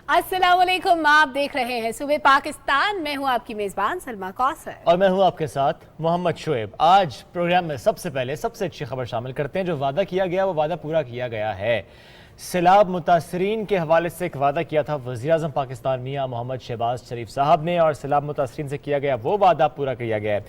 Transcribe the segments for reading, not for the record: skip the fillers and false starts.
अस्सलाम वालेकुम, आप देख रहे हैं सुबह पाकिस्तान। मैं हूं आपकी मेज़बान सलमा कौसर और मैं हूं आपके साथ मोहम्मद शुएब। आज प्रोग्राम में सबसे पहले सबसे अच्छी खबर शामिल करते हैं। जो वादा किया गया वो वादा पूरा किया गया है। सैलाब मुतासरीन के हवाले से एक वादा किया था वज़ीर-ए-आज़म पाकिस्तान मियां मोहम्मद शहबाज शरीफ साहब ने, और सैलाब मुतासरीन से किया गया वो वादा पूरा किया गया है।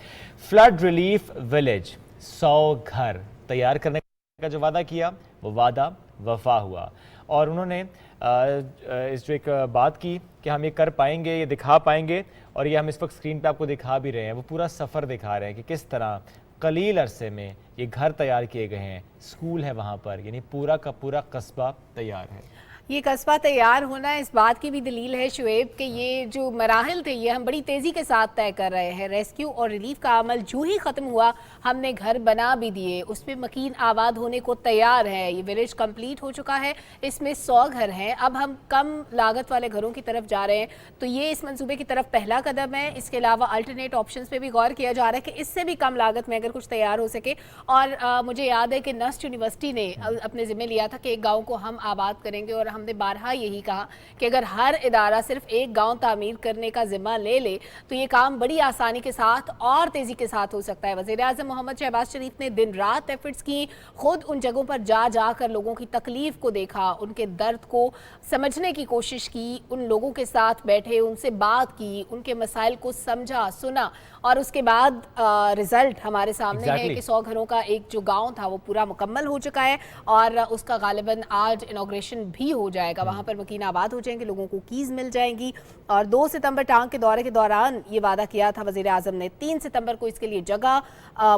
फ्लड रिलीफ विलेज 100 घर तैयार करने का जो वादा किया वो वादा वफा हुआ। और उन्होंने इस जो एक बात की कि हम ये कर पाएंगे, ये दिखा पाएंगे, और ये हम इस वक्त स्क्रीन पे आपको दिखा भी रहे हैं। वो पूरा सफ़र दिखा रहे हैं कि किस तरह कलील अरसे में ये घर तैयार किए गए हैं। स्कूल है वहाँ पर, यानी पूरा का पूरा कस्बा तैयार है। ये कस्बा तैयार होना इस बात की भी दलील है शुएब कि ये जो मराहिल थे ये हम बड़ी तेज़ी के साथ तय कर रहे हैं। रेस्क्यू और रिलीफ का अमल जो ही ख़त्म हुआ हमने घर बना भी दिए, उस पर मकीन आबाद होने को तैयार है। ये विलेज कंप्लीट हो चुका है, इसमें 100 घर हैं। अब हम कम लागत वाले घरों की तरफ जा रहे हैं, तो ये इस मंसूबे की तरफ पहला कदम है। इसके अलावा अल्टरनेट ऑप्शन पर भी गौर किया जा रहा है कि इससे भी कम लागत में अगर कुछ तैयार हो सके। और मुझे याद है कि नस्ट यूनिवर्सिटी ने अपने ज़िम्मे लिया था कि एक गाँव को हम आबाद करेंगे, और हमने बारहा यही कहा कि अगर हर इदारा सिर्फ एक गांव तामीर करने का जिम्मा ले ले तो ये काम बड़ी आसानी के साथ और तेजी के साथ हो सकता है। वज़ीर-ए-आज़म मोहम्मद शहबाज शरीफ ने दिन रात एफर्ट्स की, खुद उन जगहों पर जा जाकर लोगों की तकलीफ को देखा, उनके दर्द को समझने की कोशिश की, उन लोगों के साथ बैठे, उनसे बात की, उनके मसाइल को समझा, सुना, और उसके बाद रिजल्ट हमारे सामने है कि 100 घरों का एक जो गांव था वो पूरा मुकम्मल हो चुका है, और उसका गालिबन आज इनॉग्रेशन भी हो जाएगा। वहाँ पर मकीन आबाद हो जाएंगे, लोगों को कीज़ मिल जाएंगी। और 2 सितंबर टांग के दौरे के दौरान ये वादा किया था वज़ीर-ए-आज़म ने। 3 सितंबर को इसके लिए जगह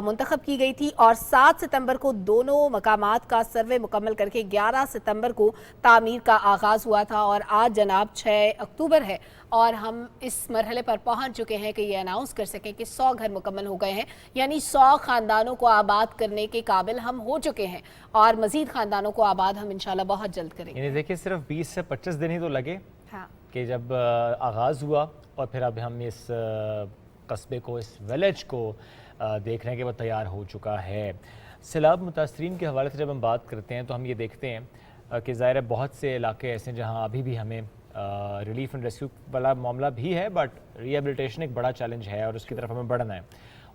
मुंतखब की गई थी, और 7 सितंबर को दोनों मकामात का सर्वे मुकम्मल करके 11 सितंबर को तामीर का आगाज़ हुआ था। और आज जनाब 6 अक्टूबर है, और हम इस मरहले पर पहुंच चुके हैं कि ये अनाउंस कर सकें कि 100 घर मुकम्मल हो गए हैं, यानी 100 ख़ानदानों को आबाद करने के काबिल हम हो चुके हैं, और मज़ीद ख़ानदानों को आबाद हम इंशाल्लाह बहुत जल्द करेंगे। देखिए सिर्फ 20 से 25 दिन ही तो लगे, हाँ, कि जब आगाज़ हुआ, और फिर अब हम इस कस्बे को, इस विलेज को देख रहे हैं कि वो तैयार हो चुका है। सैलाब मुतासरीन के हवाले से जब हम बात करते हैं तो हम ये देखते हैं कि ज़ाहिर है बहुत से इलाके ऐसे हैं जहाँ अभी भी हमें रिलीफ एंड रेस्क्यू वाला मामला भी है, बट रिहेबिलिटेशन एक बड़ा चैलेंज है, और उसकी तरफ हमें बढ़ना है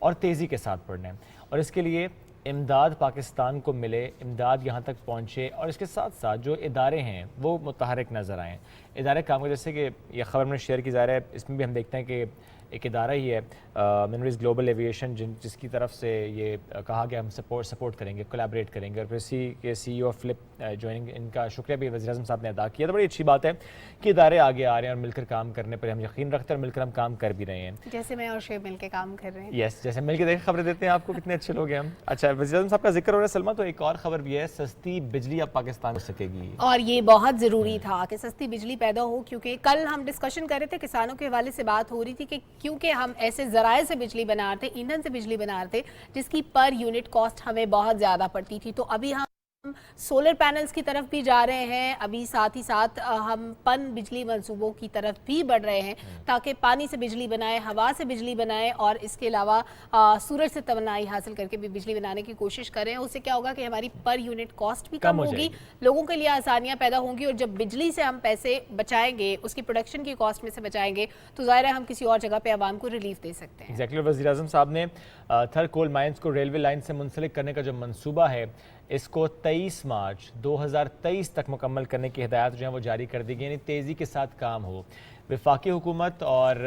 और तेज़ी के साथ बढ़ना है। और इसके लिए इमदाद पाकिस्तान को मिले, इमदाद यहाँ तक पहुँचे, और इसके साथ साथ जो इदारे हैं वो मुतहरिक नज़र आएँ। इदारे काम को, जैसे कि ये खबर में शेयर की जा रहा है, इसमें भी हम देखते हैं कि एक इदारा ही है मिनरीज ग्लोबल एविएशन, जिसकी तरफ से ये कहा गया हम सपोर्ट करेंगे, कोलैबोरेट करेंगे। और फिर CEO फ्लिप ज्वाइनिंग, इनका शुक्रिया भी वज़ीर-ए-आज़म साहब ने अदा किया। तो बड़ी अच्छी बात है कि इदारे आगे आ रहे हैं और मिलकर काम करने पर हम यकीन रखते हैं, और मिलकर हम काम कर भी रहे हैं, जैसे मैं और शेब मिलकर काम कर रहे हैं। यस, जैसे मिलकर देख खबरें देते हैं आपको, कितने अच्छे लोग हैं हम। अच्छा, वज़ीर-ए-आज़म साहब का जिक्र हो रहा है सलमा, तो एक और खबर भी है, सस्ती बिजली अब पाकिस्तान हो सकेगी, और ये बहुत ज़रूरी था कि सस्ती बिजली पैदा हो, क्योंकि कल हम डिस्कशन कर रहे थे, किसानों के हवाले से बात हो रही थी कि क्योंकि हम ऐसे ज़राए से बिजली बना रहे थे, ईंधन से बिजली बना रहे थे, जिसकी पर यूनिट कॉस्ट हमें बहुत ज़्यादा पड़ती थी। तो अभी हम सोलर पैनल्स की तरफ भी जा रहे हैं, अभी साथ ही साथ हम पन बिजली मंसूबों की तरफ भी बढ़ रहे हैं, ताकि पानी से बिजली बनाए, हवा से बिजली बनाए, और इसके अलावा सूरज से तवानाई हासिल करके भी बिजली बनाने की कोशिश करें। उससे क्या होगा कि हमारी पर यूनिट कॉस्ट भी कम होगी, लोगों के लिए आसानियां पैदा होंगी, और जब बिजली से हम पैसे बचाएंगे, उसकी प्रोडक्शन की कॉस्ट में से बचाएंगे, तो ज़ाहिर है हम किसी और जगह पर आवाम को रिलीफ दे सकते हैं। एग्जैक्टली। वज़ीर-ए-आज़म साहब ने थर कोल माइंस को रेलवे लाइन से मुंसलिक करने का जो मंसूबा है, इसको 23 मार्च 2023 तक मुकम्मल करने की हिदायत जो है वो जारी कर दी गई, यानी तेज़ी के साथ काम हो। वफाकी हुकूमत और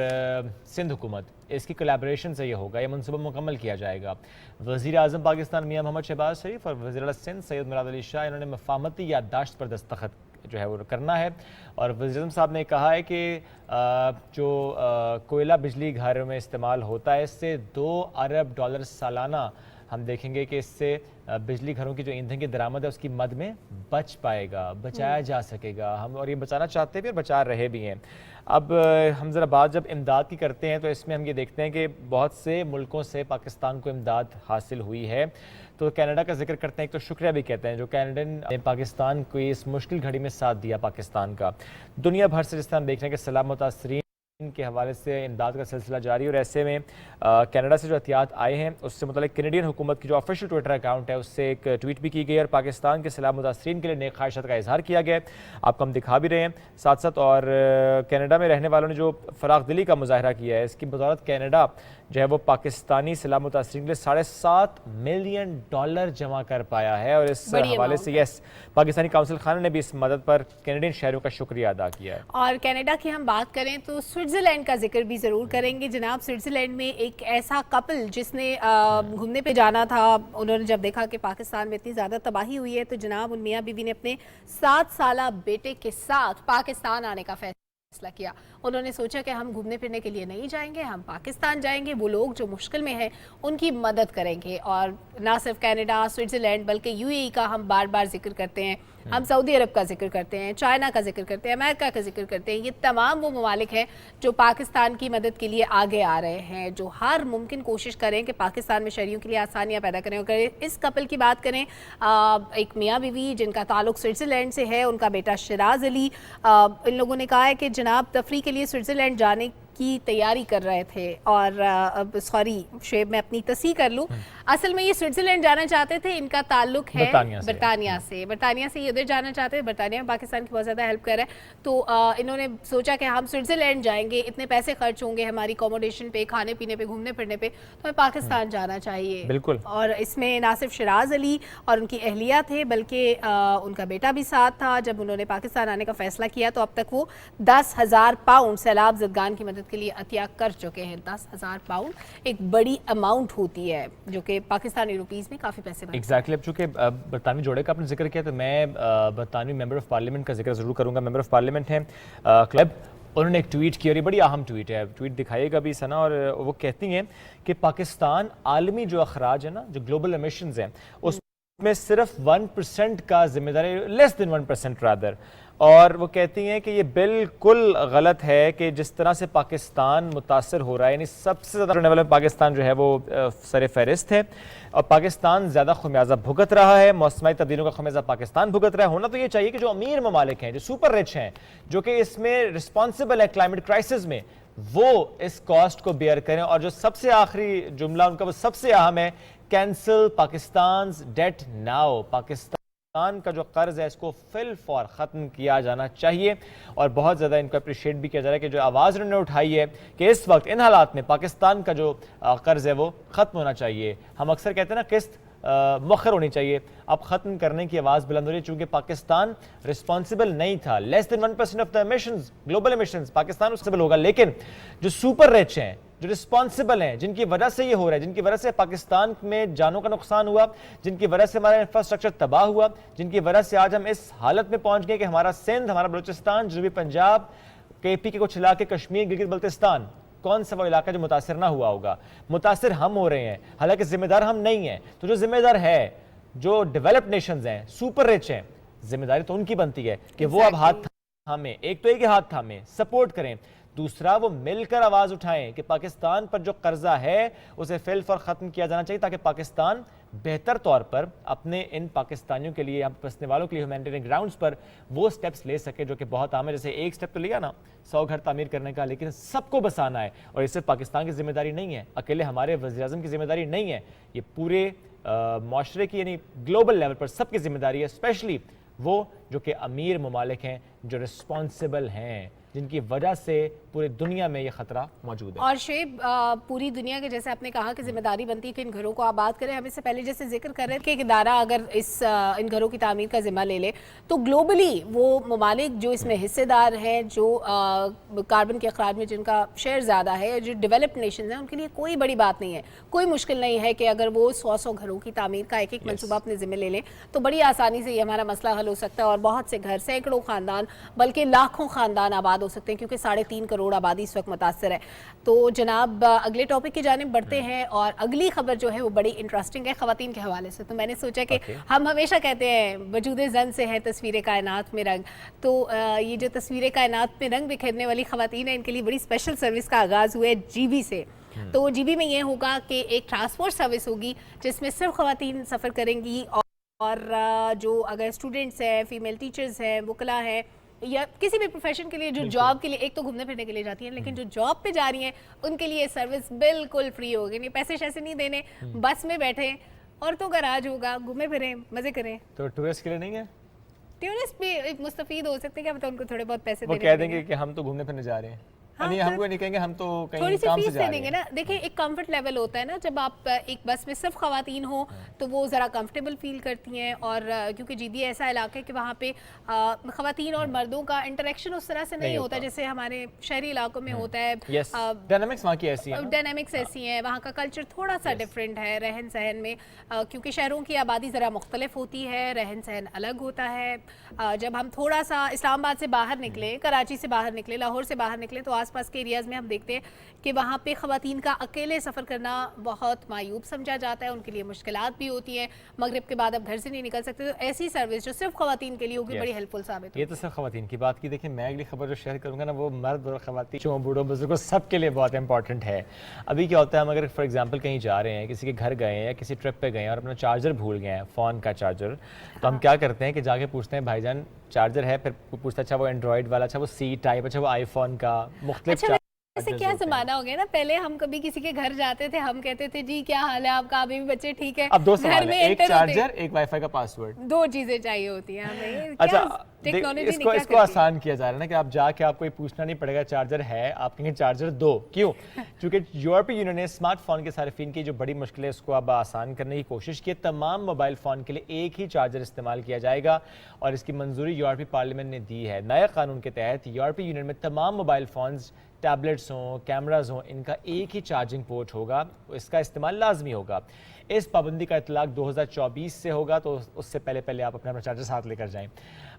सिंध हुकूमत, इसकी कोलैबोरेशन से ये होगा, ये मनसूबा मुकम्मल किया जाएगा। वज़ीर-ए-आज़म पाकिस्तान मियां मोहम्मद शहबाज शरीफ और वज़ीर सिंध सैयद मुराद अली शाह, इन्होंने मफाहमती याददाश्त पर दस्तखत जो है वो करना है। और वज़ीर-ए-आज़म साहब ने कहा है कि जो कोयला बिजली घर में इस्तेमाल होता है, इससे $2 अरब सालाना हम देखेंगे कि इससे बिजली घरों की जो ईंधन की दरामद है उसकी मद में बच पाएगा, बचाया जा सकेगा हम, और ये बचाना चाहते भी और बचा रहे भी हैं। अब हम ज़रा बात जब इमदाद की करते हैं तो इसमें हम ये देखते हैं कि बहुत से मुल्कों से पाकिस्तान को इमदाद हासिल हुई है। तो कनाडा का जिक्र करते हैं, एक तो शुक्रिया भी कहते हैं जो कैनेडन ने पाकिस्तान को इस मुश्किल घड़ी में साथ दिया पाकिस्तान का। दुनिया भर से जिस तरह हम देख रहे हैं कि सैलाब मुतासरीन ان کے حوالے سے امداد کا سلسلہ جاری اور ایسے میں کینیڈا سے جو احتیاط آئے ہیں اس سے متعلق کینیڈین حکومت کی جو آفیشیل ٹویٹر اکاؤنٹ ہے اس سے ایک ٹویٹ بھی کی گئی اور پاکستان کے سیلاب متاثرین کے لیے نیک خواہشات کا اظہار کیا گیا ہے. آپ کو ہم دکھا بھی رہے ہیں ساتھ ساتھ. اور کینیڈا میں رہنے والوں نے جو فراخ دلی کا مظاہرہ کیا ہے اس کی بدولت کینیڈا جو ہے وہ پاکستانی سیلاب متاثرین کے لیے $7.5 ملین جمع کر پایا ہے. اور اس حوالے سے یس پاکستانی کونسل خانہ نے بھی اس مدد پر کینیڈین شہریوں کا شکریہ ادا کیا ہے. اور کینیڈا کی ہم بات کریں تو سوئٹزرلینڈ کا ذکر بھی ضرور کریں گے جناب. سوئٹزرلینڈ میں ایک ایسا کپل جس نے گھومنے پہ جانا تھا, انہوں نے جب دیکھا کہ پاکستان میں اتنی زیادہ تباہی ہوئی ہے تو جناب ان میاں بیوی نے اپنے 7 سالہ بیٹے کے ساتھ پاکستان آنے کا فیصلہ کیا. انہوں نے سوچا کہ ہم گھومنے پھرنے کے لیے نہیں جائیں گے, ہم پاکستان جائیں گے, وہ لوگ جو مشکل میں ہیں ان کی مدد کریں گے. اور نہ صرف کینیڈا, سوئٹزرلینڈ بلکہ UAE کا ہم بار بار ذکر کرتے ہیں, ہم سعودی عرب کا ذکر کرتے ہیں, چائنا کا ذکر کرتے ہیں, امریکہ کا ذکر کرتے ہیں. یہ تمام وہ ممالک ہیں جو پاکستان کی مدد کے لیے آگے آ رہے ہیں, جو ہر ممکن کوشش کریں کہ پاکستان میں شہریوں کے لیے آسانیاں پیدا کریں. اور اس کپل کی بات کریں, ایک میاں بیوی جن کا تعلق سوئٹزرلینڈ سے ہے, ان کا بیٹا شراز علی, ان لوگوں نے کہا ہے کہ جناب تفریح کے لیے سوئٹزرلینڈ جانے کی تیاری کر رہے تھے. اور سوری شعیب, میں اپنی تصحیح کر لوں, اصل میں یہ سوئٹزرلینڈ جانا چاہتے تھے, ان کا تعلق ہے برطانیہ سے یہ ادھر جانا چاہتے ہیں. برطانیہ میں پاکستان کی بہت زیادہ ہیلپ کر رہا ہے, تو انہوں نے سوچا کہ ہم سوئٹزرلینڈ جائیں گے, اتنے پیسے خرچ ہوں گے ہماری اکوموڈیشن پہ, کھانے پینے پہ, گھومنے پھرنے پہ, تو ہمیں پاکستان جانا چاہیے. بالکل. اور اس میں نہ صرف شراز علی اور ان کی اہلیہ تھے بلکہ ان کا بیٹا بھی ساتھ تھا. جب انہوں نے پاکستان آنے کا فیصلہ کیا تو اب تک وہ £10,000 سیلاب زدگان کی مدد کے لیے عطیہ کر چکے ہیں. £10,000 ایک بڑی اماؤنٹ ہوتی ہے جو کہ پاکستانی روپیز میں کافی پیسے بنتے ہیں. ایگزیکٹلی. اب چونکہ برطانوی جوڑے کا آپ نے ذکر کیا تو میں برطانوی ممبر آف پارلیمنٹ کا ذکر ضرور کروں گا. ممبر آف پارلیمنٹ ہیں کلب, انہوں نے ایک ٹویٹ کی اور یہ بڑی اہم ٹویٹ ہے, ٹویٹ دکھائیے گا بھی سنا. اور وہ کہتی ہیں کہ پاکستان عالمی جو اخراج ہے نا, جو گلوبل ایمیشنز ہیں, اس میں صرف 1% کا ذمہ دار ہے, لیس دین 1% رادر. اور وہ کہتی ہیں کہ یہ بالکل غلط ہے کہ جس طرح سے پاکستان متاثر ہو رہا ہے, یعنی سب سے زیادہ ہونے والا پاکستان جو ہے وہ سر فہرست ہے اور پاکستان زیادہ خمیازہ بھگت رہا ہے, موسمیاتی تبدیلیوں کا خمیازہ پاکستان بھگت رہا ہے. ہونا تو یہ چاہیے کہ جو امیر ممالک ہیں, جو سپر رچ ہیں, جو کہ اس میں رسپانسبل ہے کلائمیٹ کرائسس میں, وہ اس کاسٹ کو بیئر کریں. اور جو سب سے آخری جملہ ان کا وہ سب سے اہم ہے, cancel Pakistan's debt now. Pakistan کا جو قرض ہے اس کو فی الفور ختم کیا جانا چاہیے. اور بہت زیادہ ان کو اپریشیٹ بھی کیا جا رہا ہے کہ جو آواز انہوں نے اٹھائی ہے کہ اس وقت ان حالات میں پاکستان کا جو قرض ہے وہ ختم ہونا چاہیے. ہم اکثر کہتے ہیں نا قسط مؤخر ہونی چاہیے, اب ختم کرنے کی آواز بلند ہو رہی ہے چونکہ پاکستان رسپانسبل نہیں تھا. لیس دین 1% of the emissions, global emissions, Pakistan responsible ہوگا. لیکن جو سپر رچ ہیں, جو رسپانسبل ہیں, جن کی وجہ سے یہ ہو رہا ہے, جن کی وجہ سے پاکستان میں جانوں کا نقصان ہوا, جن کی وجہ سے ہمارا انفراسٹرکچر تباہ ہوا, جن کی وجہ سے آج ہم اس حالت میں پہنچ گئے کہ ہمارا سندھ, ہمارا بلوچستان, جنوبی پنجاب, KP کے کچھ علاقے, کشمیر, گلگت بلتستان, کون سا وہ علاقہ جو متاثر نہ ہوا ہوگا. متاثر ہم ہو رہے ہیں, حالانکہ ذمہ دار ہم نہیں ہیں. تو جو ذمہ دار ہے, جو ڈیولپڈ نیشنز ہیں, سپر رچ ہیں, ذمہ داری تو ان کی بنتی ہے کہ وہ اب ہاتھ تھامیں. ایک تو یہ کہ ہاتھ تھامیں, سپورٹ کریں, دوسرا وہ مل کر آواز اٹھائیں کہ پاکستان پر جو قرضہ ہے اسے فی الفور ختم کیا جانا چاہیے تاکہ پاکستان بہتر طور پر اپنے ان پاکستانیوں کے لیے, یہاں بسنے والوں کے لیے ہیومینیٹیرین گراؤنڈز پر وہ سٹیپس لے سکے جو کہ بہت عام ہے. جیسے ایک سٹیپ تو لیا نا 100 گھر تعمیر کرنے کا, لیکن سب کو بسانا ہے. اور یہ صرف پاکستان کی ذمہ داری نہیں ہے, اکیلے ہمارے وزیر اعظم کی ذمہ داری نہیں ہے, یہ پورے معاشرے کی یعنی گلوبل لیول پر سب کی ذمہ داری ہے, اسپیشلی وہ جو کہ امیر ممالک ہیں, جو رسپانسبل ہیں, جن کی وجہ سے پوری دنیا میں یہ خطرہ موجود ہے. اور شعیب, پوری دنیا کے جیسے آپ نے کہا کہ ذمہ داری بنتی ہے کہ ان گھروں کو آباد کریں. ہم اس سے پہلے جیسے ذکر کر رہے تھے کہ ایک ادارہ اگر ان گھروں کی تعمیر کا ذمہ لے لے تو گلوبلی وہ ممالک جو اس میں حصے دار ہیں, جو کاربن کے اخراج میں جن کا شیئر زیادہ ہے, جو ڈیولپڈ نیشنز ہیں, ان کے لیے کوئی بڑی بات نہیں ہے, کوئی مشکل نہیں ہے کہ اگر وہ 100 گھروں کی تعمیر کا ایک منصوبہ اپنے ذمہ لے لیں تو بڑی آسانی سے یہ ہمارا مسئلہ حل ہو سکتا ہے. اور بہت سے گھر, سینکڑوں خاندان, بلکہ لاکھوں خاندان آباد ہو سکتے ہیں, کیونکہ 3.5 کروڑ آبادی اس وقت متاثر ہے. تو جناب اگلے ٹاپک کی جانب بڑھتے ہیں, اور اگلی خبر جو ہے وہ بڑی انٹرسٹنگ ہے خواتین کے حوالے سے. تو میں نے سوچا کہ ہم ہمیشہ کہتے ہیں وجود زن سے ہے تصویر کائنات میں رنگ, تو یہ جو تصویر کائنات میں رنگ بکھیرنے والی خواتین ہیں, ان کے لیے بڑی اسپیشل سروس کا آغاز ہوا ہے GB سے. تو GB میں یہ ہوگا کہ ایک ٹرانسپورٹ سروس ہوگی جس میں صرف خواتین سفر کریں گی, اور جو اگر اسٹوڈنٹس ہیں, فیمیل ٹیچرز ہیں, وکلاء ہیں, یا کسی بھی پروفیشن کے لیے جو جاب کے لیے ایک تو گھومنے پھرنے کے لیے جاتی ہیں لیکن جو جاب پہ جا رہی ہیں ان کے لیے سروس بالکل فری ہوگی, نہیں پیسے شیسے نہیں دینے, بس میں بیٹھیں عورتوں کا راج ہوگا, گھومے پھریں مزے کریں. تو ٹورسٹ کے لیے نہیں ہے, ٹورسٹ بھی مستفید ہو سکتے ہیں, کیا پتہ ان کو تھوڑے بہت پیسے وہ کہہ دیں گے کہ ہم تو گھومنے پھرنے جا رہے ہیں, نہیں ہم کو نہیں کہیں گے, ہم تو تھوڑی کہیں سی کام سے فیس جا دے رہے دیں گے ہیں. نا. دیکھیں ایک کمفرٹ لیول ہوتا ہے نا, جب آپ ایک بس میں صرف خواتین ہوں تو وہ ذرا کمفرٹیبل فیل کرتی ہیں, اور کیونکہ جی بی ایسا علاقہ ہے کہ وہاں پہ خواتین اور مردوں کا انٹریکشن اس طرح سے نہیں ہوتا جیسے ہمارے شہری علاقوں میں ہوتا ہے. ڈائنامکس وہاں کی ایسی ہیں, ڈائنامکس ایسی ہیں, وہاں کا کلچر تھوڑا سا ڈفرینٹ ہے رہن سہن میں, کیونکہ شہروں کی آبادی ذرا مختلف ہوتی ہے, رہن سہن الگ ہوتا ہے. جب ہم تھوڑا سا اسلام آباد سے باہر نکلیں, کراچی سے باہر نکلیں, لاہور سے باہر نکلیں, تو آس پاس کے ایریاز میں ہم دیکھتے ہیں کہ وہاں پہ خواتین کا اکیلے سفر کرنا بہت معیوب سمجھا جاتا ہے, ان کے لیے مشکلات بھی ہوتی ہیں, مغرب کے بعد اب گھر سے نہیں نکل سکتے, تو ایسی سروس جو صرف خواتین کے لیے ہوگی بڑی ہیلپ فل ثابت ہوگی. یہ تو صرف خواتین کی بات کی. دیکھیں میں اگلی خبر جو شیئر کروں گا نا وہ مرد اور خواتین, بوڑھوں بزرگوں سب کے لیے بہت امپورٹنٹ ہے. ابھی کیا ہوتا ہے, ہم اگر فار ایگزامپل کہیں جا رہے ہیں, کسی کے گھر گئے ہیں یا کسی ٹرپ پہ گئے ہیں اور اپنا چارجر بھول گئے ہیں, فون کا چارجر, تو ہم کیا کرتے ہیں کہ جا کے پوچھتے ہیں بھائی جان چارجر ہے, پھر پوچھتا اچھا وہ اینڈرائڈ والا, اچھا وہ سی ٹائپ, اچھا وہ آئی فون کا, مختلف ایسے کیا زمانہ ہو گیا نا, پہلے ہم کبھی کسی کے گھر جاتے تھے, ہم کہتے تھے جی کیا حال ہے آپ کا, ابھی بھی بچے ٹھیک ہے. اب دو سوال ہیں, ایک چارجر, ایک وائی فائی کا پاسورڈ, دو چیزیں چاہیے ہوتی ہیں ہمیں. اچھا ٹیکنالوجی اس کو آسان کیا جا رہا ہے نا کہ آپ جا کے آپ کو یہ پوچھنا نہیں پڑے گا چارجر ہے, آپ کہیں چارجر دو. کیوں؟ کیونکہ یورپی یونین نے اسمارٹ فون کے صارفین کی جو بڑی مشکل ہے اس کو اب آسان کرنے کی کوشش کی. تمام موبائل فون کے لیے ایک ہی چارجر استعمال کیا جائے گا اور اس کی منظوری یورپی پارلیمنٹ نے دی ہے. نئے قانون کے تحت یورپی یونین میں تمام موبائل فونز, ٹیبلٹس ہوں, کیمراز ہوں, ان کا ایک ہی چارجنگ پورٹ ہوگا, اس کا استعمال لازمی ہوگا. اس پابندی کا اطلاق 2024 سے ہوگا, تو اس سے پہلے آپ اپنا چارجر ساتھ لے کر جائیں.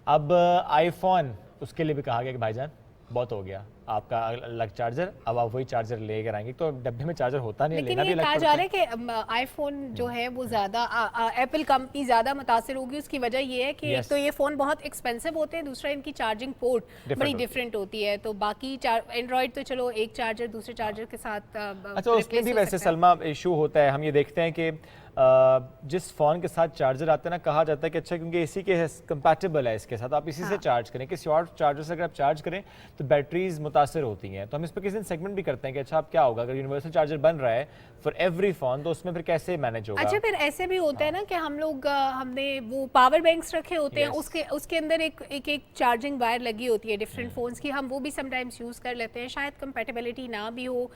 اب آئی فون, اس کے لیے بھی کہا گیا کہ بھائی جان بہت ہو گیا آپ کا الگ چارجر, اب آپ وہی چارجر لے کر آئیں گے. تو ڈبے میں چارجر ہوتا نہیں, لینا بھی الگ کہا جا رہا ہے کہ آئی فون جو ہے وہ زیادہ, ایپل کمپنی زیادہ متاثر ہوگی. اس کی وجہ یہ ہے کہ ایک تو یہ فون بہت ایکسپینسو ہوتے ہیں, دوسرا ان کی چارجنگ پورٹ بڑی ڈفرینٹ ہوتی ہے. تو باقی اینڈرائڈ تو چلو ایک چارجر دوسرے چارجر کے ساتھ. اچھا اس میں بھی ویسے سلمہ ایشو ہوتا ہے, ہم یہ دیکھتے ہیں کہ جس فون کے ساتھ چارجر آتا ہے نا, کہا جاتا ہے کہ اچھا کیونکہ اسی کے کمپیٹیبل ہے اس کے ساتھ, آپ اسی سے چارج کریں. کسی اور چارجر سے اگر آپ چارج کریں تو بیٹریز متاثر ہوتی ہیں. تو ہم اس پہ کسی دن سیگمنٹ بھی کرتے ہیں کہ اچھا اب کیا ہوگا اگر یونیورسل چارجر بن رہا ہے فار ایوری فون, تو اس میں پھر کیسے مینیج ہوگا. اچھا پھر ایسے بھی ہوتا ہے نا کہ ہم نے وہ پاور بینکس رکھے ہوتے ہیں, اس کے اندر ایک چارجنگ وائر لگی ہوتی ہے ڈفرینٹ فونز کی, ہم وہ بھی سم ٹائمز یوز کر لیتے ہیں. شاید کمپیٹیبلٹی نہ بھی ہو,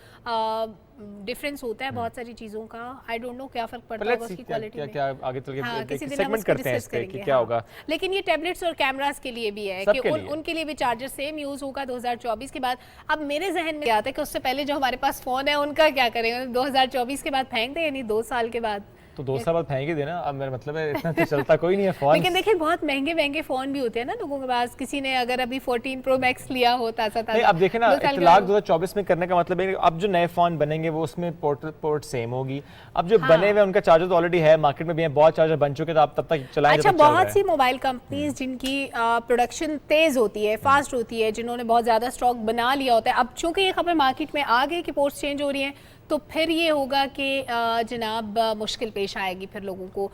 ڈفرینس ہوتا ہے بہت ساری چیزوں کا. آئی ڈونٹ نو کیا فرق پڑتا ہوگا اس کی کوالٹی میں. کیا آگے چل کے کسی دن ہم سیگمنٹ کرتے ہیں اس پہ کہ کیا ہوگا. لیکن یہ ٹیبلٹس اور کیمراز کے لیے بھی ہے کہ ان کے لیے بھی چارجر سیم یوز ہوگا 2024 کے بعد. اب میرے ذہن میں آتا ہے کہ اس سے پہلے جو ہمارے پاس فون ہے ان کا کیا کریں گے, 2024 کے بعد پھینک دیں, یعنی 2 سال کے بعد. تو 2 سال بعد پھینک ہی دینا. اب میرا مطلب ہے اتنا تو چلتا کوئی نہیں ہے فون. لیکن دیکھیں بہت مہنگے فون بھی ہوتے ہیں نا لوگوں کے پاس. کسی نے اگر ابھی 14 پرو میکس لیا ہو تازہ, اب دیکھیں نا اطلاق 2024 میں کرنے کا مطلب ہے اب جو نئے فون بنیں گے وہ اس میں پورٹ سیم ہوگی. اب جو بنے ہوئے ان کا چارجر تو آلریڈی ہے, مارکیٹ میں بھی ہیں, بہت چارجر بن چکے, تو آپ تب تک چلائیں. اچھا بہت سی موبائل کمپنیز جن کی پروڈکشن تیز ہوتی ہے, فاسٹ ہوتی ہے, جنہوں نے بہت زیادہ اسٹاک بنا لیا ہوتا ہے, اب چونکہ یہ خبر مارکیٹ میں آ گئی کہ پورٹس چینج ہو رہی ہیں, تو پھر یہ ہوگا کہ جناب مشکل پیش آئے گی. پھر لوگوں کو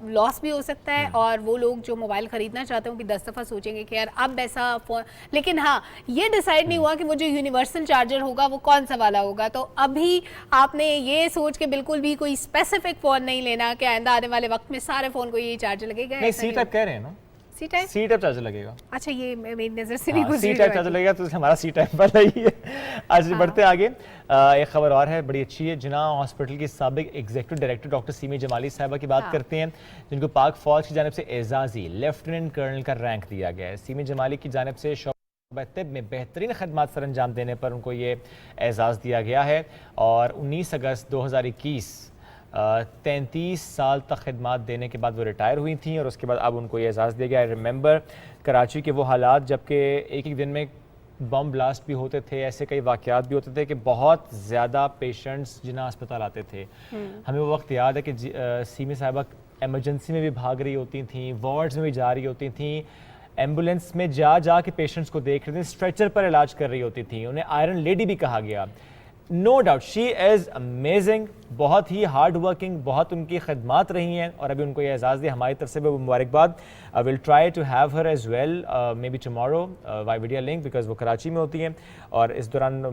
لاس بھی ہو سکتا ہے, اور وہ لوگ جو موبائل خریدنا چاہتے ہیں کہ 10 دفعہ سوچیں گے کہ یار اب ایسا فون. لیکن ہاں یہ ڈیسائیڈ نہیں ہوا کہ وہ جو یونیورسل چارجر ہوگا وہ کون سا والا ہوگا. تو ابھی آپ نے یہ سوچ کے بالکل بھی کوئی اسپیسیفک فون نہیں لینا کہ آئندہ آنے والے وقت میں سارے فون کو یہی چارجر لگے گا. نہیں سی ٹائپ کہہ رہے ہیں نا, سی ٹائپ چارجر لگے گا. اچھا یہ میری نظر سے نہیں گزری. سی ٹائپ چارجر لگے گا تو ہمارا سی ٹائپ والا ہی ہے. آج بڑھتے ہیں آگے. ایک خبر اور ہے بڑی اچھی ہے. جناح ہاسپٹل کی سابق ایگزیکٹو ڈائریکٹر ڈاکٹر سیمی جمالی صاحبہ کی بات کرتے ہیں, جن کو پاک فوج کی جانب سے اعزازی لیفٹیننٹ کرنل کا رینک دیا گیا ہے. سیمی جمالی کی جانب سے شعبہ طب میں بہترین خدمات سر انجام دینے پر ان کو یہ اعزاز دیا گیا ہے, اور 19 اگست 2021 33 سال تک خدمات دینے کے بعد وہ ریٹائر ہوئی تھیں, اور اس کے بعد اب ان کو یہ اعزاز دیا گیا ہے. ریممبر کراچی کے وہ حالات جبکہ ایک دن میں بم بلاسٹ بھی ہوتے تھے, ایسے کئی واقعات بھی ہوتے تھے کہ بہت زیادہ پیشنٹس جناح ہسپتال آتے تھے. ہمیں وہ وقت یاد ہے کہ سیمی صاحبہ ایمرجنسی میں بھی بھاگ رہی ہوتی تھیں, وارڈز میں بھی جا رہی ہوتی تھیں, ایمبولینس میں جا کے پیشنٹس کو دیکھ رہی تھیں, اسٹریچر پر علاج کر رہی ہوتی تھیں. انہیں آئرن لیڈی بھی کہا گیا. No doubt she is amazing, بہت ہی ہارڈ ورکنگ, بہت ان کی خدمات رہی ہیں اور ابھی ان کو یہ اعزاز دیا, ہماری طرف سے بھی مبارکباد. Will try to have her as well maybe tomorrow by video link, because وہ کراچی میں ہوتی ہیں اور اس دوران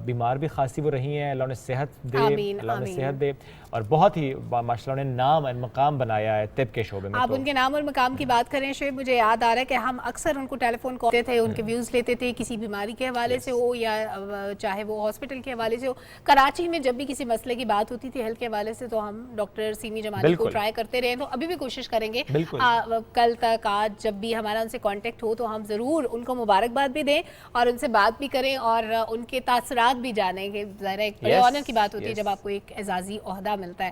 بیمار بھی خاصی وہ رہی ہیں. اللہ انہیں صحت دے, اللہ انہیں صحت دے, اور بہت ہی ماشاء اللہ انہیں نام اور مقام بنایا ہے طب کے شعبے میں. آپ ان کے نام اور مقام کی بات کریں شعیب, مجھے یاد آ رہا ہے کہ ہم اکثر ان کو ٹیلی فون کال کرتے تھے, ان کے ویوز لیتے تھے کسی بیماری کے حوالے سے ہو یا چاہے وہ ہاسپٹل کے حوالے سے ہو. کراچی میں جب بھی کسی مسئلے کی بات ہوتی تھی ہیلتھ کے حوالے سے تو ہم ڈاکٹر سیمی جمالی کو ٹرائی کرتے رہے, تو ابھی بھی کوشش کریں گے کل تک آج جب بھی ہمارا ان سے کانٹیکٹ ہو تو ہم ضرور ان کو مبارکباد بھی دیں اور ان سے بات بھی کریں اور ان کے تاثرات بھی جانیں, کہ ظاہر ایک بڑے آنر کی بات ہوتی ہے جب آپ کو ایک اعزازی عہدہ ملتا ہے.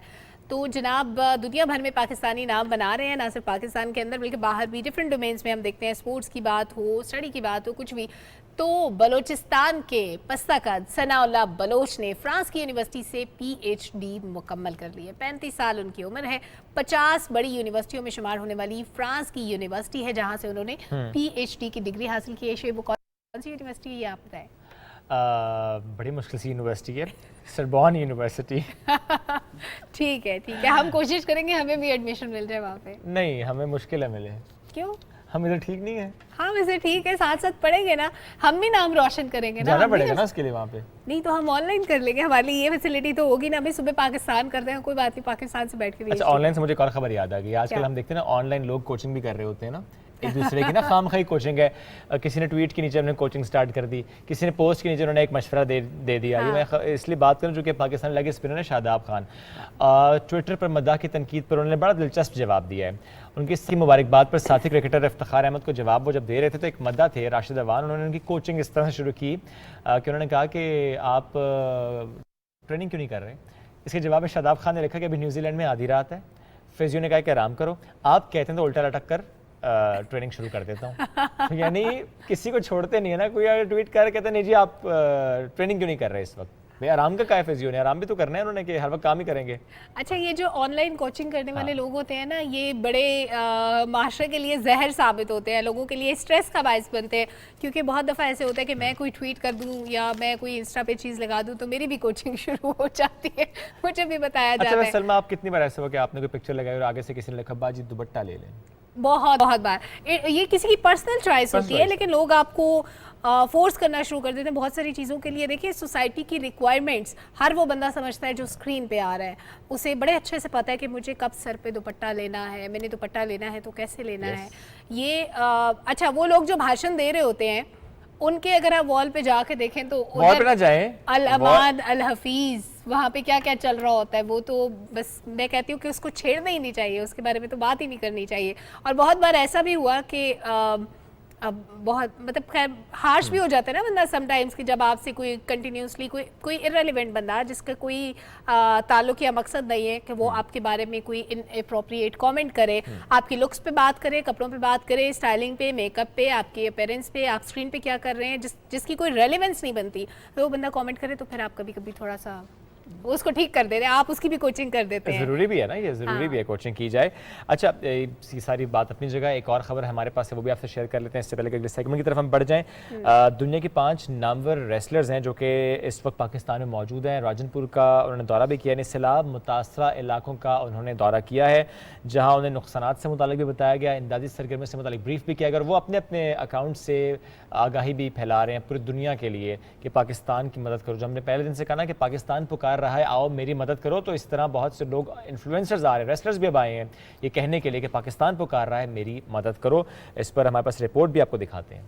تو جناب دنیا بھر میں پاکستانی نام بنا رہے ہیں, نہ صرف پاکستان کے اندر بلکہ باہر بھی ڈفرینٹ ڈومینز میں. ہم دیکھتے ہیں اسپورٹس کی بات ہو, اسٹڈی کی بات ہو, کچھ بھی. تو بلوچستان کے پستہ قد ثناء اللہ بلوچ نے فرانس کی یونیورسٹی سے پی ایچ ڈی مکمل کر لی ہے. 35 سال ان کی عمر ہے. 50 بڑی یونیورسٹیوں میں شمار ہونے والی فرانس کی یونیورسٹی ہے جہاں سے انہوں نے پی ایچ ڈی کی ڈگری حاصل کی ہے. شعیب, وہ کون سی یونیورسٹی ہے یہ آپ بتائیں؟ بڑی مشکل سی یونیورسٹی ہے, سربون یونیورسٹی. ٹھیک ہے ٹھیک ہے, ہم کوشش کریں گے ہمیں بھی ایڈمیشن مل جائے وہاں پہ. نہیں, ہمیں مشکل ہے ملے. کیوں؟ ہم ادھر ٹھیک نہیں ہے. ہاں ویسے ٹھیک ہے, ساتھ ساتھ پڑھیں گے نا, ہم بھی نام روشن کریں گے نا. جانا پڑے گا نا اس کے لیے وہاں پہ. نہیں تو ہم آن لائن کر لیں گے, ہمارے لیے یہ فیسلٹی تو ہوگی نا. ابھی صبح پاکستان کرتے ہیں, کوئی بات نہیں, پاکستان سے بیٹھ کے. اچھا, آن لائن سے مجھے ایک اور خبر یاد آ گئی. آج کل ہم دیکھتے ہیں نا آن لائن لوگ کوچنگ بھی کر رہے ہوتے ہیں نا ایک دوسرے کی نا, خام خواہ کوچنگ ہے. کسی نے ٹویٹ کے نیچے ہم نے کوچنگ سٹارٹ کر دی, کسی نے پوسٹ کے نیچے انہوں نے ایک مشورہ دے دیا. یہ میں اس لیے بات کروں چونکہ پاکستان لیگ اسپنر ہے شاداب خان, ٹویٹر پر مداح کی تنقید پر انہوں نے بڑا دلچسپ جواب دیا ہے. ان کی اس کی مبارکباد پر ساتھی کرکٹر افتخار احمد کو جواب وہ جب دے رہے تھے تو ایک مداح تھے راشد اوان, انہوں نے ان کی کوچنگ اس طرح سے شروع کی کہ انہوں نے کہا کہ آپ ٹریننگ کیوں نہیں کر رہے. اس کے جواب میں شاداب خان نے لکھا کہ ابھی نیوزی لینڈ میں آدھی رات ہے, فزیو نے کہا کہ آرام کرو, آپ کہتے ہیں تو الٹا لٹک کر ٹریننگ شروع کر دیتا ہوں. یعنی کسی کو چھوڑتے نہیں ہے نا, کوئی اگر ٹویٹ کر کہتے ہیں نہیں جی آپ ٹریننگ کیوں نہیں کر رہے اس وقت. بھائی آرام کا کیا فزیو نے, آرام بھی تو کرنا ہے انہوں نے کہ ہر وقت کام ہی کریں گے. اچھا, یہ جو آن لائن کوچنگ کرنے والے لوگ ہوتے ہیں نا, یہ بڑے معاشرے کے لیے زہر ثابت ہوتے ہیں, لوگوں کے لیے اسٹریس کا باعث بنتے ہیں. کیونکہ بہت دفعہ ایسے ہوتا ہے کہ میں کوئی ٹویٹ کر دوں یا میں کوئی انسٹا پہ چیز لگا دوں تو میری بھی کوچنگ شروع ہو جاتی ہے, مجھے بھی بتایا جاتا ہے. اچھا سلمہ, آپ کتنی بار ایسا ہوا کہ آپ نے کوئی پکچر لگائی اور آگے سے کسی نے لکھا باجی دوپٹہ لے لیں؟ بہت بہت بار. یہ کسی کی پرسنل چوائس ہوتی ہے, لیکن لوگ آپ کو فورس کرنا شروع کر دیتے ہیں بہت ساری چیزوں کے لیے. دیکھیے سوسائٹی کی ریکوائرمنٹس ہر وہ بندہ سمجھتا ہے جو اسکرین پہ آ رہا ہے, اسے بڑے اچھے سے پتہ ہے کہ مجھے کب سر پہ دوپٹہ لینا ہے, میں نے دوپٹہ لینا ہے تو کیسے لینا ہے. یہ اچھا, وہ لوگ جو بھاشن دے رہے ہوتے ہیں ان کے اگر آپ وال پہ جا کے دیکھیں تو الامان الحفیظ وہاں پہ کیا کیا چل رہا ہوتا ہے, وہ تو بس میں کہتی ہوں کہ اس کو چھیڑنا ہی نہیں چاہیے, اس کے بارے میں تو بات ہی نہیں کرنی چاہیے. اور بہت بار ایسا بھی ہوا کہ اب بہت مطلب خیر ہارش بھی ہو جاتا ہے نا بندہ سم ٹائمز کہ جب آپ سے کوئی کنٹینیوسلی کوئی ارریلیونٹ بندہ جس کا کوئی تعلق یا مقصد نہیں ہے کہ وہ آپ کے بارے میں کوئی ان اپروپریٹ کامنٹ کرے, آپ کی لکس پہ بات کرے, کپڑوں پہ بات کرے, اسٹائلنگ پہ, میک اپ پہ, آپ کے اپیرنس پہ, آپ اسکرین پہ کیا کر رہے ہیں, جس کی کوئی ریلیونس نہیں بنتی, تو وہ بندہ کامنٹ کرے تو پھر آپ کبھی کبھی تھوڑا سا اس کو ٹھیک کر دیتے ہیں, آپ اس کی بھی کوچنگ کر دیتے ہیں. ضروری بھی ہے نا, یہ ضروری بھی ہے کوچنگ کی جائے. اچھا, یہ ساری بات اپنی جگہ. ایک اور خبر ہمارے پاس ہے وہ بھی آپ سے شیئر کر لیتے ہیں اس سے پہلے کہ اگلے سیگمنٹ کی طرف ہم بڑھ جائیں. دنیا کی 5 نامور ریسلرز ہیں جو کہ اس وقت پاکستان میں موجود ہیں. راجن پور کا انہوں نے دورہ بھی کیا, یعنی سیلاب متاثرہ علاقوں کا انہوں نے دورہ کیا ہے جہاں انہیں نقصانات سے متعلق بھی بتایا گیا, امدادی سرگرمیوں سے متعلق بریف بھی کیا گیا, اور وہ اپنے اپنے اکاؤنٹ سے آگاہی بھی پھیلا رہے ہیں پوری دنیا کے لیے کہ پاکستان کی مدد کرو. جو ہم نے پہلے دن سے کہا نا کہ پاکستان پکار رہا ہے آؤ میری مدد کرو, تو اس طرح بہت سے لوگ انفلوئنسرز آ رہے ہیں, ریسلرز بھی اب آئے ہیں یہ کہنے کے لیے کہ پاکستان پکار رہا ہے میری مدد کرو. اس پر ہمارے پاس رپورٹ بھی آپ کو دکھاتے ہیں.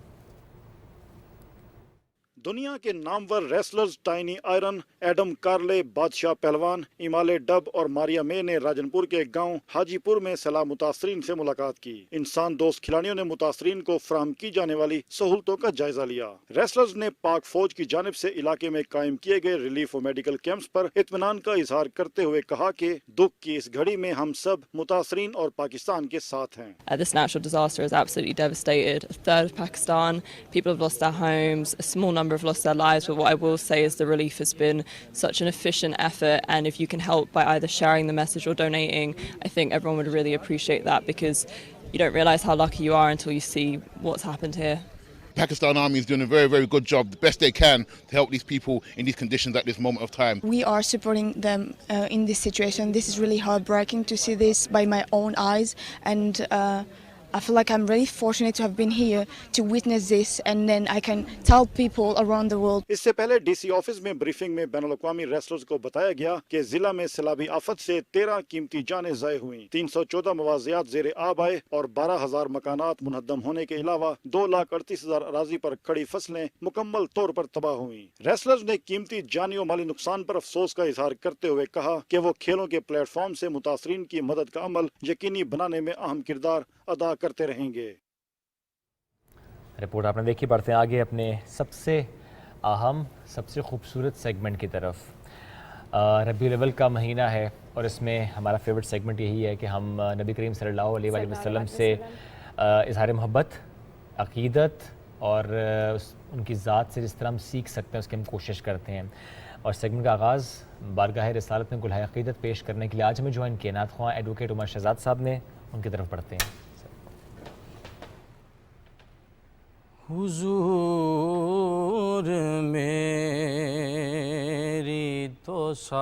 دنیا کے نامور ریسلرز ٹائنی آئرن, ایڈم کارلے, بادشاہ پہلوان, ایمالے ڈب اور ماریا مے نے راجن پور کے گاؤں حاجی پور میں سیلاب متاثرین سے ملاقات کی. انسان دوست کھلاڑیوں نے متاثرین کو فراہم کی جانے والی سہولتوں کا جائزہ لیا. ریسلرز نے پاک فوج کی جانب سے علاقے میں قائم کیے گئے ریلیف و میڈیکل کیمپس پر اطمینان کا اظہار کرتے ہوئے کہا کہ دکھ کی اس گھڑی میں ہم سب متاثرین اور پاکستان کے ساتھ ہیں. This natural disaster has absolutely devastated a third of Pakistan. People have lost their homes, a small number have lost their lives, but what I will say is the relief has been such an efficient effort, and if you can help by either sharing the message or donating, I think everyone would really appreciate that, because you don't realise how lucky you are until you see what's happened here. Pakistan Army is doing a very, very good job, the best they can to help these people in these conditions at this moment of time. We are supporting them in this situation. This is really heartbreaking to see this by my own eyes, and I feel like I'm really fortunate to have been here to witness this, and then I can tell people around the world. इससे पहले DC office में briefing में बैनुल-अक़वामी wrestlers को बताया गया कि जिला में सैलाबी आफत से 13 कीमती जानें ज़ाय हुई, 314 मवाज़ियात ज़ेरे आब आए और 12,000 मकानात मुनहद्दम होने के अलावा 2,38,000 अराजी पर खड़ी फसलें मुकम्मल तौर पर तबाह हुई। रेसलर्स ने कीमती जानी और माली नुकसान पर अफसोस का इजहार करते हुए कहा कि वो खेलों के प्लेटफॉर्म से मुतासरीन की मदद का अमल यकीनी बनाने में अहम किरदार अदा करते रहेंगे। रिपोर्ट आपने देखी, बढ़ते हैं आगे अपने सबसे अहम सबसे खूबसूरत सेगमेंट की तरफ। रबीउल अव्वल का महीना है और इसमें हमारा फेवरेट सेगमेंट यही है कि हम नबी करीम सल्लल्लाहु अलैहि वसल्लम से इज़हार मोहब्बत, अक़ीदत और उनकी ज़ात से जिस तरह हम सीख सकते हैं उसकी हम कोशिश करते हैं। और सेगमेंट का आगाज़ बारगाह रिसालत में गुलहाए अक़ीदत पेश करने के लिए आज हमें ज्वाइन किए नात ख़्वां एडवोकेट उमर शहज़ाद साहब ने, उनकी तरफ पढ़ते हैं। हुजूर मेरी तो सारी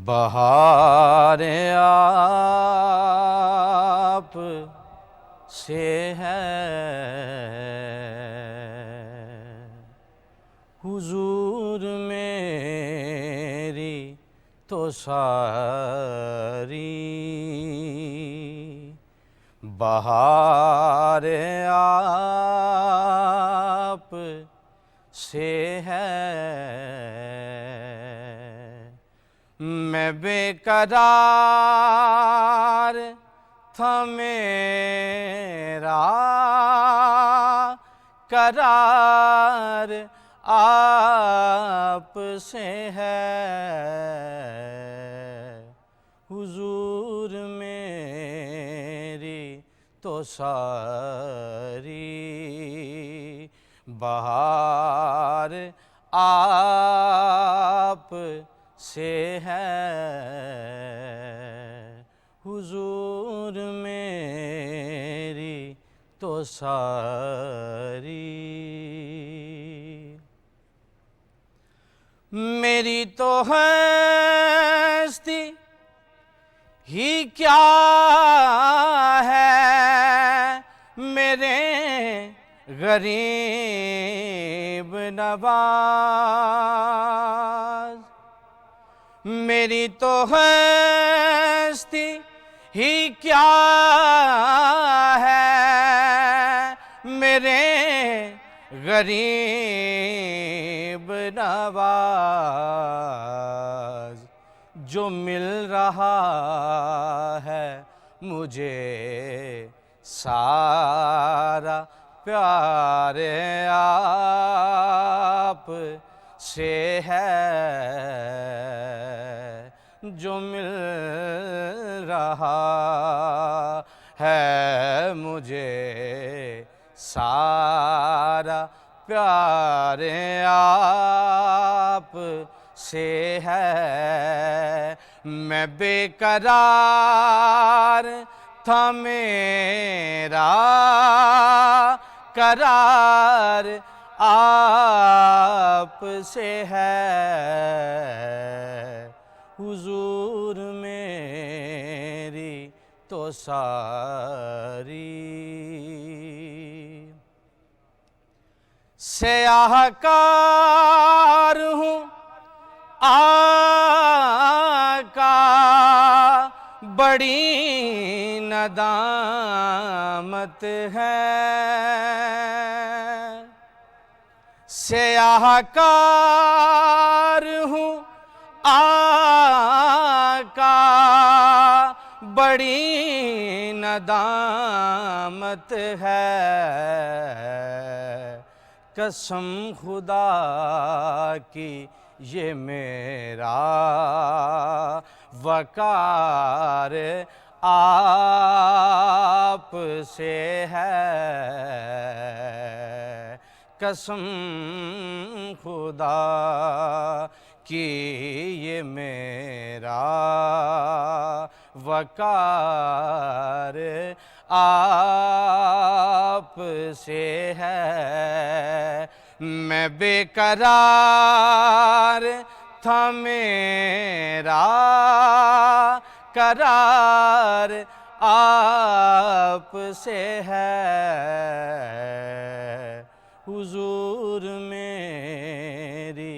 बहारें आप से है, हुजूर मेरी तो सारी बहार आप से है। मैं बेकरार था मेरा करार आप से है, हुजूर मेरी तो सारी बहार आप से है, हुजूर मेरी तो सारी। मेरी तो हस्ती ही क्या है मेरे गरीब नवाज, मेरी तो हस्ती ही क्या है मेरे गरीब नवाज, जो मिल रहा है मुझे सारा प्यार आप से है, जो मिल रहा है मुझे सारा प्यार आप से है। मैं बेकरार था मेरा करार आप से है, हुजूर मेरी तो सारी सयाहकार हूँ आका बड़ी नदामत है, सयाहकार हूँ आका बड़ी नदामत है, कसम खुदा की ये मेरा वकार आप से है, कसम खुदा की ये मेरा वकार आप से है। मैं बेकरार था मेरा करार आप से है। हुजूर मेरी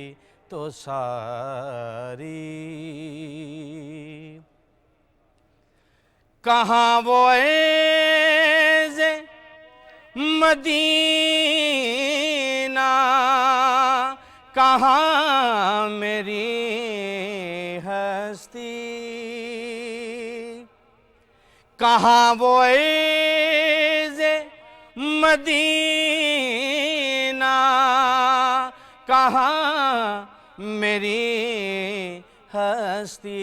तो सारी कहाँ वो ऐज़े मदीना, कहाँ मेरी हस्ती, कहाँ वो ऐज़े मदीना, कहाँ मेरी हस्ती।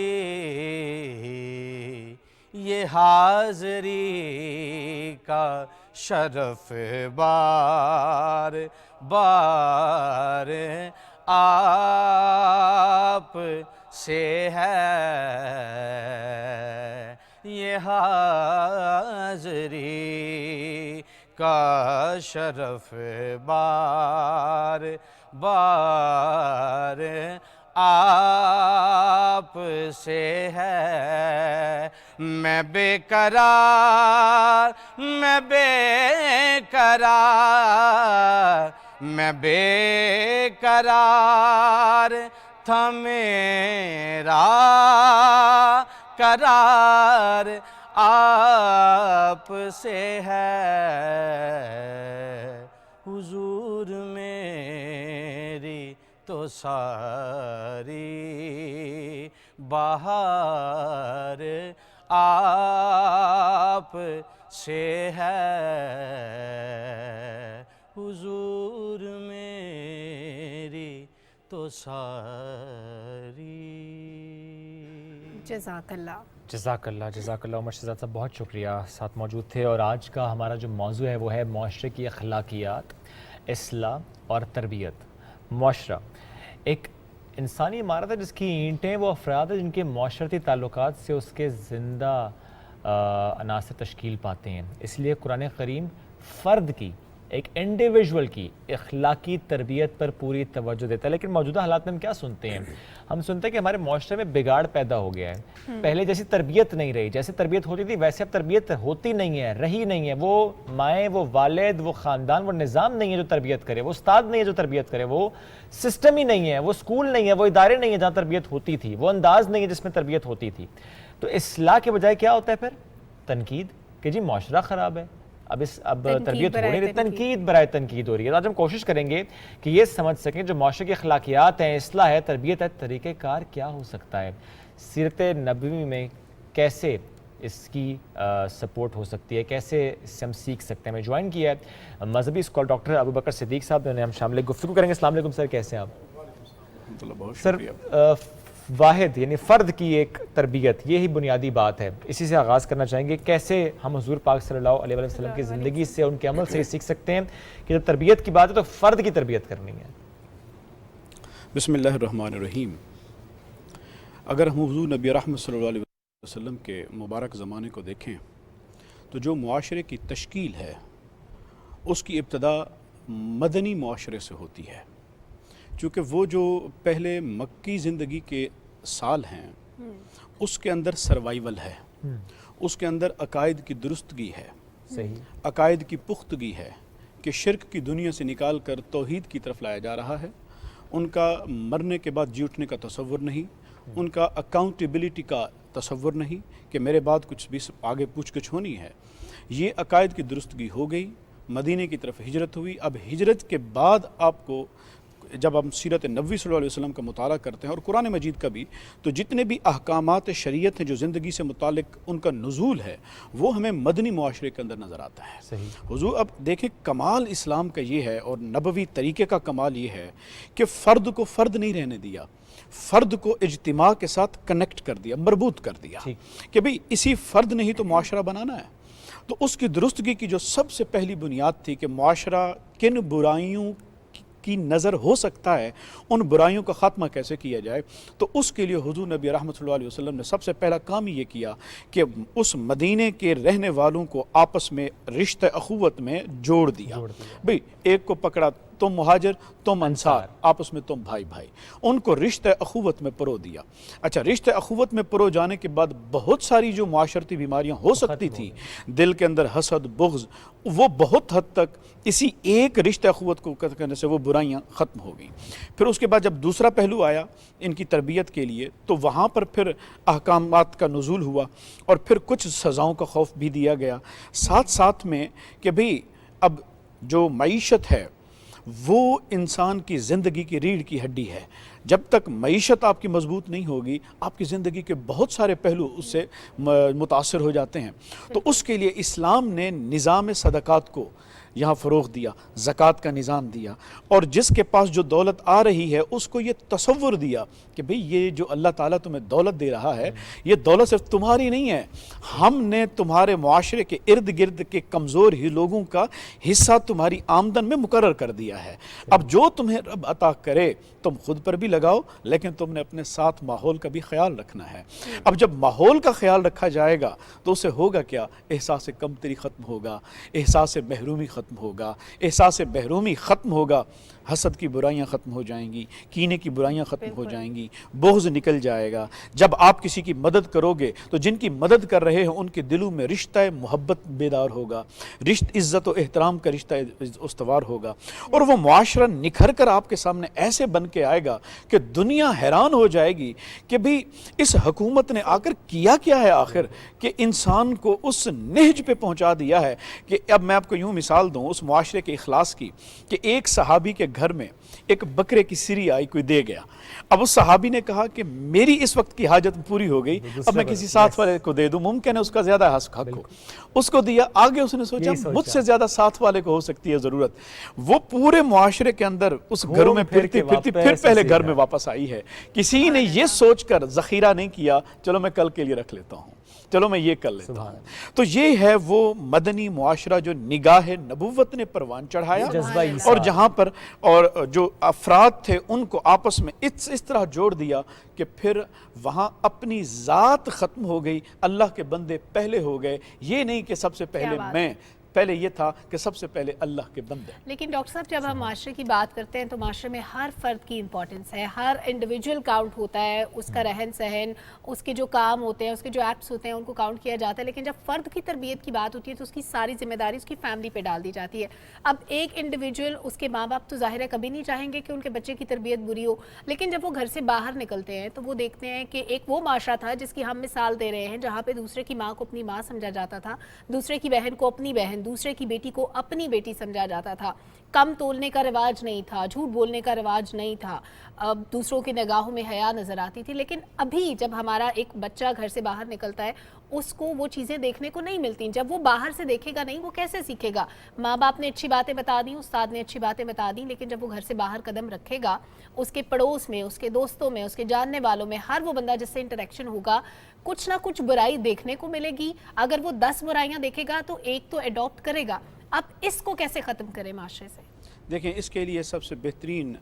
ये हाज़री का शरफ बार बार आप से है। ये हाज़री का शरफ बार बार आप से है। मैं बेकरार मैं बेकरार था मेरा करार आप से है। हुजूर मेरी तो सारी बहार आप से है। हुजूर मेरी तो सारी। जज़ाकल्लाह उमर शहज़ाद साहब, बहुत शुक्रिया साथ मौजूद थे। और आज का हमारा जो मौजू है वो है मुआशरे की अखलाकियात, इस्लाह और तरबियत। मुआशरा एक इंसानी इमारत है जिसकी ईंटें वो अफराद हैं जिनके मुआशरती ताल्लुकात से उसके ज़िंदा अनासर तश्कील पाते हैं। इसलिए कुरान करीम फ़र्द की, एक इंडिविजुअल की अखलाकी तरबियत पर पूरी तवज्जो देता है। लेकिन मौजूदा हालात में हम क्या सुनते हैं? हम सुनते हैं कि हमारे मुआशरे में बिगाड़ पैदा हो गया है। पहले जैसी तरबियत नहीं रही, जैसे तरबियत होती थी वैसे अब तरबियत होती नहीं है, रही नहीं है। वो माएँ, वो वालिद, वो ख़ानदान, वो निज़ाम नहीं है जो तरबियत करे, वो उस्ताद नहीं है जो तरबियत करे, वो सिस्टम ही नहीं है, वो स्कूल नहीं है, वो इदारे नहीं है जहाँ तरबियत होती थी, वो अंदाज़ नहीं है जिसमें तरबियत होती थी। तो इस्लाह के बजाय क्या होता है फिर? तनकीद कि जी मुआशरा ख़राब है, अब तरबियत हो नहीं रही, तनकीद बराए तनकीद हो रही है। तो आज हम कोशिश करेंगे कि ये समझ सकें जो मुआशरे की अखलाकियात हैं, इस्लाह है, तरबियत है, तरीक़ेकार क्या हो सकता है, सीरत नबवी में कैसे इसकी सपोर्ट हो सकती है, कैसे इससे हम सीख सकते हैं। मैं ज्वाइन किया है मजहबी स्कॉलर डॉक्टर अबू बकर सिद्दीक साहब, जिन्हें हम शामिल गुफ्तगू करेंगे। अस्सलाम वालेकुम सर, कैसे हैं आप? सर वाहिद यानी फ़र्द की एक तरबियत, ये ही बुनियादी बात है, इसी से आगाज़ करना चाहेंगे। कैसे हम हुज़ूर पाक सल्लल्लाहु अलैहि वसल्लम की ज़िंदगी से, उनके अमल से सीख सकते हैं कि जब तरबियत की बात है तो फ़र्द की तरबियत करनी है। बिस्मिल्लाहिर्रहमानिर्रहीम। अगर हम हुज़ूर नबी रहमत सल्लल्लाहु अलैहि वसल्लम के मुबारक ज़माने को देखें तो जो मुआशरे की तश्कील है उसकी इब्तदा मदनी मुआशरे से होती है। चूँकि वो जो पहले मक्की ज़िंदगी के साल हैं उसके अंदर सर्वाइवल है, उसके अंदर अकायद की दुरुस्तगी है, सही, अकायद की पुख्तगी है कि शिरक की दुनिया से निकाल कर तौहीद की तरफ लाया जा रहा है। उनका मरने के बाद जी उठने का तसव्वुर नहीं, उनका अकाउंटेबिलिटी का तसव्वुर नहीं कि मेरे बाद कुछ भी आगे पूछ कुछ होनी है। ये अकायद की दुरुस्तगी हो गई, मदीने की तरफ हिजरत हुई। अब हिजरत के बाद आपको जब हम सीरत नबवी सल्लल्लाहु अलैहि वसल्लम का मुताला करते हैं और कुरान मजीद का भी, तो जितने भी अहकामात शरीयत हैं जो ज़िंदगी से मुतालिक उनका नुज़ूल है वो हमें मदनी मुआशरे के अंदर नज़र आता है। सही। हुजूर अब देखें कमाल इस्लाम का ये है और नबवी तरीक़े का कमाल ये है कि फ़र्द को फ़र्द नहीं रहने दिया, फ़र्द को इज्तिमा के साथ कनेक्ट कर दिया, मरबूत कर दिया कि भाई इसी फ़र्द ने ही तो मुआशरा बनाना है। तो उसकी दुरुस्तगी की जो सबसे पहली बुनियाद थी कि मुआशरा किन बुराइयों کی نظر ہو سکتا ہے ان برائیوں کا خاتمہ کیسے کیا جائے، تو اس کے لیے حضور نبی رحمۃ اللہ علیہ وسلم نے سب سے پہلا کام یہ کیا کہ اس مدینے کے رہنے والوں کو آپس میں رشتہ اخوت میں جوڑ دیا۔ بھئی ایک کو پکڑا، تم مہاجر تم انصار، آپس میں تم بھائی بھائی، ان کو رشتہ اخوت میں پرو دیا۔ اچھا، رشتہ اخوت میں پرو جانے کے بعد بہت ساری جو معاشرتی بیماریاں ہو سکتی تھی، دل کے اندر حسد، بغض، وہ بہت حد تک اسی ایک رشتہ اخوت کو کرنے سے وہ برائیاں ختم ہو گئیں۔ پھر اس کے بعد جب دوسرا پہلو آیا ان کی تربیت کے لیے، تو وہاں پر پھر احکامات کا نزول ہوا اور پھر کچھ سزاؤں کا خوف بھی دیا گیا، ساتھ ساتھ میں کہ بھئی اب جو معیشت ہے وہ انسان کی زندگی کی ریڑھ کی ہڈی ہے۔ جب تک معیشت آپ کی مضبوط نہیں ہوگی، آپ کی زندگی کے بہت سارے پہلو اس سے متاثر ہو جاتے ہیں۔ تو اس کے لیے اسلام نے نظام صدقات کو یہاں فروغ دیا، زکوٰۃ کا نظام دیا، اور جس کے پاس جو دولت آ رہی ہے اس کو یہ تصور دیا کہ بھئی یہ جو اللہ تعالیٰ تمہیں دولت دے رہا ہے، یہ دولت صرف تمہاری نہیں ہے، ہم نے تمہارے معاشرے کے ارد گرد کے کمزور ہی لوگوں کا حصہ تمہاری آمدن میں مقرر کر دیا ہے۔ اب جو تمہیں رب عطا کرے تم خود پر بھی لگاؤ، لیکن تم نے اپنے ساتھ ماحول کا بھی خیال رکھنا ہے۔ اب جب ماحول کا خیال رکھا جائے گا تو اسے ہوگا کیا؟ احساس کمتری ختم ہوگا، احساس محرومی ختم ہوگا، احساس محرومی ختم ہوگا، حسد کی برائیاں ختم ہو جائیں گی، کینے کی برائیاں ختم ہو جائیں گی، بغض نکل جائے گا۔ جب آپ کسی کی مدد کرو گے تو جن کی مدد کر رہے ہیں ان کے دلوں میں رشتہ محبت بیدار ہوگا، عزت و احترام کا رشتہ استوار ہوگا، اور وہ معاشرہ نکھر کر آپ کے سامنے ایسے بن کے آئے گا کہ دنیا حیران ہو جائے گی کہ بھی اس حکومت نے آ کر کیا ہے آخر، کہ انسان کو اس نہج پہ پہنچا دیا ہے کہ اب میں آپ کو یوں مثال دوں اس معاشرے کے اخلاص کی، کہ ایک صحابی کے گھر میں ایک بکرے کی سری آئی، کوئی دے گیا۔ اب اس صحابی نے کہا کہ میری اس وقت کی حاجت پوری ہو گئی، اب میں کسی ساتھ والے کو دے دوں، ممکن ہے اس کا زیادہ حق ہو، اس کو دیا۔ آگے اس نے سوچا مجھ سے زیادہ ساتھ والے کو ہو سکتی ہے ضرورت، وہ پورے معاشرے کے اندر اس گھروں میں پھرتی پھر پہلے گھر میں واپس آئی ہے۔ کسی نے یہ سوچ کر ذخیرہ نہیں کیا چلو میں کل کے لیے رکھ لیتا ہوں، چلو میں یہ کر لیتا ہوں۔ تو یہ ہے وہ مدنی معاشرہ جو نگاہ نبوت نے پروان چڑھایا، اور جہاں پر اور جو افراد تھے ان کو آپس میں اس طرح جوڑ دیا کہ پھر وہاں اپنی ذات ختم ہو گئی، اللہ کے بندے پہلے ہو گئے۔ یہ نہیں کہ سب سے پہلے میں، پہلے یہ تھا کہ سب سے پہلے اللہ کے بندے۔ لیکن ڈاکٹر صاحب جب ہم معاشرے کی بات کرتے ہیں تو معاشرے میں ہر فرد کی امپورٹنس ہے، ہر انڈیویجول کاؤنٹ ہوتا ہے، اس کا رہن سہن، اس کے جو کام ہوتے ہیں، اس کے جو ایکٹس ہوتے ہیں ان کو کاؤنٹ کیا جاتا ہے، لیکن جب فرد کی تربیت کی بات ہوتی ہے تو اس کی ساری ذمہ داری اس کی فیملی پہ ڈال دی جاتی ہے۔ اب ایک انڈیویجول، اس کے ماں باپ تو ظاہر ہے کبھی نہیں چاہیں گے کہ ان کے بچے کی تربیت بری ہو، لیکن جب وہ گھر سے باہر نکلتے ہیں تو وہ دیکھتے ہیں کہ ایک وہ معاشرہ تھا جس کی ہم مثال دے رہے ہیں، جہاں پہ دوسرے کی ماں کو اپنی ماں سمجھا جاتا تھا، دوسرے کی بہن کو اپنی بہن، دوسرے کی بیٹی کو اپنی بیٹی سمجھا جاتا تھا، کم تولنے کا رواج نہیں تھا، جھوٹ بولنے کا رواج نہیں تھا، دوسروں کی نگاہوں میں حیا نظر آتی تھی۔ لیکن ابھی جب ہمارا ایک بچہ گھر سے باہر نکلتا ہے اس کو وہ چیزیں دیکھنے کو نہیں ملتی۔ جب وہ باہر سے دیکھے گا نہیں، وہ کیسے سیکھے گا؟ ماں باپ نے اچھی باتیں بتا دیں، استاد نے اچھی باتیں بتا دیں، لیکن جب وہ گھر سے باہر قدم رکھے گا، اس کے پڑوس میں، اس کے دوستوں میں، اس کے جاننے والوں میں، ہر وہ بندہ جس سے انٹریکشن ہوگا، کچھ نہ کچھ برائی دیکھنے کو ملے گی۔ اگر وہ 10 برائیاں دیکھے گا تو ایک تو اڈاپٹ کرے گا۔ اب اس کو کیسے ختم کرے معاشرے سے؟ دیکھیں، اس کے لیے سب سے بہترین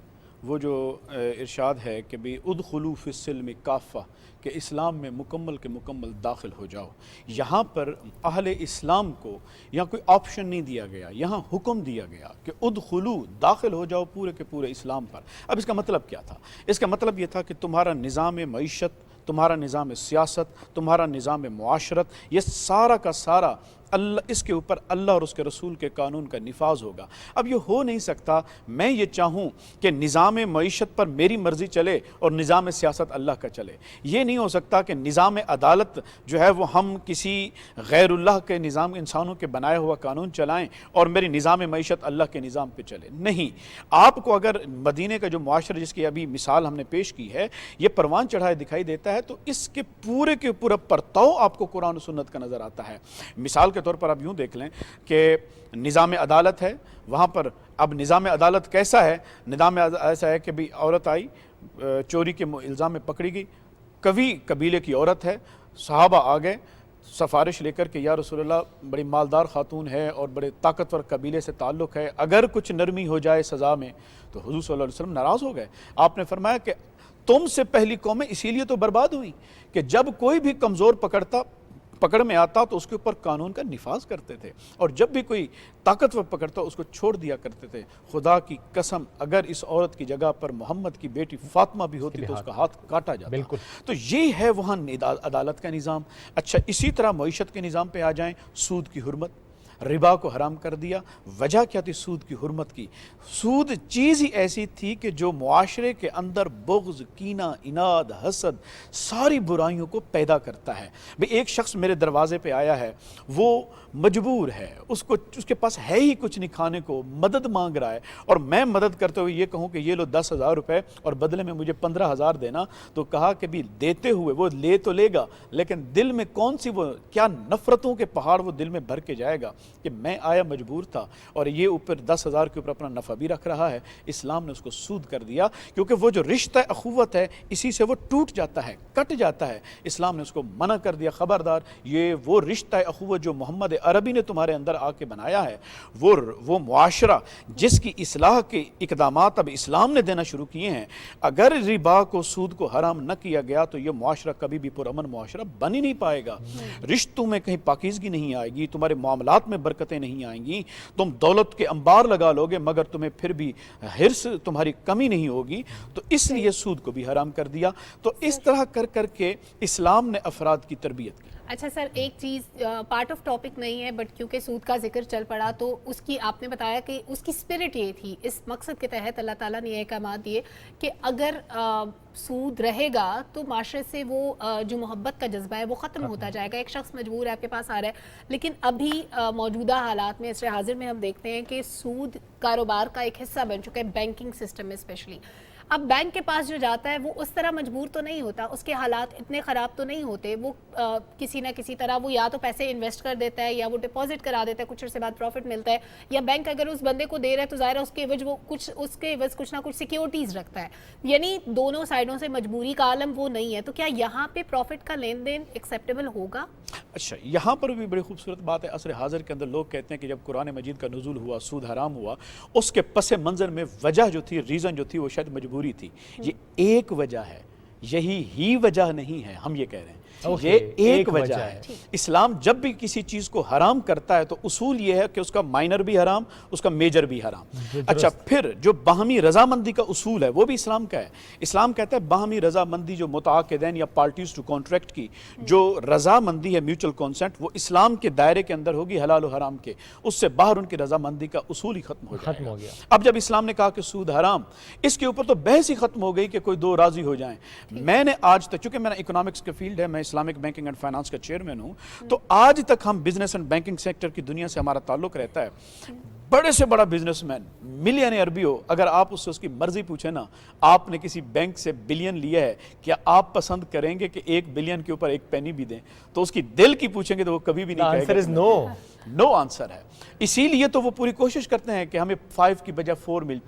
وہ جو ارشاد ہے کہ بھی ادخلوا فی السلم کافہ، کہ اسلام میں مکمل کے مکمل داخل ہو جاؤ۔ یہاں پر اہل اسلام کو یہاں کوئی آپشن نہیں دیا گیا، یہاں حکم دیا گیا کہ ادخلوا، داخل ہو جاؤ پورے کے پورے اسلام پر۔ اب اس کا مطلب کیا تھا؟ اس کا مطلب یہ تھا کہ تمہارا نظام معیشت، تمہارا نظام سیاست، تمہارا نظام معاشرت، یہ سارا کا سارا اللہ، اس کے اوپر اللہ اور اس کے رسول کے قانون کا نفاذ ہوگا۔ اب یہ ہو نہیں سکتا میں یہ چاہوں کہ نظام معیشت پر میری مرضی چلے اور نظام سیاست اللہ کا چلے۔ یہ نہیں ہو سکتا کہ نظام عدالت جو ہے وہ ہم کسی غیر اللہ کے نظام، انسانوں کے بنایا ہوا قانون چلائیں اور میری نظام معیشت اللہ کے نظام پہ چلے۔ نہیں، آپ کو اگر مدینے کا جو معاشرہ جس کی ابھی مثال ہم نے پیش کی ہے یہ پروان چڑھائے دکھائی دیتا ہے، تو اس کے پورے کے پورا پرتاؤ آپ کو قرآن و سنت کا نظر آتا ہے۔ مثال کے طور پر آپ یوں دیکھ لیں کہ نظام عدالت ہے، وہاں پر اب نظام عدالت کیسا ہے؟ نظام ایسا ہے کہ بھی عورت آئی، چوری کے الزام میں پکڑی گئی، قبیلے کی عورت ہے، صحابہ آ گئے، سفارش لے کر کہ یا رسول اللہ بڑی مالدار خاتون ہے اور بڑے طاقتور قبیلے سے تعلق ہے، اگر کچھ نرمی ہو جائے سزا میں، تو حضور صلی اللہ علیہ وسلم ناراض ہو گئے. آپ نے فرمایا کہ تم سے پہلی قومیں اسی لیے تو برباد ہوئی کہ جب کوئی بھی کمزور پکڑ میں آتا تو اس کے اوپر قانون کا نفاذ کرتے تھے، اور جب بھی کوئی طاقتور پکڑتا اس کو چھوڑ دیا کرتے تھے. خدا کی قسم اگر اس عورت کی جگہ پر محمد کی بیٹی فاطمہ بھی ہوتی تو اس کا ہاتھ کاٹا جاتا. بالکل. تو یہ ہے وہاں عدالت کا نظام. اچھا، اسی طرح معیشت کے نظام پہ آ جائیں. سود کی حرمت، ربا کو حرام کر دیا. وجہ کیا تھی سود کی حرمت کی؟ سود چیز ہی ایسی تھی کہ جو معاشرے کے اندر بغض، کینہ، اناد، حسد، ساری برائیوں کو پیدا کرتا ہے. بھئی ایک شخص میرے دروازے پہ آیا ہے، وہ مجبور ہے، اس کے پاس ہے ہی کچھ نہیں کھانے کو، مدد مانگ رہا ہے، اور میں مدد کرتے ہوئے یہ کہوں کہ یہ لو 10,000 روپے اور بدلے میں مجھے 15,000 دینا، تو کہا کہ بھی دیتے ہوئے وہ لے تو لے گا، لیکن دل میں کون سی وہ کیا نفرتوں کے پہاڑ وہ دل میں بھر کے جائے گا کہ میں آیا مجبور تھا اور یہ اوپر 10,000 کے اوپر اپنا نفع بھی رکھ رہا ہے. اسلام نے اس کو سود کر دیا، کیونکہ وہ جو رشتہ اخوت ہے اسی سے وہ ٹوٹ جاتا ہے، کٹ جاتا ہے. اسلام نے اس کو منع کر دیا، خبردار، یہ وہ رشتہ اخوت جو محمد عربی نے تمہارے اندر آ کے بنایا ہے، وہ معاشرہ جس کی اصلاح کے اقدامات اب اسلام نے دینا شروع کیے ہیں، اگر ربا کو، سود کو حرام نہ کیا گیا تو یہ معاشرہ کبھی بھی پرامن معاشرہ بن ہی نہیں پائے گا. رشتوں میں کہیں پاکیزگی نہیں آئے گی، تمہارے معاملات میں برکتیں نہیں آئیں گی، تم دولت کے انبار لگا لو گے مگر تمہیں پھر بھی حرص، تمہاری کمی نہیں ہوگی. تو اس لیے سود کو بھی حرام کر دیا. تو اس طرح کر کے اسلام نے افراد کی تربیت کی. اچھا سر، ایک چیز پارٹ آف ٹاپک نہیں ہے بٹ کیونکہ سود کا ذکر چل پڑا تو اس کی آپ نے بتایا کہ اس کی اسپرٹ یہ تھی، اس مقصد کے تحت اللہ تعالیٰ نے یہ احکامات دیے کہ اگر سود رہے گا تو معاشرے سے وہ جو محبت کا جذبہ ہے وہ ختم ہوتا جائے گا. ایک شخص مجبور ہے، آپ کے پاس آ رہا ہے، لیکن ابھی موجودہ حالات میں، عصر حاضر میں ہم دیکھتے ہیں کہ سود کاروبار کا ایک حصہ بن چکا ہے، بینکنگ سسٹم میں اسپیشلی. اب بینک کے پاس جو جاتا ہے وہ اس طرح مجبور تو نہیں ہوتا، اس کے حالات اتنے خراب تو نہیں ہوتے، وہ کسی نہ کسی طرح وہ یا تو پیسے انویسٹ کر دیتا ہے یا وہ ڈپازٹ کرا دیتا ہے، کچھ عرصے بعد پروفٹ ملتا ہے، یا بینک اگر اس بندے کو دے رہا ہے تو ظاہر ہے اس کے عوض وہ کچھ نہ کچھ سیکیورٹیز رکھتا ہے. یعنی دونوں سائڈوں سے مجبوری کا عالم وہ نہیں ہے. تو کیا یہاں پہ پروفٹ کا لین دین ایکسیپٹیبل ہوگا؟ اچھا، یہاں پر بھی بڑی خوبصورت بات ہے. عصر حاضر کے اندر لوگ کہتے ہیں کہ جب قرآن مجید کا نزول ہوا، سود حرام ہوا، اس کے پس منظر میں وجہ جو تھی، ریزن جو تھی، وہ شاید مجبوری تھی. یہ ایک وجہ ہے، یہی ہی وجہ نہیں ہے. ہم یہ کہہ رہے ہیں یہ ایک وجہ ہے. اسلام جب بھی کسی چیز کو حرام کرتا ہے تو اصول یہ ہے کہ اس کا مائنر بھی حرام، اس کا میجر بھی حرام. اچھا، پھر جو باہمی رضامندی کا اصول ہے وہ بھی اسلام کا ہے. اسلام کہتا ہے باہمی رضامندی جو متعاقدین یا پارٹیز ٹو کانٹریکٹ کی جو رضامندی ہے، میوچل کانسنٹ، وہ اسلام کے دائرے کے اندر ہوگی، حلال و حرام کے. اس سے باہر ان کی رضامندی کا اصول ہی ختم ہو گیا. اب جب اسلام نے کہا کہ سود حرام، اس کے اوپر تو بحث ہی ختم ہو گئی کہ کوئی دو راضی ہو جائیں. میں نے آج تک، چونکہ میرا اکنامکس کا فیلڈ ہے، میں اسلامک بینکنگ اینڈ فائنانس کا چیئرمین ہوں، تو آج تک ہم بزنس اینڈ بینکنگ سیکٹر کی دنیا سے ہمارا تعلق رہتا ہے. بڑے سے بڑا بزنس مین، ملینئر بھی ہو، اگر آپ اس سے اس کی مرضی پوچھیں نا، آپ نے کسی بینک سے بلین لیا ہے، کیا آپ پسند کریں گے کہ 1 بلین کے اوپر 1 پینی بھی دیں؟ تو اس کی دل کی پوچھیں گے تو وہ کبھی بھی نہیں کہے گا. نو آنسر ہے. اسی لیے تو وہ پوری کوشش کرتے ہیں کہ ہمیں 5 کی بجائے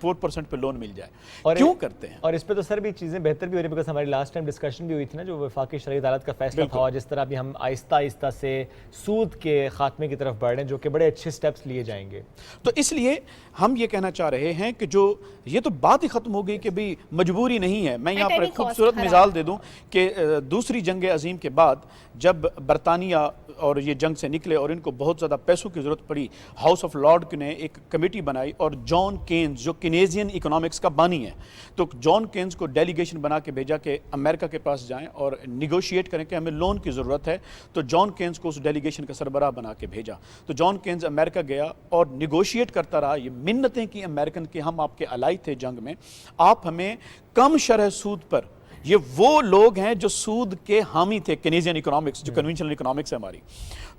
4% پہ لون مل جائے. کیوں کرتے ہیں؟ اور اس پہ تو سر بھی چیزیں بہتر بھی ہو رہی ہے، بیکاز ہماری لاسٹ ٹائم ڈسکشن بھی ہوئی تھی نا، جو وفاقی شرعی عدالت کا فیصلہ تھا، جس طرح بھی ہم آہستہ آہستہ سے سود کے خاتمے کی طرف بڑھ رہے ہیں، جو کہ بڑے اچھے سٹیپس لیے جائیں گے. تو اس لیے ہم یہ کہنا چاہ رہے ہیں کہ جو یہ تو بات ہی ختم ہو گئی کہ بھی مجبوری نہیں ہے. میں یہاں پر ایک خوبصورت مثال دے دوں کہ دوسری جنگ عظیم کے بعد جب برطانیہ اور یہ جنگ سے نکلے اور ان کو بہت زیادہ پیسوں کی ضرورت پڑی، ہاؤس آف لارڈ نے ایک کمیٹی بنائی اور جان کینز جو کینیزین اکنامکس کا بانی ہے، تو جان کینز کو ڈیلیگیشن بنا کے بھیجا کہ امریکہ کے پاس جائیں اور نیگوشیٹ کریں کہ ہمیں لون کی ضرورت ہے. تو جان کینز کو اس ڈیلیگیشن کا سربراہ بنا کے بھیجا. تو جان کینز امریکہ گیا اور نیگوشیٹ کرتا رہا. یہ منتیں کی امریکن کی، ہم آپ کے الائی تھے جنگ میں، آپ ہمیں کم شرح سود پر، یہ وہ لوگ ہیں جو سود کے حامی تھے، کینیزین اکنامکس جو کنونشنل اکنامکس ہے ہماری،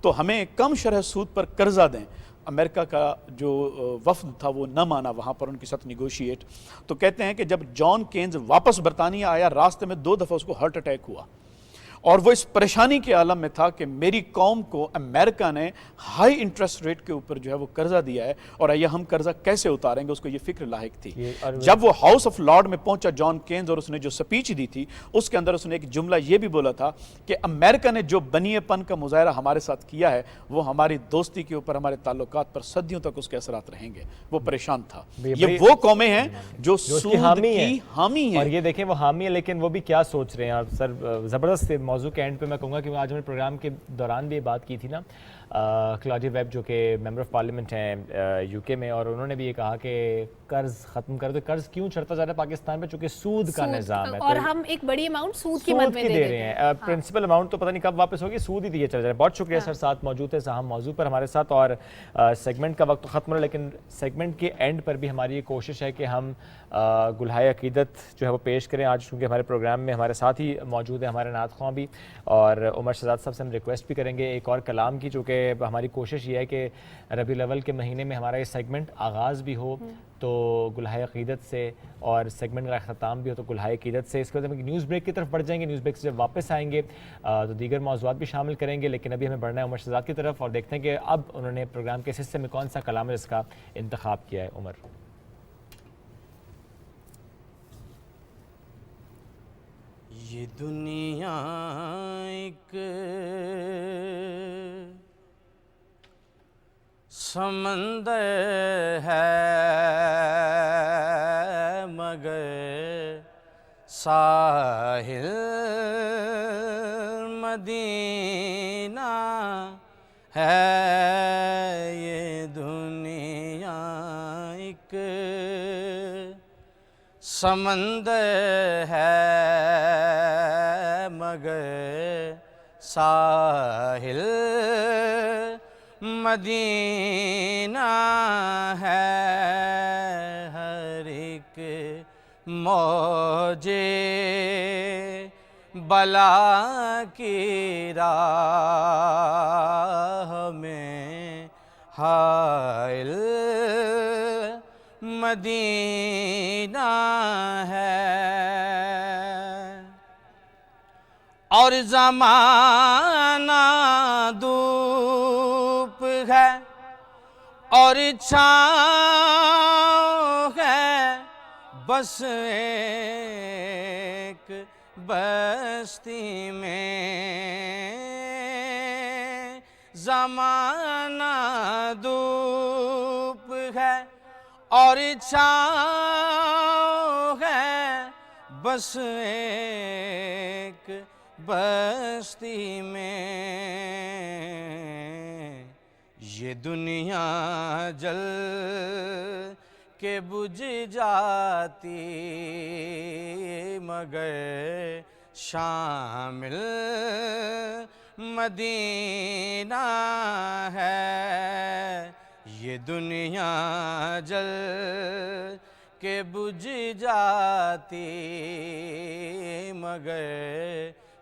تو ہمیں کم شرح سود پر قرضہ دیں. امریکہ کا جو وفد تھا وہ نہ مانا وہاں پر ان کے ساتھ نیگوشیٹ. تو کہتے ہیں کہ جب جان کینز واپس برطانیہ آیا، راستے میں 2 دفعہ اس کو ہارٹ اٹیک ہوا اور وہ اس پریشانی کے عالم میں تھا کہ میری قوم کو امریکہ نے ہائی انٹرسٹ ریٹ کے اوپر جو ہے وہ قرضہ دیا ہے اور یہ ہم قرضہ کیسے اتاریں گے، اس کو یہ فکر لاحق تھی۔ جب وہ ہاؤس آف لارڈ میں پہنچا جان کینز اور اس نے جو سپیچ دی تھی اس کے اندر اس نے ایک جملہ یہ بھی بولا تھا کہ امریکہ نے جو بنیے پن کا مظاہرہ ہمارے ساتھ کیا ہے وہ ہماری دوستی کے اوپر، ہمارے تعلقات پر صدیوں تک اس کے اثرات رہیں گے۔ وہ پریشان تھا۔ یہ وہ قومیں ہیں جو سود کی حامی ہیں، اور یہ دیکھیں وہ حامی ہے، لیکن وہ بھی کیا سوچ رہے ہیں۔ اور سر زبردست موضوع کے اینڈ پہ میں کہوں گا کہ آج ہم نے پروگرام کے دوران بھی یہ بات کی تھی نا، کلاڈی ویب جو کہ ممبر آف پارلیمنٹ ہیں یو کے میں، اور انہوں نے بھی یہ کہا کہ قرض ختم کر دو۔ قرض کیوں چڑھتا جا رہا ہے پاکستان پہ؟ چونکہ سود کا نظام ہے اور ہم ایک بڑی اماؤنٹ سود کی مد میں دے رہے ہیں۔ پرنسپل اماؤنٹ تو پتہ نہیں کب واپس ہوگی، سود ہی دیے چل رہا ہے۔ بہت شکریہ سر، ساتھ موجود ہے اہم موضوع پر ہمارے ساتھ، اور سیگمنٹ کا وقت ختم ہو، لیکن سیگمنٹ کے اینڈ پر بھی ہماری یہ کوشش ہے کہ ہم گلہائے عقیدت جو ہے وہ پیش کریں آج، کیونکہ ہمارے پروگرام میں ہمارے ساتھ ہی موجود ہیں ہمارے نعت خواں بھی، اور عمر شہزاد صاحب سے ہم ریکویسٹ بھی کریں گے ایک اور کلام کی، چونکہ ہماری کوشش یہ ہے کہ ربیع الاول کے مہینے میں ہمارا یہ سیگمنٹ آغاز بھی ہو تو گلہائے عقیدت سے، اور سیگمنٹ کا اختتام بھی ہو تو گلہائے عقیدت سے۔ اس کے بعد ہم نیوز بریک کی طرف بڑھ جائیں گے، نیوز بریک سے جب واپس آئیں گے تو دیگر موضوعات بھی شامل کریں گے، لیکن ابھی ہمیں بڑھنا ہے عمر شہزاد کی طرف اور دیکھتے ہیں کہ اب انہوں نے پروگرام کے حصے میں کون سا کلام ہے جس کا انتخاب کیا ہے۔ عمر، یہ دنیا ایک سمندر ہے مگر ساحل مدینہ ہے۔ یہ دنیا ایک سمندر ہے مگر ساحل مدینہ ہے۔ ہر ایک موجے بلا کی راہ میں حائل مدینہ ہے۔ اور زمانہ دھوپ ہے اور چھاؤں ہے، بس ایک بستی میں۔ زمانہ دھوپ ہے اور چھاؤں ہے، بس ایک بستی میں۔ یہ دنیا جل کے بجھ جاتی مگر شامل مدینہ ہے۔ یہ دنیا جل کے بجھ جاتی مگر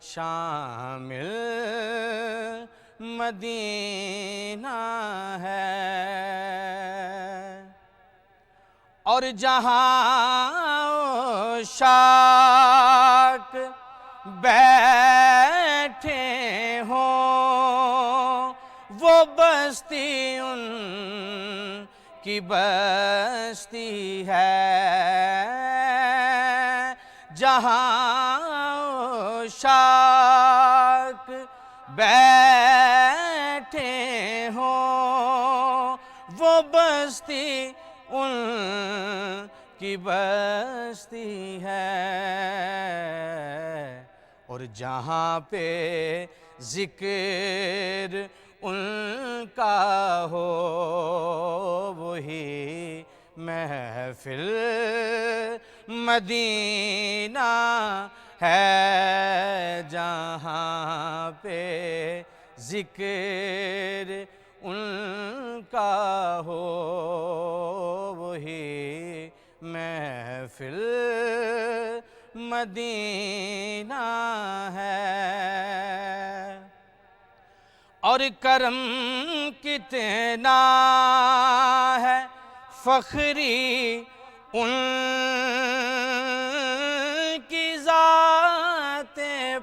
شامل مدینہ ہے۔ اور جہاں شاک بیٹھے ہوں وہ بستی ان کی بستی ہے۔ جہاں شاک بیٹھے ہوں وہ بستی ان کی بستی ہے۔ اور جہاں پہ ذکر ان کا ہو وہی محفل مدینہ ہے۔ جہاں پہ ذکر ان کا ہو وہی محفل مدینہ ہے۔ اور کرم کتنا ہے فخری ان کی ذات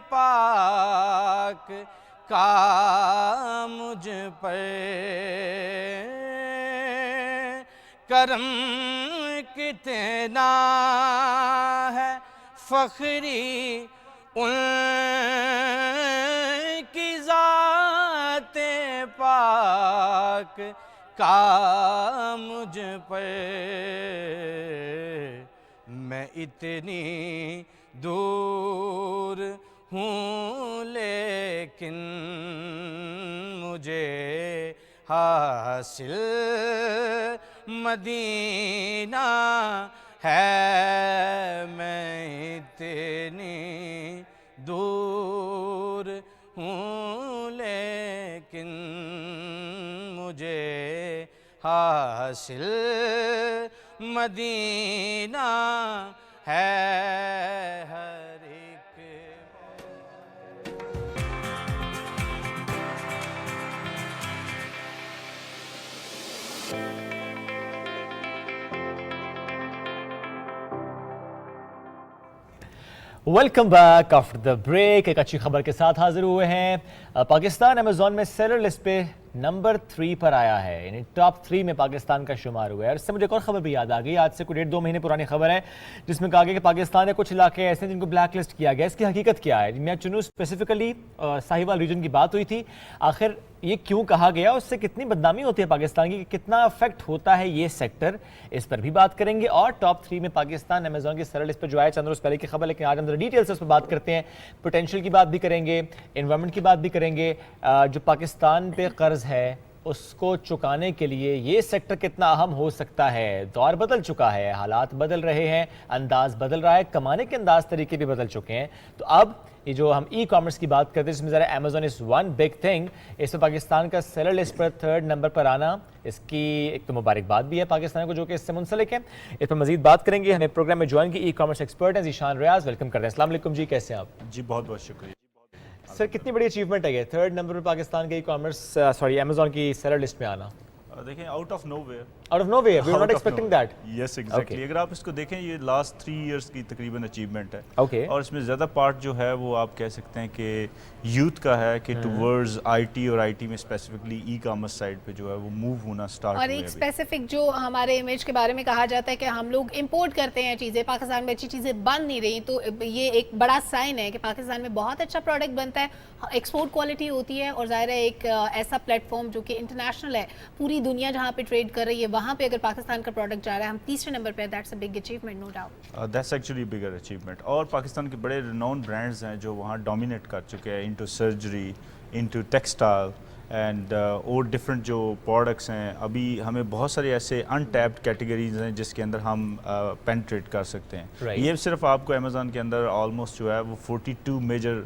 پاک کا مجھ پر کرم کتنا ہے فخری ان کی ذات پاک کا مجھ پر میں اتنی دور ہوں لیکن مجھے حاصل مدینہ ہے میں اتنی دور ہوں لیکن مجھے حاصل مدینہ ہے ہر ایک welcome back after the break. ایک اچھی خبر کے ساتھ حاضر ہوئے ہیں. پاکستان امیزون میں سیلر لسٹ پہ نمبر 3 پر آیا ہے, یعنی ٹاپ 3 میں پاکستان کا شمار ہوا ہے. اور اس سے مجھے ایک اور خبر بھی یاد آ گئی, آج سے کوئی 1.5-2 مہینے پرانی خبر ہے, جس میں کہا گیا کہ پاکستان کے کچھ علاقے ایسے ہیں جن کو بلیک لسٹ کیا گیا. اس کی حقیقت کیا ہے؟ میں چنوں اسپیسیفکلی ساہیوال ریجن کی بات ہوئی تھی. آخر یہ کیوں کہا گیا, اس سے کتنی بدنامی ہوتی ہے پاکستان کی, کتنا افیکٹ ہوتا ہے یہ سیکٹر, اس پر بھی بات کریں گے. اور ٹاپ 3 میں پاکستان امیزون کی سیلر لسٹ پہ جو آئے چند روز پہلے کی خبر, لیکن آج ہم ڈیٹیل سے اس پہ بات کرتے ہیں. پوٹینشیل کی بات بھی کریں گے, انوائرمنٹ کی بات بھی کریں گے, جو پاکستان پہ قرض ہے اس کو چکانے کے لیے یہ سیکٹر کتنا اہم ہو سکتا ہے. دور بدل چکا ہے, حالات بدل رہے ہیں, انداز بدل رہا ہے, کمانے کے انداز طریقے بھی بدل چکے ہیں. تو اب یہ جو ہم ای کامرس کی بات کرتے ہیں, جس میں ذرا Amazon is one big thing, اس میں پاکستان کا سیلر لسٹ پر 3rd نمبر پر آنا, اس کی ایک تو مبارکباد بھی ہے پاکستان کو جو کہ اس سے منسلک ہے. اس پر مزید بات کریں گے. ہمیں پروگرام میں جوائن کی ای کامرس ایکسپرٹ ہیں ذیشان ریاض, ویلکم کرتے ہیں. السلام علیکم جی, کیسے ہیں آپ؟ جی بہت بہت شکریہ. سر کتنی بڑی اچیومنٹ ہے یہ 3rd نمبر پر پاکستان کے ای کامرس امیزون کی سیلر لسٹ میں آنا؟ دیکھیں out of nowhere we are not expecting that. Yes exactly. اگر آپ اس کو دیکھیں یہ لاسٹ 3 ایئرس کی تقریباً اچیومنٹ ہے. اوکے. اور اس میں زیادہ پارٹ جو ہے وہ آپ کہہ سکتے ہیں کہ یوتھ کا ہے, کہ ٹورڈز آئی ٹی, اور آئی ٹی میں اسپیسیفکلی ای کامرس سائڈ پہ جو ہے وہ موو ہونا اسٹارٹ اور ایک اسپیسیفک جو ہمارے امیج کے بارے میں کہا جاتا ہے کہ ہم لوگ امپورٹ کرتے ہیں چیزیں, پاکستان میں اچھی چیزیں بن نہیں رہی, تو یہ ایک بڑا سائن ہے کہ پاکستان میں بہت اچھا پروڈکٹ بنتا ہے, ایکسپورٹ کوالٹی ہوتی ہے, اور ظاہر ہے ایک ایسا پلیٹ فارم جو کہ انٹرنیشنل ہے, پوری دنیا جہاں پہ ٹریڈ کر رہی ہے وہاں پہ اگر پاکستان کا پروڈکٹ جا رہا ہے, ہم 3رے نمبر پہ, that's a big achievement no doubt. That's actually bigger achievement. اور پاکستان کے بڑے رینون برانڈز ہیں جو وہاں ڈومینیٹ کر چکے ہیں into surgery, into textile and اور ڈفرینٹ جو پروڈکٹس ہیں. ابھی ہمیں بہت سارے ایسے انٹیپڈ کیٹیگریز ہیں جس کے اندر ہم پینٹریٹ کر سکتے ہیں. یہ صرف آپ کو امیزون کے اندر آلموسٹ جو ہے وہ 42 میجر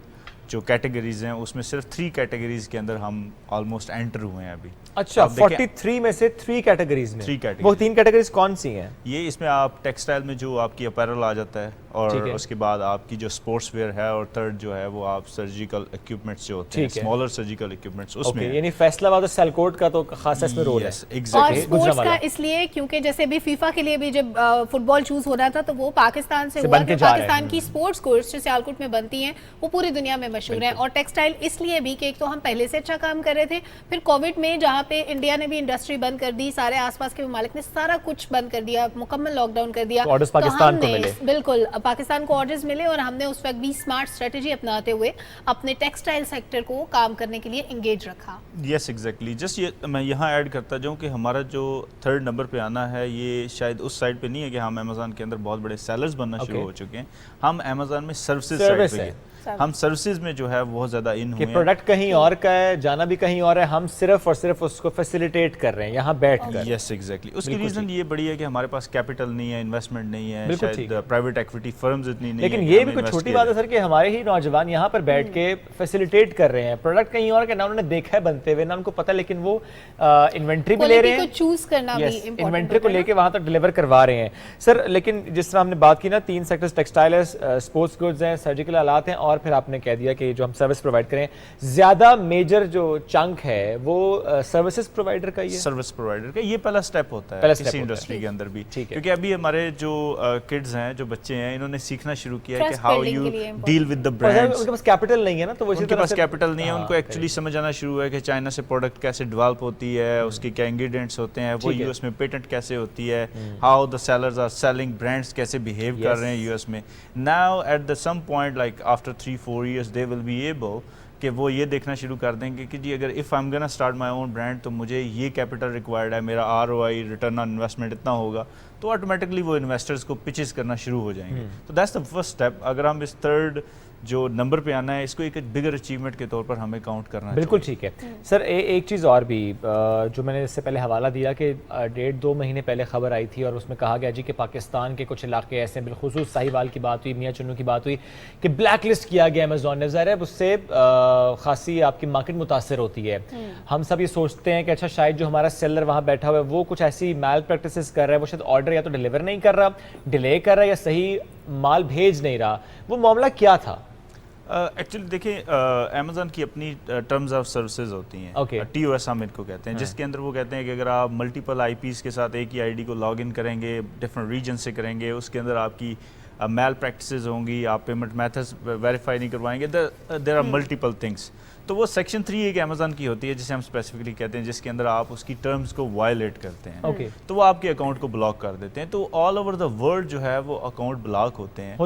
جو کیٹیگریز ہیں, اس میں صرف 3 کیٹیگریز کے اندر ہم آلموسٹ انٹر ہوئے ہیں ابھی. اچھا, 43 میں سے 3 کیٹیگریز میں. وہ 3 کیٹیگریز کون سی ہیں؟ یہ اس میں آپ ٹیکسٹائل میں جو آپ کی اپیرل آ جاتا ہے, اور اس کے بعد آپ کی جو اسپورٹس ویئر ہے, اور 3rd جو ہے وہ آپ سرجیکل اکوپمنٹس جو ہوتے ہیں, اسمالر سرجیکل اکوپمنٹس, اس میں یعنی فیصلہ باد سیلکوٹ کا تو خاص اس میں رول ہے. اور اسپورٹس کا اس لیے کیونکہ جیسے بھی فیفا کے لیے بھی جب فٹ بال چوز ہو رہا تھا تو وہ پاکستان سے ہوا, کہ پاکستان کی اسپورٹس کورس جو سیالکوٹ میں بنتی ہیں وہ پوری دنیا میں مشہور ہیں. اور ٹیکسٹائل اس لیے بھی کہ ایک تو ہم پہلے سے اچھا کام کر رہے تھے, پھر کووڈ میں جہاں پہ انڈیا نے بھی انڈسٹری بند کر دی, سارے آس پاس کے ممالک نے سارا کچھ بند کر دیا, مکمل لاک ڈاؤن کر دیا, تو ہم نے بالکل پاکستان کو آرڈرز ملے, اور ہم نے اس وقت بھی اسمارٹ اسٹریٹجی اپناتے ہوئے اپنے ٹیکسٹائل سیکٹر کو کام کرنے کے لیے انگیج رکھا. Yes exactly. جسٹ یہ میں یہاں ایڈ کرتا جاؤں کہ ہمارا جو 3rd نمبر پہ آنا ہے یہ شاید اس سائڈ پہ نہیں ہے کہ ہم امیزون کے اندر بہت بڑے سیلرز بننا شروع ہو چکے ہیں. ہم امیزون میں سروسز سائڈ پہ ہیں, ہم سروسز میں جو ہے بہت زیادہ ان ہوئے ہیں. پروڈکٹ کہیں اور کا ہے, جانا بھی کہیں اور ہے, ہم صرف اور صرف اس کو فیسیلیٹیٹ کر رہے ہیں یہاں بیٹھ کر. Yes exactly. اس کی ریزن یہ بڑی ہے کہ ہمارے پاس کیپٹل نہیں ہے, انویسٹمنٹ نہیں ہے, شاید پرائیویٹ ایکویٹی فرمز اتنی نہیں ہیں. لیکن یہ بھی کوئی چھوٹی بات ہے سر کہ ہمارے ہی نوجوان یہاں پر بیٹھ کے فیسیلیٹیٹ کر رہے ہیں. پروڈکٹ کہیں اور کا نہ انہوں نے دیکھا ہے بنتے ہوئے, نہ ان کو پتہ, لیکن وہ انوینٹری بھی لے رہے ہیں, چوز کرنا بھی امپورٹنٹ ہے, انوینٹری کو لے کے وہاں تک ڈیلیور کروا رہے ہیں. سر لیکن جس طرح ہم نے بات کی نا, 3 سیکٹرز ٹیکسٹائل ہے, اسپورٹس گڈز ہیں, سرجیکل آلات ہیں, اور بار پھر آپ نے کہہ دیا کہ جو ہم سروس پرووائڈ کریں زیادہ میجر جو چنک ہے وہ سروسز پرووائڈر کا ہی ہے. سروس پرووائڈر کا یہ پہلا سٹیپ ہوتا ہے کسی انڈسٹری کے اندر بھی, کیونکہ ابھی ہمارے جو کڈز ہیں, جو بچے ہیں, انہوں نے سیکھنا شروع کیا ہے کہ how you deal with the brands. ان کے پاس کیپٹل نہیں ہے نا, تو وہ ان کے پاس کیپٹل نہیں ہے, ان کو ایکچولی سمجھ آنا شروع ہوا ہے کہ چائنا سے پروڈکٹ کیسے ڈیولپ ہوتی ہے, اس کے کیا انگریڈینٹس ہوتے ہیں, وہ یو ایس میں پیٹنٹ کیسے ہوتی ہے, how the sellers are selling, brands کیسے بیہیو کر رہے ہیں یو ایس میں. Now at the some point like after 3-4 years they will be able کہ وہ یہ دیکھنا شروع کر دیں گے کہ جی اگر if I am gonna start my own brand تو مجھے یہ کیپٹل ریکوائرڈ ہے, میرا ROI ریٹرن آن انویسٹمنٹ اتنا ہوگا, تو آٹومیٹکلی وہ انویسٹرز کو پچز کرنا شروع ہو جائیں گے. تو دیٹس دا فرسٹ اسٹیپ. اگر ہم اس تھرڈ جو نمبر پہ آنا ہے اس کو ایک بگر اچیومنٹ کے طور پر ہمیں کاؤنٹ کرنا ہے. بالکل ٹھیک ہے سر. ایک چیز اور بھی جو میں نے اس سے پہلے حوالہ دیا کہ 1.5-2 مہینے پہلے خبر آئی تھی اور اس میں کہا گیا جی کہ پاکستان کے کچھ علاقے ایسے ہیں, بالخصوص ساہیوال کی بات ہوئی, میاں چنو کی بات ہوئی, کہ بلیک لسٹ کیا گیا امیزون نے. ظاہر ہے اس سے خاصی آپ کی مارکیٹ متاثر ہوتی ہے. ہم سب یہ سوچتے ہیں کہ اچھا شاید جو ہمارا سیلر وہاں بیٹھا ہوا ہے وہ کچھ ایسی میل پریکٹسز کر رہا ہے, وہ شاید آرڈر یا تو ڈیلیور نہیں کر رہا, ڈیلے کر رہا ہے, یا صحیح مال بھیج نہیں رہا. وہ معاملہ کیا تھا؟ ایکچولی دیکھیں امیزون کی اپنی ٹرمز آف سروسز ہوتی ہیں, TOS ہم ان کو کہتے ہیں, جس کے اندر وہ کہتے ہیں کہ اگر آپ ملٹیپل IPs کے ساتھ ایک ہی ID کو لاگ ان کریں گے, ڈفرنٹ ریجن سے کریں گے, اس کے اندر آپ کی میل پریکٹسز ہوں گی, آپ پیمنٹ میتھڈز ویریفائی نہیں کروائیں گے, دیر آر ملٹیپل تھنگس. تو وہ سیکشن 3 ایک امیزون کی ہوتی ہے جسے ہم اسپیسیفکلی کہتے ہیں, جس کے اندر آپ اس کی ٹرمز کو وائلیٹ کرتے ہیں, تو وہ آپ کے اکاؤنٹ کو بلاک کر دیتے ہیں. تو آل اوور دا ورلڈ جو ہے وہ اکاؤنٹ بلاک ہوتے ہیں.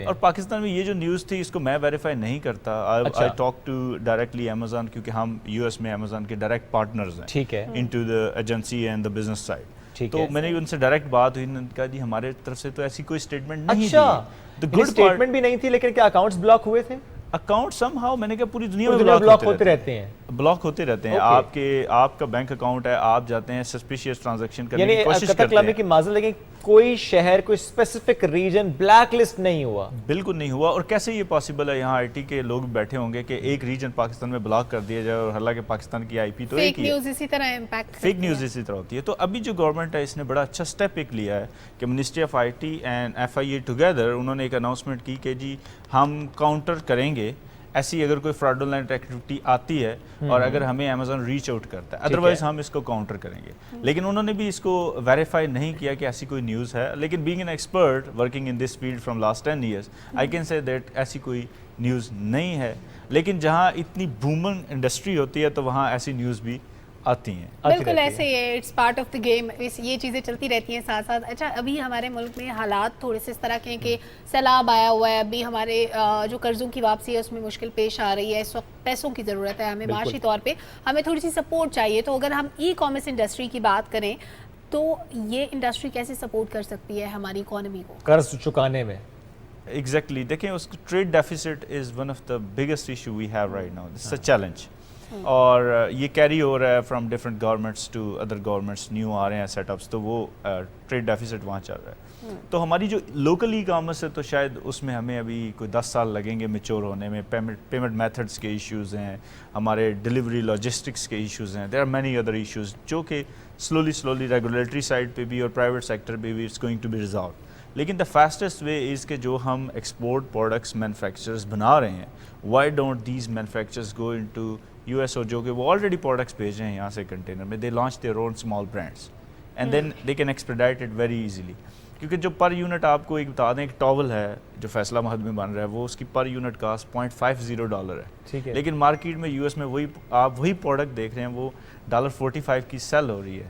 اور پاکستان میں یہ جو نیوز تھی اس کو میں ویریفائی نہیں کرتا. I talk to directly Amazon, کیونکہ ہم US میں امیزون کے ڈائریکٹ پارٹنرز ہیں into the agency and the business side. تو میں نے ان سے ڈائریکٹ بات ہوئی, انہوں نے کہا جی ہمارے طرف سے تو ایسی کوئی اسٹیٹمنٹ نہیں تھی. گڈ اسٹیٹمنٹ بھی نہیں تھی, لیکن کیا اکاؤنٹس بلاک ہوئے تھے؟ اکاؤنٹ سم ہاؤ میں نے کہا پوری دنیا میں بلاک ہوتے رہتے ہیں. بلاک ہوتے رہتے ہیں. آپ کا بینک اکاؤنٹ ہے, آپ جاتے ہیں سسپیشیس ٹرانزیکشن کرنے کی کوشش کرتے ہیں. کی معذرت لیکن کوئی شہر, کوئی اسپیسیفک ریجن بلیک لسٹ نہیں ہوا. بالکل نہیں ہوا. اور کیسے یہ پاسبل ہے؟ یہاں IT کے لوگ بیٹھے ہوں گے کہ ایک ریجن پاکستان میں بلاک کر دیا جائے, اور حالانکہ پاکستان کی IP تو ایک ہی ہے. فیک نیوز اسی طرح امپیکٹ, فیک نیوز اسی طرح ہوتی ہے. تو ابھی جو گورنمنٹ ہے اس نے بڑا اچھا اسٹیپ ایک لیا ہے کہ ministry of IT and FIA together انہوں نے ایک اناؤنسمنٹ کی کہ جی ہم کاؤنٹر کریں گے ایسی اگر کوئی فراڈولنٹ ایکٹیویٹی آتی ہے, اور اگر ہمیں امیزون ریچ آؤٹ کرتا ہے, ادروائز ہم اس کو کاؤنٹر کریں گے. لیکن انہوں نے بھی اس کو ویریفائی نہیں کیا کہ ایسی کوئی نیوز ہے. لیکن being an expert working in this field from last 10 years I can say that ایسی کوئی نیوز نہیں ہے. لیکن جہاں اتنی بومنگ انڈسٹری ہوتی ہے تو وہاں ایسی نیوز بھی آتی ہیں. بالکل ایسے ہی ہے, it's part of the game, یہ چیزیں چلتی رہتی ہیں ساتھ ساتھ. اچھا ابھی ہمارے ملک میں حالات تھوڑے سے اس طرح کے ہیں کہ سیلاب آیا ہوا ہے, ابھی ہمارے جو قرضوں کی واپسی ہے اس میں مشکل پیش آ رہی ہے, اس وقت پیسوں کی ضرورت ہے ہمیں, معاشی طور پہ ہمیں تھوڑی سی سپورٹ چاہیے. تو اگر ہم E-commerce انڈسٹری کی بات کریں تو یہ انڈسٹری کیسے سپورٹ کر سکتی ہے ہماری اکانومی کو قرض چکانے میں؟ ایگزیکٹلی دیکھیں, اس trade deficit is one of the biggest issue we have right now. This is a challenge, اور یہ کیری ہو رہا ہے from different governments to other governments, new آ رہے ہیں سیٹ اپس, تو وہ ٹریڈ ڈیفیسٹ وہاں چل رہا ہے. تو ہماری جو لوکل E-commerce ہے تو شاید اس میں ہمیں ابھی کوئی 10 سال لگیں گے میچور ہونے میں. پیمنٹ میتھڈس کے ایشوز ہیں, ہمارے ڈیلیوری لاجسٹکس کے ایشوز ہیں, there are many other issues جو کہ سلولی ریگولیٹری سائڈ پہ بھی اور پرائیویٹ سیکٹر پہ بھی it's going to be resolve. لیکن دا فاسٹسٹ وے از کہ جو ہم ایکسپورٹ پروڈکٹس مینوفیکچررز بنا رہے ہیں, why don't these manufacturers go in to US, اور جو کہ وہ آلریڈی پروڈکٹس بھیج رہے ہیں یہاں سے کنٹینر میں, they launch their own small brands and then they can expedite it very easily. کیونکہ جو پر یونٹ آپ کو ایک بتا دیں, ایک ٹاول ہے جو فیصلہ مہد میں بن رہا ہے, وہ اس کی پر یونٹ کاسٹ $0.50 ہے. لیکن مارکیٹ میں US میں آپ وہی پروڈکٹ دیکھ رہے ہیں وہ $45 کی سیل ہو رہی ہے.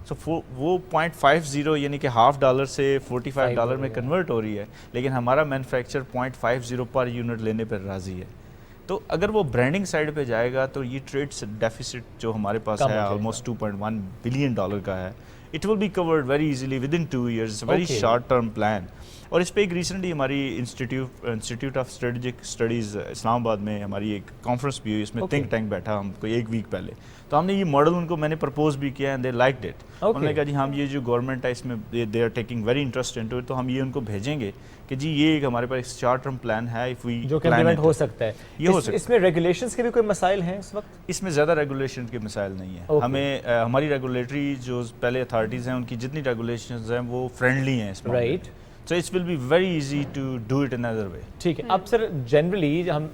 سو وہ 0.50 یعنی کہ $50 سے $45 میں کنورٹ ہو رہی ہے, لیکن ہمارا مینوفیکچر 0.50 پر یونٹ لینے پر راضی ہے. تو اگر وہ برانڈنگ سائڈ پہ جائے گا تو یہ ٹریڈ ڈیفیسٹ جو ہمارے پاس ہے آلموسٹ $2.1 بلین کا ہے, it will be covered very easily within 2 years, very short term plan. اور اس پہ ایک ریسنٹلی ہماری institute of strategic studies Islamabad میں ہماری ایک کانفرنس بھی ہوئی, اس میں تھنک ٹینک بیٹھا ہم کو 1 ویک پہلے. تو ہم نے یہ ماڈل ان کو میں نے پرپوز بھی کیا اینڈ دے لائکڈ اٹ. انہوں نے کہا جی ہم یہ جو گورنمنٹ ہے اس میں they are taking very interest into it, تو ہم یہ ان کو بھیجیں گے کہ جی یہ ایک ہمارے پاس شارٹ ٹرم پلان ہے جو کہ امپلیمنٹ ہو سکتا ہے. یہ ہو سکتا ہے. اس میں ریگولیشنز کے بھی کوئی مسائل ہیں اس وقت؟ اس میں زیادہ ریگولیشن کے مسائل نہیں ہیں. ہمیں ہماری ریگولیٹری جو پہلے اتھارٹیز ہیں ان کی جتنی ریگولیشنز ہیں وہ فرینڈلی ہیں اس میں. Right. So it will be very easy to do it another way. ठीक है. अब सर जनरली हम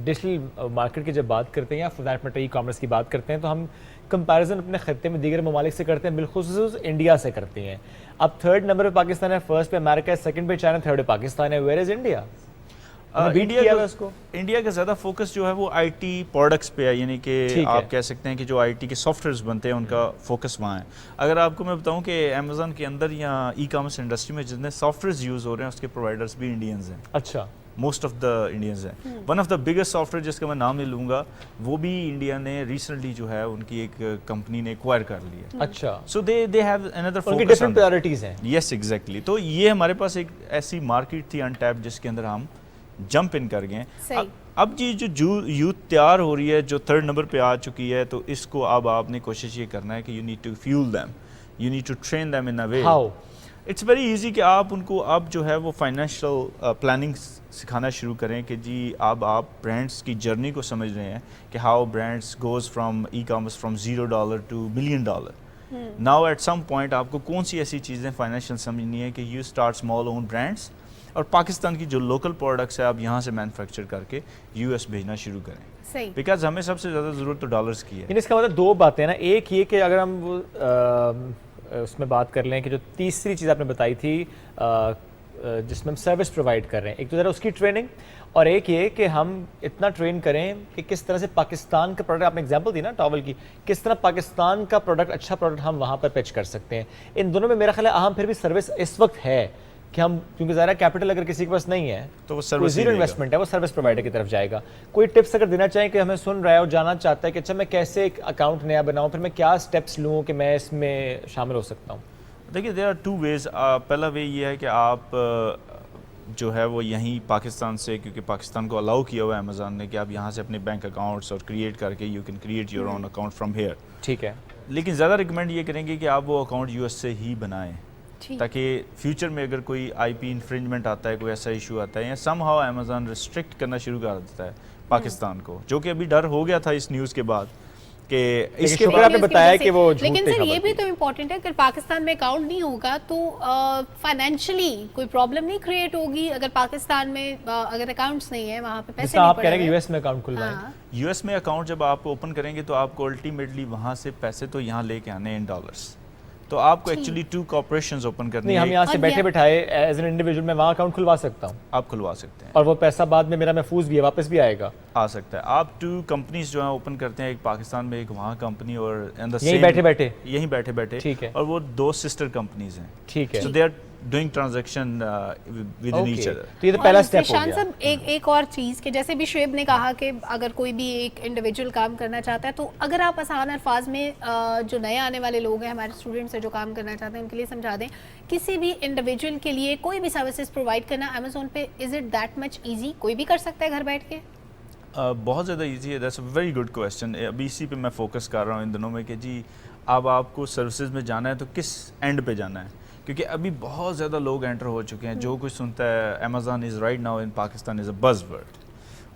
डिजिटल मार्केट की जब बात करते हैं या for that matter e commerce की बात करते हैं तो हम कंपैरिजन अपने खत्ते में दीगर ममालिक से करते हैं, बिलखुसूस इंडिया से करते हैं. अब थर्ड नंबर पे पाकिस्तान है, फर्स्ट पे अमेरिका है, सेकंड पे चाइना, थर्ड पे पाकिस्तान है. Where is India? इंडिया का ज़्यादा फोकस जो है वो आईटी प्रोडक्ट्स पे है, यानी कि आप कह सकते हैं कि जो आईटी के सॉफ्टवेयर्स बनते हैं उनका फोकस वहाँ है. अगर आपको मैं बताऊं कि अमेज़न के अंदर या ई कॉमर्स इंडस्ट्री में जितने सॉफ्टवेयर्स यूज़ हो रहे हैं उसके प्रोवाइडर्स भी इंडियंस हैं. अच्छा. मोस्ट ऑफ द इंडियंस हैं. One of the biggest software जिसका मैं नाम नहीं लूँगा वो भी इंडिया ने रिसेंटली जो है उनकी एक कंपनी ने एक्वायर कर ली है. अच्छा. So they have another focus. Different priorities हैं. Yes exactly. तो ये हमारे पास एक ऐसी मार्केट थी अनटैप्ड जिसके अंदर हम जंप इन कर गए. अब ये जो यूथ तैयार हो रही है जो थर्ड नंबर पे आ चुकी है तो इसको अब आपने कोशिश ये करना है कि you need to fuel them, you need to train them in a way. How? It's very easy कि आप उनको अब जो है वो फाइनेंशियल प्लानिंग सिखाना शुरू करें कि जी अब आप ब्रांड्स की जर्नी को समझ रहे हैं कि how brands goes from e commerce from $0 to $1 million. Now at some point आपको कौन सी ऐसी चीज़ें फाइनेंशियल समझनी है कि you start small own brands और पाकिस्तान की जो लोकल प्रोडक्ट्स है आप यहाँ से मैन्युफैक्चर करके यूएस भेजना शुरू करें. सही. बिकॉज हमें सबसे ज़्यादा ज़रूरत तो डॉलर्स की है. इसका मतलब दो बातें ना. एक ये कि अगर हम वो उसमें बात कर लें कि जो तीसरी चीज़ आपने बताई थी जिसमें हम सर्विस प्रोवाइड कर रहे हैं, एक तो ज़रा उसकी ट्रेनिंग और एक ये कि हम इतना ट्रेन करें कि किस तरह से पाकिस्तान का प्रोडक्ट, आपने एग्जांपल दी ना टॉवल की, किस तरह पाकिस्तान का प्रोडक्ट, अच्छा प्रोडक्ट हम वहाँ पर पिच कर सकते हैं. इन दोनों में मेरा ख्याल है अहम फिर भी सर्विस इस वक्त है कि हम, क्योंकि ज़ाहिर कैपिटल अगर किसी के पास नहीं है तो वो सर्विस जीरो इन्वेस्टमेंट है, वो सर्विस प्रोवाइडर की तरफ जाएगा. कोई टिप्स अगर देना चाहें कि हमें सुन रहा है और जानना चाहता है कि अच्छा मैं कैसे एक अकाउंट नया बनाऊं, फिर मैं क्या स्टेप्स लूँ कि मैं इसमें शामिल हो सकता हूँ? देखिए देयर आर टू वेज. पहला वे ये है कि आप जो है वो यहीं पाकिस्तान से, क्योंकि पाकिस्तान को अलाउ किया हुआ है अमेज़न ने कि आप यहाँ से अपने बैंक अकाउंट्स और क्रिएट करके you can create your own account from here. ठीक है. लेकिन ज़्यादा रिकमेंड ये करेंगे कि आप वो अकाउंट यूएस से ही बनाएं ताकि फ्यूचर में अगर कोई आईपी इन्फ्रिंजमेंट आता है, कोई ऐसा इशू आता है या समहाउ अमेज़न रिस्ट्रिक्ट करना शुरू कर देता है पाकिस्तान को, जो कि अभी डर हो गया था इस न्यूज़ के बाद कि इसके बाद आपने बताया कि वो झूठ लेकिन सर ये भी तो इम्पोर्टेंट है, अगर पाकिस्तान में अकाउंट नहीं होगा तो फाइनेंशियली कोई प्रॉब्लम नहीं क्रिएट होगी. अगर पाकिस्तान में अगर अकाउंट्स नहीं है वहाँ पे पैसे नहीं आप कह रहे हैं कि यूएस में अकाउंट खुलवाएं. यूएस में अकाउंट जब आप ओपन करेंगे तो आपको अल्टीमेटली वहाँ से पैसे तो यहाँ लेके आने इन डॉलर्स. तो आपको एक्चुअली 2 कॉर्पोरेशंस ओपन करनी है. हम यहाँ से बैठे बैठाए एज एन इंडिविजुअल मैं वहाँ अकाउंट खुलवा सकता हूँ. आप खुलवा सकते हैं और वो पैसा बाद में मेरा महफूज भी है, वापस भी आएगा. आ सकता है. आप 2 कंपनीज जो है ओपन करते हैं, एक पाकिस्तान में एक वहाँ कंपनी और यहीं बैठे बैठे. ठीक है. और वो 2 सिस्टर कंपनीज हैं. ठीक है. So they are doing transaction with in each other. तो ये तो पहला स्टेप हो गया. सर एक और चीज़ कि जैसे भी शुएब ने कहा कि अगर कोई भी एक इंडिविजुअल काम करना चाहता है तो अगर आप आसान अल्फाज में जो नए आने वाले लोग हैं, हमारे स्टूडेंट्स हैं जो काम करना चाहते हैं, उनके लिए समझा दें, किसी भी इंडिविजुअल के लिए कोई भी सर्विसेज प्रोवाइड करना अमेज़न पे is it that much easy? कोई भी कर सकता है घर बैठ के? बहुत ज़्यादा ईजी है. That's a very good question. अभी इसी पे मैं फोकस कर रहा हूँ इन दिनों में कि जी अब आपको सर्विसेज में जाना है तो किस एंड पे जाना है, क्योंकि अभी बहुत ज़्यादा लोग एंटर हो चुके हैं. जो कुछ सुनता है Amazon is right now in Pakistan is a buzzword.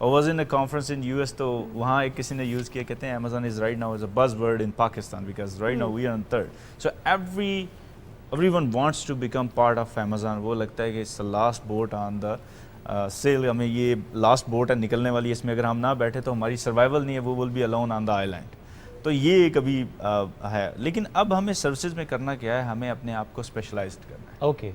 और was in a conference in US तो वहाँ एक किसी ने यूज़ किया, कहते हैं Amazon is right now is a buzzword in Pakistan because right now we are on third. So everyone wants to become part of Amazon. वो लगता है कि it's the last boat on the sail, हमें ये last boat है निकलने वाली है, इसमें अगर हम ना बैठे तो हमारी सर्वाइवल नहीं है, वो will be alone on the island. तो ये कभी है. लेकिन अब हमें सर्विसेज में करना क्या है, हमें अपने आप को स्पेशलाइज्ड करना है.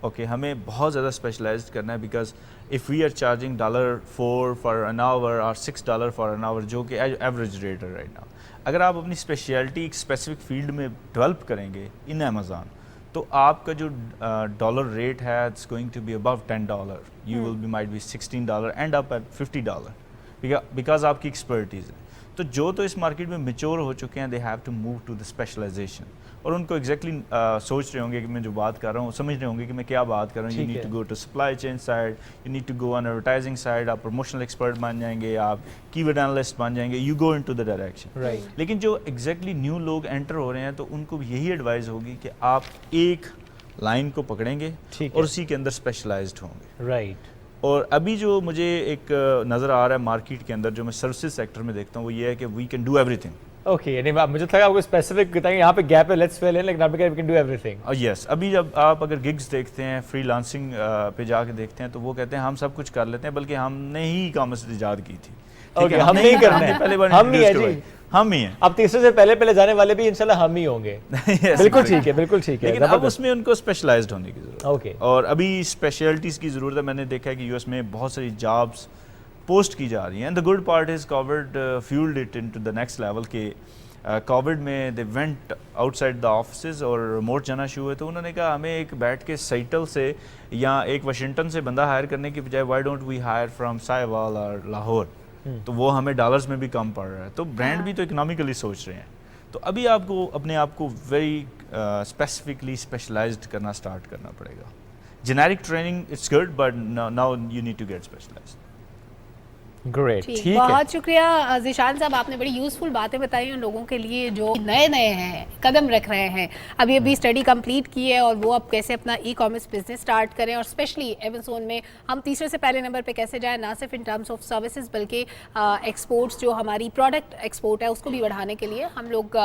ओके हमें बहुत ज़्यादा स्पेशलाइज्ड करना है because if we are charging $4 for an hour और $6 फॉर एन आवर, जो कि एवरेज रेट है राइट नाउ, अगर आप अपनी स्पेशलिटी एक स्पेसिफिक फील्ड में डेवलप करेंगे इन अमेज़न तो आपका जो डॉलर रेट है it's going to be above $10. You will be might be $16 and up at $50 because आपकी एक्सपर्टीज़ है. तो जो तो इस मार्केट में मेच्योर हो चुके हैं they have to move to the specialization. और उनको एग्जैक्टली सोच रहे होंगे कि मैं जो बात कर रहा हूँ, समझ रहे होंगे कि मैं क्या बात कर रहा हूँ. You need to go to supply chain side, you need to go on advertising side, आप प्रमोशनल एक्सपर्ट बन जाएंगे, आप कीवर्ड एनालिस्ट बन जाएंगे, you go into the direction. लेकिन जो एग्जैक्टली न्यू लोग एंटर हो रहे हैं तो उनको यही एडवाइस होगी कि आप एक लाइन को पकड़ेंगे और उसी के अंदर स्पेशलाइज्ड होंगे. और अभी जो मुझे एक नज़र आ रहा है मार्केट के अंदर, जो मैं सर्विसेज सेक्टर में देखता हूँ, वो ये है कि we can do everything. Okay, यानी मुझे लगा आपको स्पेसिफिक बताएंगे यहाँ पे गैप है, लेट्स फिल इन, लेकिन आप we can do everything. Yes, अभी जब आप अगर गिग्स देखते हैं, फ्रीलांसिंग पे जाके देखते हैं, तो वो कहते हैं हम सब कुछ कर लेते हैं, बल्कि हमने ही कॉमर्स ईजाद की थी। ठीक है, हम नहीं करना है, पहले बार हम ही है introduce जी, करवाई। हम ही हैं। अब तीसरे से पहले जाने वाले भी इंशाल्लाह हम ही होंगे। बिल्कुल ठीक है, बिल्कुल ठीक है। लेकिन अब उसमें उनको स्पेशलाइज्ड होने की ज़रूरत है। ओके, और अभी स्पेशलिटीज़ की ज़रूरत है। मैंने देखा है कि यूएस में बहुत सारी जॉब्स पोस्ट की जा रही हैं। And the good part is Covid fuelled it into the next level के कोविड में they went outside the offices और रिमोट जाना शुरू हुए, तो उन्होंने कहा हमें एक बैठ के साइटल से या एक वाशिंगटन से बंदा हायर करने की बजाय why don't we hire from Sahiwal और लाहौर, तो वो हमें डॉलर्स में भी कम पड़ रहा है। तो ब्रांड भी तो इकोनॉमिकली सोच रहे हैं। तो अभी आपको अपने आप को वेरी स्पेसिफिकली स्पेशलाइज्ड करना स्टार्ट करना पड़ेगा। Generic training it's good, but now you need to get specialized. Great, ठीक है। बहुत शुक्रिया ज़ीशान साहब, आपने बड़ी यूज़फुल बातें बताई उन लोगों के लिए जो नए हैं, कदम रख रहे हैं, अभी स्टडी कंप्लीट की है और वो अब कैसे अपना ई कॉमर्स बिजनेस स्टार्ट करें, और स्पेशली एमेज़ॉन में हम तीसरे से पहले नंबर पे कैसे जाएं, ना सिर्फ इन टर्म्स ऑफ सर्विसेज बल्कि एक्सपोर्ट्स, जो हमारी प्रोडक्ट एक्सपोर्ट है उसको भी बढ़ाने के लिए हम लोग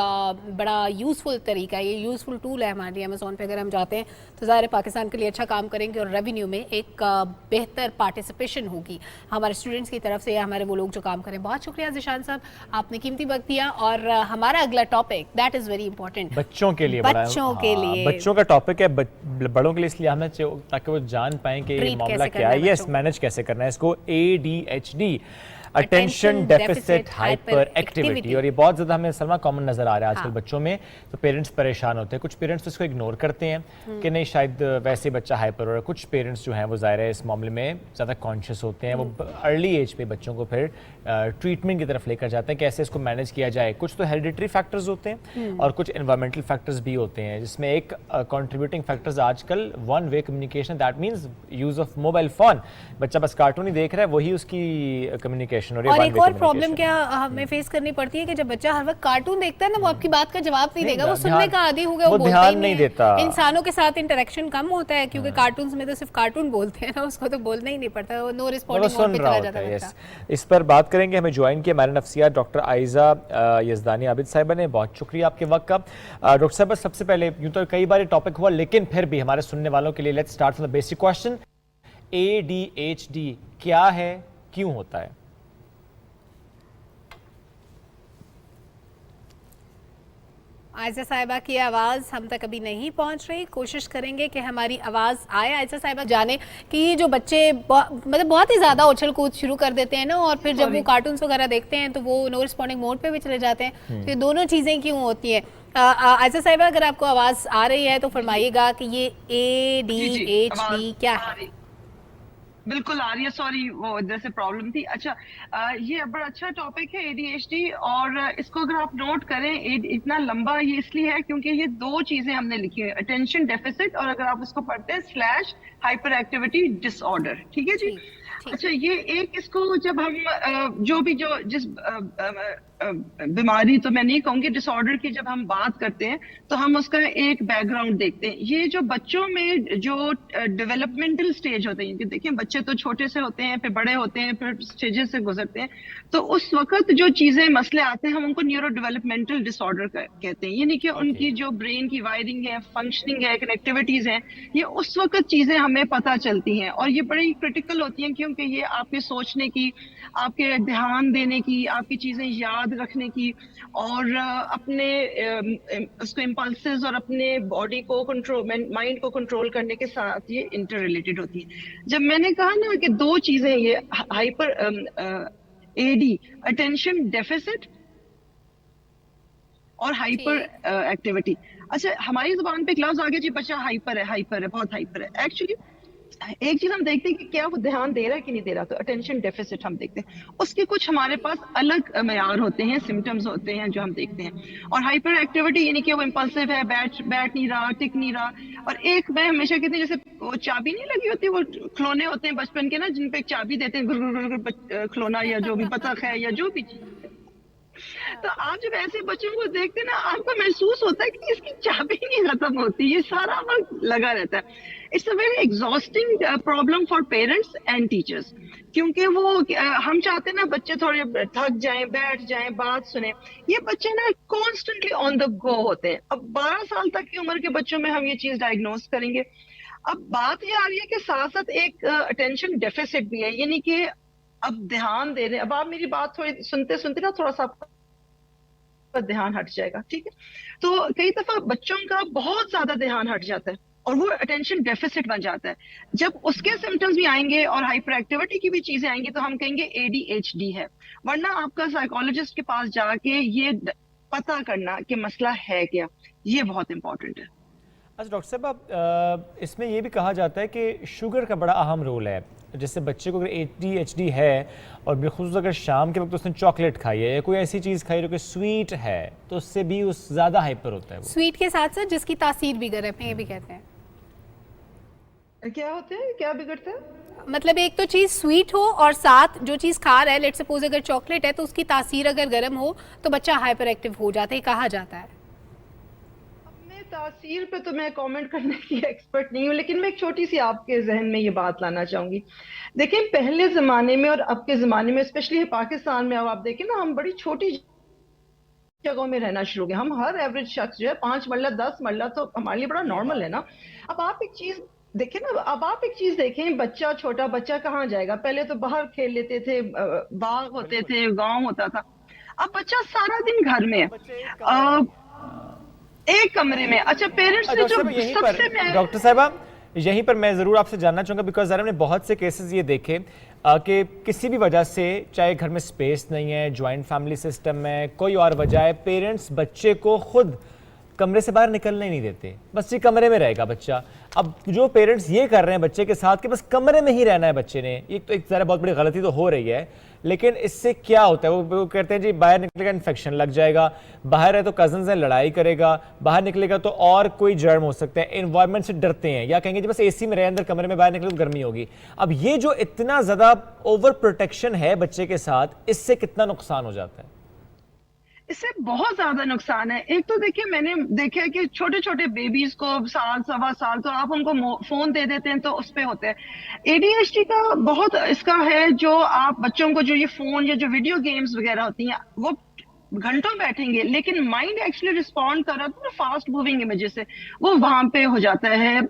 बड़ा यूज़फुल तरीका है, ये यूज़फुल टूल है हमारे लिए। अमेज़ॉन पे अगर हम जाते हैं तो ज़ाहिर पाकिस्तान के लिए अच्छा काम करेंगे और रेवेन्यू में एक बेहतर पार्टिसिपेशन होगी हमारे स्टूडेंट्स की तरफ से या हमारे वो लोग जो काम करें। बहुत शुक्रिया ज़ीशान साहब, आपने कीमती वक्त दिया। और हमारा अगला topic that is very important, बच्चों के लिए, बच्चों के लिए, बच्चों का टॉपिक है, बड़ों के लिए इसलिए हमने ताकि वो जान पाएं कि ये मामला क्या है, यस, मैनेज कैसे करना है इसको। ADHD, attention deficit hyper activity, और ये बहुत ज़्यादा हमें सलमा कॉमन नज़र आ रहा है आजकल बच्चों में। तो पेरेंट्स परेशान होते हैं, कुछ पेरेंट्स तो इसको इग्नोर करते हैं कि नहीं शायद वैसे बच्चा हाइपर हो रहा है, कुछ पेरेंट्स जो हैं वो ज़ाहिर है इस मामले में ज़्यादा कॉन्शियस होते हैं, वो अर्ली एज पे बच्चों को फिर ट्रीटमेंट की तरफ लेकर जाते हैं कैसे इसको मैनेज किया जाए। कुछ तो हेरिडिटरी फैक्टर्स होते हैं और कुछ एनवायरमेंटल फैक्टर्स भी होते हैं, जिसमें एक कंट्रीब्यूटिंग फैक्टर्स आजकल one way communication, that means use of mobile phone. बच्चा बस कार्टून ही देख रहा है, वही उसकी कम्युनिकेशन। और एक और प्रॉब्लम क्या हमें फेस करनी पड़ती है कि जब बच्चा हर वक्त कार्टून देखता है ना, वो आपकी बात का जवाब नहीं देगा, वो सुनने का आदी हो गया, वो ध्यान नहीं देता। इंसानों के साथ इंटरेक्शन कम होता है क्योंकि कार्टून्स में तो सिर्फ कार्टून बोलते हैं ना, उसको तो बोलना ही नहीं पड़ता, वो नो रिस्पॉन्डिंग मोड पे चला जाता है बच्चा। इस पर बात करेंगे, हमें ज्वाइन किया हमारे नफ्सिया डॉक्टर आइजा यजदानी आबिद साहिबा ने। बहुत शुक्रिया आपके वक्त का। डॉक्टर साहब, सबसे पहले यूँ तो कई बार टॉपिक हुआ, लेकिन फिर भी हमारे सुनने वालों के लिए let's start from the basic question. ADHD क्या है, क्यों होता है? आयशा साहिबा की आवाज़ हम तक अभी नहीं पहुंच रही, कोशिश करेंगे कि हमारी आवाज़ आए। आयशा साहिबा जाने कि ये जो बच्चे मतलब बहुत ही ज़्यादा उछल कूद शुरू कर देते हैं ना, और फिर जब वो कार्टून्स वगैरह देखते हैं तो वो नो रिस्पॉन्डिंग मोड पे भी चले जाते हैं, तो ये दोनों चीज़ें क्यों होती हैं? आयशा साहिबा, अगर आपको आवाज़ आ रही है तो फरमाइएगा कि ये ADHD क्या है? बिल्कुल आ रही है, सॉरी वो इधर से प्रॉब्लम थी। अच्छा, ये बड़ा अच्छा टॉपिक है ADHD, और इसको अगर आप नोट करें, इतना लंबा ये इसलिए है क्योंकि ये दो चीजें हमने लिखी है, अटेंशन डेफिसिट, और अगर आप इसको पढ़ते हैं स्लैश हाइपर एक्टिविटी डिसऑर्डर। ठीक है जी। अच्छा, ये एक इसको जब हम जिस बीमारी तो मैं नहीं कहूंगी, डिसऑर्डर की जब हम बात करते हैं तो हम उसका एक बैकग्राउंड देखते हैं। ये जो बच्चों में जो डेवलपमेंटल स्टेज होते हैं, देखिए बच्चे तो छोटे से होते हैं, फिर बड़े होते हैं, फिर स्टेजेस से गुजरते हैं, तो उस वक्त जो चीजें मसले आते हैं हम उनको न्यूरो डेवलपमेंटल डिसऑर्डर कहते हैं। यानी कि उनकी जो ब्रेन की वायरिंग है, फंक्शनिंग है, कनेक्टिविटीज हैं, ये उस वक्त चीजें हमें पता चलती हैं, और ये बड़ी क्रिटिकल होती हैं क्योंकि ये आपके सोचने की, आपके ध्यान देने की, आपकी चीजें याद रखने की, और अपने उसको इम्पल्सेस और अपने बॉडी को कंट्रोल, माइंड को कंट्रोल करने के साथ ये इंटर रिलेटेड होती है। जब मैंने कहा ना कि दो चीजें, ये हाइपर AD अटेंशन डेफिसिट और हाइपर एक्टिविटी। अच्छा, हमारी जुबान पे एक लफ्ज आ गया जी, बच्चा हाइपर है, बहुत हाइपर है। एक्चुअली एक चीज हम देखते हैं कि क्या वो ध्यान दे रहा है कि नहीं दे रहा, तो अटेंशन डेफिसिट हम देखते हैं, उसके कुछ हमारे पास अलग मेयार होते हैं, सिम्टम्स होते हैं जो हम देखते हैं। और हाइपर एक्टिविटी यानी कि वो इम्पल्सिव है, बैठ नहीं रहा, टिक नहीं रहा। और एक मैं हमेशा कहती हूँ, जैसे वो चाबी नहीं लगी होती, वो खिलौने होते हैं बचपन के ना, जिन पे चाबी देते हैं, गुर खिलौना या जो भी बतख है या जो भी चीज, तो आप जब ऐसे बच्चों को देखते ना, आपको महसूस होता है कि इसकी चाबी नहीं खत्म होती, ये सारा वक्त लगा रहता है। It's a very exhausting problem for parents and teachers, क्योंकि वो हम चाहते हैं ना बच्चे थोड़े थक जाएं, बैठ जाएं, बात सुने। ये बच्चे ना कॉन्स्टेंटली ऑन द गो होते हैं। अब 12 साल तक की उम्र के बच्चों में हम ये चीज डायग्नोज करेंगे। अब बात ये आ रही है कि साथ साथ एक अटेंशन डेफिसिट भी है, यानी कि अब ध्यान दे रहे हैं। अब आप मेरी बात थोड़ी सुनते सुनते ना थोड़ा सा पर ध्यान हट जाएगा, ठीक है। तो कई दफा बच्चों का बहुत ज्यादा ध्यान हट जाता है और वो अटेंशन डेफिसिट बन जाता है। जब उसके सिम्टम्स भी आएंगे और हाइपर एक्टिविटी की भी चीजें आएंगी तो हम कहेंगे ADHD है। वरना आपका साइकोलॉजिस्ट के पास जाके ये पता करना कि मसला है क्या, ये बहुत इंपॉर्टेंट है। अच्छा डॉक्टर साहब, आप इसमें ये भी कहा जाता है कि शुगर का बड़ा अहम रोल है। जैसे बच्चे को अगर ADHD है और बिलखुसूस अगर शाम के वक्त उसने चॉकलेट खाई है या कोई ऐसी चीज़ खाई है जो कि स्वीट है, तो उससे भी उस ज़्यादा हाइपर होता है। वो स्वीट के साथ साथ जिसकी तासीर भी गर्म है, ये भी कहते हैं। क्या होता है, क्या बिगड़ता है? मतलब एक तो चीज़ स्वीट हो और साथ जो चीज़ खा रहा है, लेट्स सपोज अगर चॉकलेट है तो उसकी तासीर अगर गर्म हो तो बच्चा हाइपर एक्टिव हो जाता है, कहा जाता है। तासीर पे तो मैं कमेंट करने की एक्सपर्ट नहीं हूँ, लेकिन मैं एक छोटी सी आपके जहन में ये बात लाना चाहूंगी। देखिए पहले जमाने में और अब के जमाने में, स्पेशली पाकिस्तान में, अब आप देखें ना, हम बड़ी छोटी जगहों में रहना शुरू हो गए। हम हर एवरेज शख्स जो है 5 मरला 10 मरला तो हमारे लिए बड़ा नॉर्मल है ना। अब आप एक चीज देखें ना, अब आप एक चीज देखें, बच्चा, छोटा बच्चा कहाँ जाएगा? पहले तो बाहर खेल लेते थे, बाग होते थे, गाँव होता था। अब बच्चा सारा दिन घर में है, एक कमरे में। अच्छा पेरेंट्स ने जो सबसे डॉक्टर साहिबा यहीं पर मैं ज़रूर आपसे जानना चाहूँगा, बिकॉज ज़रा हमने बहुत से केसेस ये देखे कि किसी भी वजह से, चाहे घर में स्पेस नहीं है, जॉइंट फैमिली सिस्टम है, कोई और वजह है, पेरेंट्स बच्चे को खुद कमरे से बाहर निकलने नहीं देते, बस ये कमरे में रहेगा बच्चा। अब जो पेरेंट्स ये कर रहे हैं बच्चे के साथ कि बस कमरे में ही रहना है बच्चे ने, ये तो एक ज़रा बहुत बड़ी गलती तो हो रही है, लेकिन इससे क्या होता है? वो कहते हैं जी बाहर निकलेगा इन्फेक्शन लग जाएगा, बाहर है तो कजन से लड़ाई करेगा, बाहर निकलेगा तो और कोई जर्म हो सकता है, एनवायरनमेंट से डरते हैं, या कहेंगे जी बस AC में रहे, अंदर कमरे में, बाहर निकले तो गर्मी होगी। अब ये जो इतना ज़्यादा ओवर प्रोटेक्शन है बच्चे के साथ, इससे कितना नुकसान हो जाता है? इससे बहुत ज्यादा नुकसान है। एक तो देखिए मैंने देखा है कि छोटे छोटे बेबीज को साल सवा साल तो आप उनको फोन दे देते हैं तो उस पे होते हैं। ADHD का बहुत इसका है, जो आप बच्चों को जो ये फोन या जो वीडियो गेम्स वगैरह होती हैं वो घंटों बैठेंगे, लेकिन माइंड एक्चुअली रिस्पॉन्ड कर रहा था फास्ट मूविंग इमेजेस से, वो वहां पे हो जाता है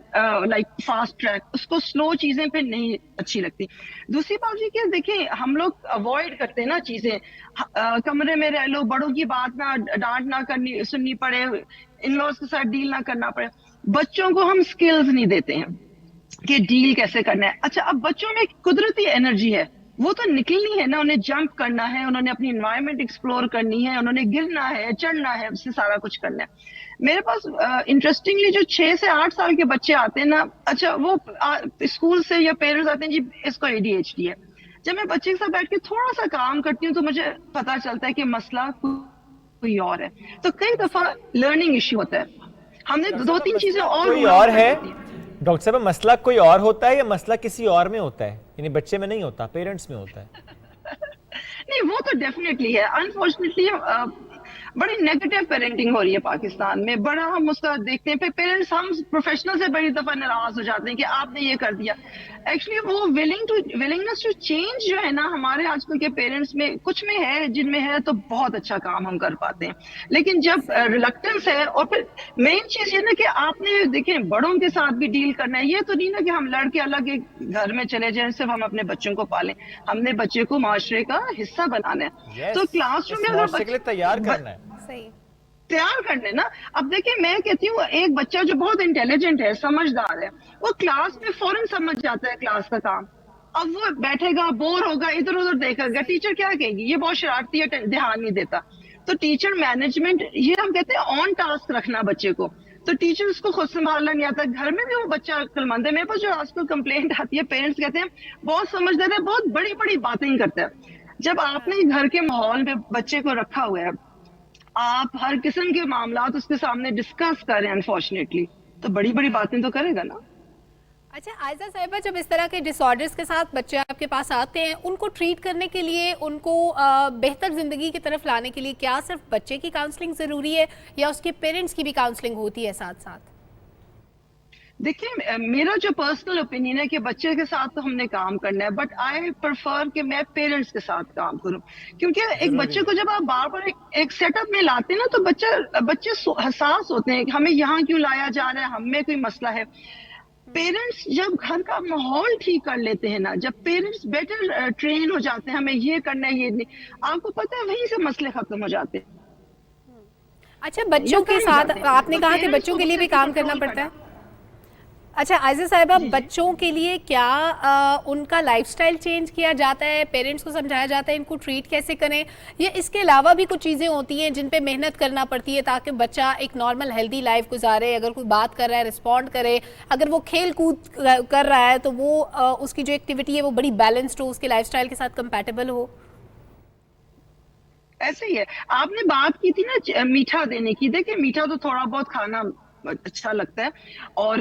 लाइक फास्ट ट्रैक, उसको स्लो चीजें पे नहीं अच्छी लगती। दूसरी बात ये कि देखिए हम लोग अवॉइड करते हैं ना चीजें, कमरे में रह लो, बड़ों की बात ना, डांट ना करनी सुननी पड़े, इन लॉज के साथ डील ना करना पड़े। बच्चों को हम स्किल्स नहीं देते हैं कि डील कैसे करना है। अच्छा अब बच्चों में कुदरती एनर्जी है, वो तो निकलनी है ना, उन्हें जंप करना है, उन्होंने अपनी एनवायरनमेंट एक्सप्लोर करनी है, उन्होंने गिरना है, चढ़ना है, उससे सारा कुछ करना है। मेरे पास इंटरेस्टिंगली जो 6 से 8 साल के बच्चे आते हैं ना, अच्छा वो स्कूल से या पेरेंट्स आते हैं जी इसको ADHD है। जब मैं बच्चे के साथ बैठ के थोड़ा सा काम करती हूँ तो मुझे पता चलता है कि मसला कोई और है। तो कई दफा लर्निंग इश्यू होता है, हमने 2-3 चीजें और है। डॉक्टर साहब मसला कोई और होता है या मसला किसी और में होता है, यानी बच्चे में नहीं होता, पेरेंट्स में होता है? नहीं वो तो डेफिनेटली है। अनफॉर्चुनेटली बड़ी नेगेटिव पेरेंटिंग हो रही है पाकिस्तान में, बड़ा हम उसका देखते हैं। पेरेंट्स, हम प्रोफेशनल से बड़ी दफा नाराज हो जाते हैं कि आपने ये कर दिया। एक्चुअली वो विलिंगनेस टू चेंज जो है ना हमारे आजकल के पेरेंट्स में, कुछ में है, जिनमें है तो बहुत अच्छा काम हम कर पाते हैं, लेकिन जब रिलक्टेंस है, और फिर मेन चीज ये ना कि आपने देखें बड़ों के साथ भी डील करना है। ये तो नहीं ना कि हम लड़के अलग एक घर में चले जाएं, सिर्फ हम अपने बच्चों को पालें, हमने बच्चे को माशरे का हिस्सा बनाना है। तो क्लासरूम में अगर बच्चे के लिए तैयार करना है, सही तैयार करने ना। अब देखिए मैं कहती हूँ एक बच्चा जो बहुत इंटेलिजेंट है, समझदार है, वो क्लास में फौरन समझ जाता है क्लास का काम। अब वो बैठेगा, बोर होगा, इधर उधर देखेगा, टीचर क्या कहेगी, ये बहुत शरारती है, ध्यान नहीं देता। तो टीचर मैनेजमेंट, ये हम कहते हैं ऑन टास्क रखना बच्चे को। तो टीचर उसको खुद संभालना नहीं आता, घर में भी वो बच्चा अक्लमंद है। मेरे पास जो आजकल कंप्लेंट आती है, पेरेंट्स कहते हैं बहुत समझदार है, बहुत बड़ी बड़ी बातें करता है। जब आपने घर के माहौल में बच्चे को रखा हुआ है, आप हर किस्म के मामलात उसके सामने डिस्कस करें, अनफॉर्चुनेटली तो बड़ी बड़ी बातें तो करेगा ना। अच्छा आयजा साहिबा, जब इस तरह के डिसऑर्डर्स के साथ बच्चे आपके पास आते हैं, उनको ट्रीट करने के लिए, उनको बेहतर ज़िंदगी की तरफ लाने के लिए क्या सिर्फ बच्चे की काउंसलिंग ज़रूरी है या उसके पेरेंट्स की भी काउंसलिंग होती है साथ साथ? देखिए मेरा जो पर्सनल ओपिनियन है कि बच्चे के साथ तो हमने काम करना है, बट आई प्रेफर कि मैं पेरेंट्स के साथ काम करूं, क्योंकि एक बच्चे को जब आप बार बार एक सेटअप में लाते हैं ना, तो बच्चे हसास होते हैं कि हमें यहाँ क्यों लाया जा रहा है, हमें कोई मसला है। पेरेंट्स जब घर का माहौल ठीक कर लेते हैं ना, जब पेरेंट्स बेटर ट्रेन हो जाते हैं, हमें ये करना है, ये नहीं, आपको पता है वहीं से मसले खत्म हो जाते हैं। अच्छा, बच्चों के साथ आपने कहा कि बच्चों के लिए भी काम करना पड़ता है। अच्छा आयजा साहिबा, बच्चों के लिए क्या उनका लाइफस्टाइल चेंज किया जाता है, पेरेंट्स को समझाया जाता है इनको ट्रीट कैसे करें, या इसके अलावा भी कुछ चीज़ें होती हैं जिन पे मेहनत करना पड़ती है ताकि बच्चा एक नॉर्मल हेल्दी लाइफ गुजारे, अगर कोई बात कर रहा है रिस्पॉन्ड करे, अगर वो खेल कूद कर रहा है तो वो उसकी जो एक्टिविटी है वो बड़ी बैलेंस्ड हो, उसके लाइफस्टाइल के साथ कंपैटिबल हो? ऐसे ही है, आपने बात की थी ना मीठा देने की, देखिए मीठा तो थोड़ा बहुत खाना अच्छा लगता है, और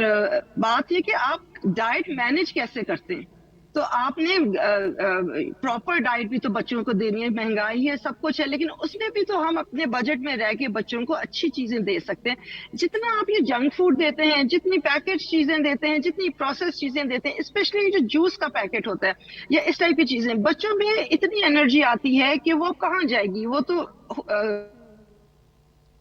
बात ये कि आप डाइट मैनेज कैसे करते हैं। तो आपने प्रॉपर डाइट भी तो बच्चों को देनी है, महंगाई है, सब कुछ है, लेकिन उसमें भी तो हम अपने बजट में रह के बच्चों को अच्छी चीजें दे सकते हैं। जितना आप ये जंक फूड देते हैं, जितनी पैकेट चीजें देते हैं, जितनी प्रोसेस चीजें देते हैं, स्पेशली जो जूस का पैकेट होता है या इस टाइप की चीजें, बच्चों में इतनी एनर्जी आती है कि वो कहाँ जाएगी, वो तो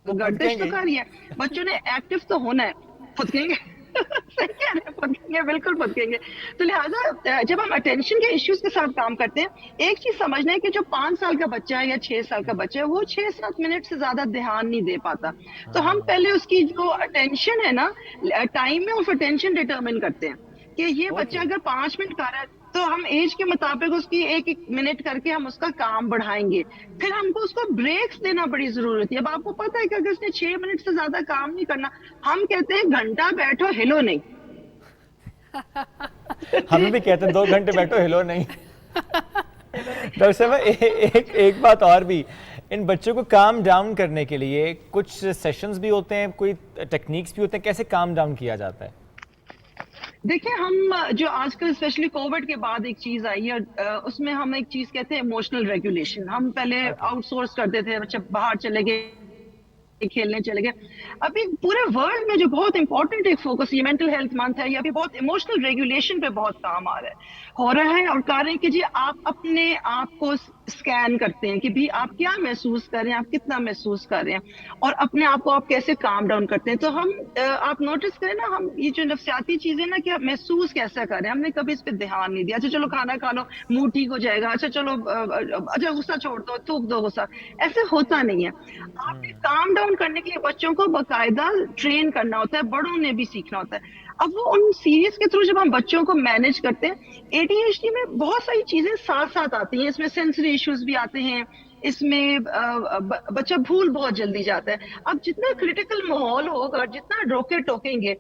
गर्दिश तो कर रही है, बच्चों ने एक्टिव तो होना है, फुदकेंगे सही कह रहे हैं, फुदकेंगे, बिल्कुल फुदकेंगे। तो लिहाजा जब हम अटेंशन के इश्यूज के साथ काम करते हैं, एक चीज समझना है कि जो 5 साल का बच्चा है या 6 साल का बच्चा है, वो 6-7 मिनट से ज्यादा ध्यान नहीं दे पाता। तो हम पहले उसकी जो अटेंशन है ना, टाइम में ऑफ अटेंशन डिटरमिन करते हैं कि ये बच्चा अगर 5 मिनट कर रहा है तो हम एज के मुताबिक उसकी 1-1 मिनट करके हम उसका काम बढ़ाएंगे। फिर हमको उसको ब्रेक्स देना बड़ी जरूरत है। अब आपको पता है कि अगर उसने 6 मिनट से ज्यादा काम नहीं करना, हम कहते हैं घंटा बैठो हिलो नहीं। हमें भी कहते हैं 2 घंटे बैठो हिलो नहीं। डॉक्टर साहब एक बात और भी, इन बच्चों को काम डाउन करने के लिए कुछ सेशंस भी होते हैं, कोई टेक्निक्स भी होते हैं, कैसे काम डाउन किया जाता है? देखिए हम जो आजकल स्पेशली कोविड के बाद एक चीज आई है, उसमें हम एक चीज कहते हैं इमोशनल रेगुलेशन। हम पहले आउटसोर्स करते थे, बच्चे बाहर चले गए, खेलने चले गए। अभी पूरे वर्ल्ड में जो बहुत इंपॉर्टेंट एक फोकस, ये मेंटल हेल्थ मंथ है, ये अभी बहुत इमोशनल रेगुलेशन पे बहुत काम आ रहा है, हो रहा है, और कह रहे हैं कि जी आप अपने आप को स्कैन करते हैं कि भी आप क्या महसूस कर रहे हैं, आप कितना महसूस कर रहे हैं, और अपने आप को आप कैसे काम डाउन करते हैं। तो हम आप नोटिस करें ना, हम ये जो नफ्सियाती चीजें ना कि आप महसूस कैसा कर रहे हैं, हमने कभी इस पे ध्यान नहीं दिया। अच्छा चलो खाना खा लो, मूड ठीक हो जाएगा, अच्छा चलो अच्छा गुस्सा छोड़ दो, थूक दो गुस्सा, ऐसे होता नहीं है। आपके काम डाउन करने के लिए बच्चों को बाकायदा ट्रेन करना होता है, बड़ों ने भी सीखना होता है। अब वो उन सीरीज के थ्रू जब हम बच्चों को मैनेज करते हैं, ADHD में बहुत सारी चीजें साथ साथ आती हैं, इसमें सेंसरी इश्यूज भी आते हैं, इसमें बच्चा भूल बहुत जल्दी जाता है। अब जितना क्रिटिकल माहौल होगा, जितना रोके टोकेंगे,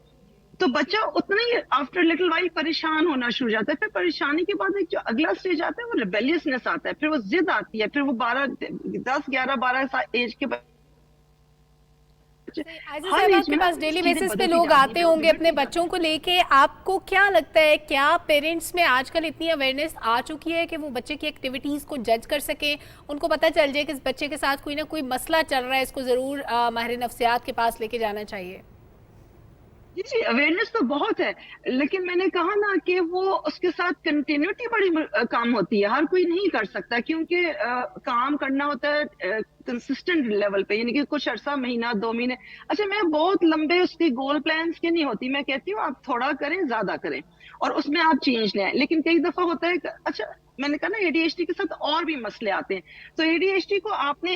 तो बच्चा उतना ही आफ्टर लिटिल वाइल परेशान होना शुरू हो जाता है। फिर परेशानी के बाद एक जो अगला स्टेज आता है वो रिबेलियसनेस आता है, फिर वो जिद आती है, फिर वो 10-11-12 एज के आपके पास डेली बेसिस पे लोग आते होंगे अपने बच्चों को लेके, आपको क्या लगता है क्या पेरेंट्स में आजकल इतनी अवेयरनेस आ चुकी है कि वो बच्चे की एक्टिविटीज को जज कर सकें, उनको पता चल जाए कि इस बच्चे के साथ कोई ना कोई मसला चल रहा है, इसको जरूर माहिर नफ्सियात के पास लेके जाना चाहिए? जी अवेयरनेस तो बहुत है, लेकिन मैंने कहा ना कि वो उसके साथ कंटिन्यूटी बड़ी काम होती है, हर कोई नहीं कर सकता, क्योंकि काम करना होता है कंसिस्टेंट लेवल पे, यानी कि कुछ अरसा, महीना 2 महीने। अच्छा मैं बहुत लंबे उसके गोल प्लान्स के नहीं होती, मैं कहती हूँ आप थोड़ा करें, ज्यादा करें, और उसमें आप चेंज ले आए। लेकिन कई दफा होता है, अच्छा मैंने कहा ना ADHD के साथ और भी मसले आते हैं, तो ADHD को आपने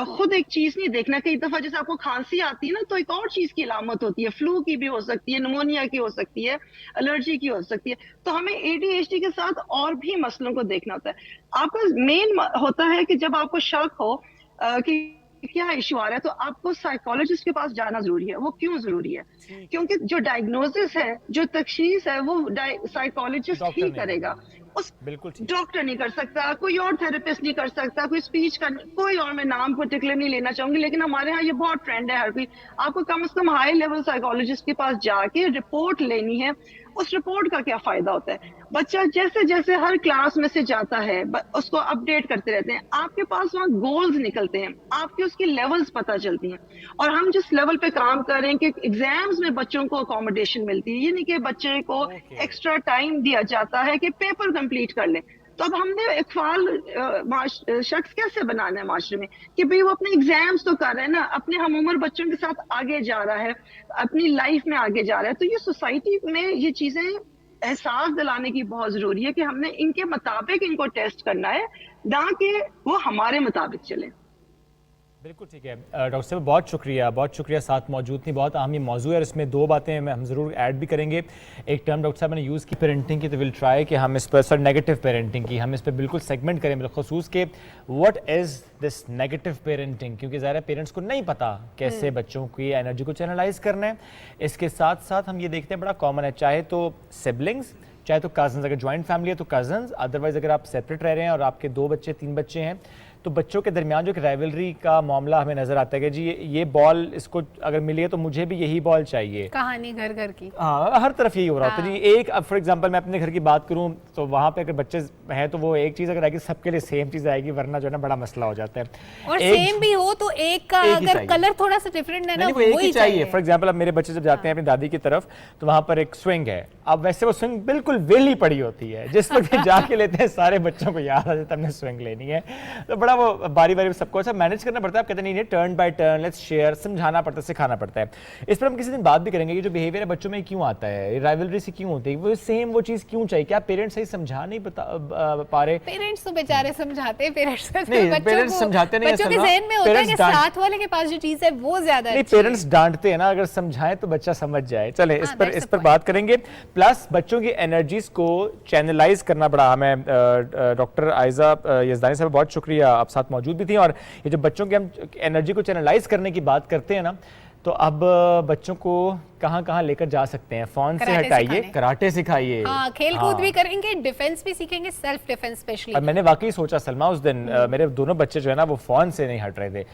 खुद एक चीज नहीं देखना। कई दफा जैसे आपको खांसी आती है ना, तो एक और चीज की अलामत होती है, फ्लू की भी हो सकती है, निमोनिया की हो सकती है, एलर्जी की हो सकती है। तो हमें ADHD के साथ और भी मसलों को देखना होता है। आपका मेन होता है कि जब आपको शक हो कि क्या इशू आ रहा है, तो आपको साइकोलॉजिस्ट के पास जाना जरूरी है। वो क्यों जरूरी है? क्योंकि जो डायग्नोसिस है, जो तशखीस है, वो साइकोलॉजिस्ट ही करेगा। उस बिल्कुल ठीक। डॉक्टर नहीं कर सकता, कोई और थेरेपिस्ट नहीं कर सकता, कोई स्पीच का कोई और, मैं नाम पर्टिकुलर नहीं लेना चाहूंगी, लेकिन हमारे यहाँ ये बहुत ट्रेंड है, हर कोई आपको कम से कम हाई लेवल साइकोलॉजिस्ट के पास जाके रिपोर्ट लेनी है। उस रिपोर्ट का क्या फायदा होता है? बच्चा जैसे जैसे हर क्लास में से जाता है उसको अपडेट करते रहते हैं, आपके पास वहाँ गोल्स निकलते हैं, आपकी उसकी लेवल्स पता चलती हैं। और हम जिस लेवल पे काम कर रहे हैं कि एग्जाम्स में बच्चों को अकोमोडेशन मिलती है, ये नहीं कि बच्चे को एक्स्ट्रा टाइम दिया जाता है कि पेपर कंप्लीट कर ले। तो अब हमने एक फाल शख्स कैसे बनाना है माशरे में कि भाई वो अपने एग्जाम्स तो कर रहे हैं ना, अपने हम उम्र बच्चों के साथ आगे जा रहा है, अपनी लाइफ में आगे जा रहा है। तो ये सोसाइटी में ये चीजें एहसास दिलाने की बहुत जरूरी है कि हमने इनके मुताबिक इनको टेस्ट करना है, ना कि वो हमारे मुताबिक चले। बिल्कुल ठीक है डॉक्टर साहब, बहुत शुक्रिया साथ मौजूद थी। बहुत अहम ये मौजू है और इसमें दो बातें हम ज़रूर ऐड भी करेंगे। एक टर्म डॉक्टर साहब ने यूज़ की पेरेंटिंग की, तो विल ट्राई कि हम इस पर सर नेगेटिव पेरेंटिंग की हम इस पर बिल्कुल सेगमेंट करें बिलखसूस के what is this negative parenting, क्योंकि ज़ाहिर है पेरेंट्स को नहीं पता कैसे बच्चों की एनर्जी को चैनलाइज करना है। इसके साथ साथ हम ये देखते हैं बड़ा कॉमन है, चाहे तो सिबलिंग्स चाहे तो कज़न्स, अगर जॉइंट फैमिली है तो कज़न्स, अदरवाइज़ अगर आप सेपरेट रह रहे हैं और आपके 2 बच्चे 3 बच्चे हैं तो बच्चों के दरमियान जो एक राइवलरी का मामला हमें नजर आता है कि जी ये बॉल इसको अगर मिली है तो मुझे भी यही बॉल चाहिए। कहानी घर घर की, हाँ, हर तरफ यही हो रहा होता है जी। एक अब फॉर एग्जांपल मैं अपने घर की बात करूं तो वहाँ पे अगर बच्चे हैं तो वो एक चीज़ अगर आएगी सबके लिए सेम चीज़ आएगी, वरना जो है ना बड़ा मसला हो जाता है। और सेम भी हो तो एक का अगर कलर थोड़ा सा डिफरेंट है ना वो एक ही चाहिए। फॉर एग्जांपल अब मेरे बच्चे जब जाते हैं अपनी दादी की तरफ तो वहाँ पर एक स्विंग है, अब वैसे वो स्विंग बिल्कुल वेली पड़ी होती है, जिस वक्त जाके लेते हैं सारे बच्चों को याद आ जाता है हमने स्विंग लेनी है, तो बड़ा वो बारी बारी सबको अच्छा मैनेज करना पड़ता है। आप कहते नहीं turn by turn let's share, समझाना पड़ता है, सिखाना पड़ता है। इस पर हम किसी दिन बात भी करेंगे कि जो बिहेवियर है बच्चों में क्यों आता है, राइवलरी से क्यों होती है, वो सेम वो चीज़ क्यों चाहिए, क्या पेरेंट्स सही समझा नहीं पा रहे? पेरेंट्स तो बेचारे समझाते हैं, पेरेंट्स समझाते नहीं, बच्चों के ज़हन में होता है कि साथ वाले के पास जो चीज़ है वो ज़्यादा नहीं, पेरेंट्स डांटते हैं ना, अगर समझाएं तो बच्चा समझ जाए। चले इस पर बात करेंगे। प्लस बच्चों की एनर्जीज को चैनलाइज करना बड़ा हमें डॉक्टर आयजा यजदानी साहब बहुत शुक्रिया, आप साथ मौजूद भी थी। और ये जो बच्चों की हम एनर्जी को चैनलाइज करने की बात करते हैं ना, तो अब बच्चों को कहाँ लेकर जा सकते हैं? फोन से हटाइए, कराटे सिखाइए, खेल कूद भी करेंगे, डिफेंस भी सीखेंगे, सेल्फ डिफेंस स्पेशली। और मैंने वाकई सोचा सलमा उस दिन मेरे दोनों बच्चे जो है ना वो फोन से नहीं हट रहे थे,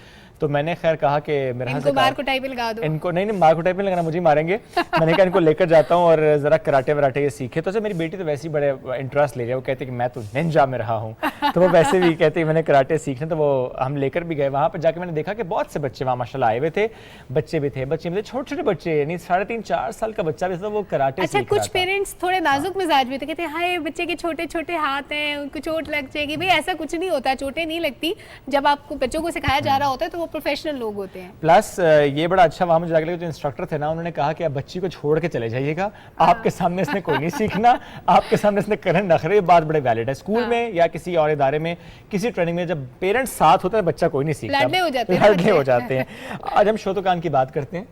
तो मैंने खैर कहा कि मेरे इनको मार कुटाई पे लगा दो। इनको नहीं मार कुटाई पे लगाना, मुझे ही मारेंगे। मैंने कहा इनको लेकर जाता हूँ और जरा कराटे वराटे ये सीखे। तो मेरी बेटी तो वैसे ही बड़े इंटरेस्ट ले रही है, वो कहती है कि मैं तो निंजा में रहा हूँ, तो वो वैसे भी कहती है मैंने कराटे सीखने, तो वो हम लेकर भी गए। वहाँ पर जाके मैंने देखा कि बहुत से बच्चे वहाँ माशाल्लाह आए हुए थे, बच्चे भी थे छोटे बच्चे, यानी 3.5-4 साल का बच्चा भी था, वो कराटे सीख रहा था। कुछ पेरेंट्स थोड़े नाजुक मिजाज भी थे, कहते हैं हाय बच्चे के छोटे छोटे हाथ हैं, उनको चोट लग जाएगी। भाई ऐसा कुछ नहीं होता, चोटें नहीं लगती। जब आपको बच्चों को सिखाया जा रहा होता है तो वो प्रोफेशनल लोग होते हैं। प्लस ये बड़ा अच्छा वहाँ मुझे लगा, जो इंस्ट्रक्टर थे ना उन्होंने कहा कि आप बच्ची को छोड़ के चले जाइएगा, आपके सामने इसने कोई नहीं सीखना, आपके सामने इसने करंट रख रहे। ये बात बड़े वैलिड है। स्कूल में या किसी और इदारे में किसी ट्रेनिंग में जब पेरेंट्स साथ होते हैं बच्चा कोई नहीं सीखता, लड़ने हो जाते हैं। आज हम शोतोकान की बात करते हैं।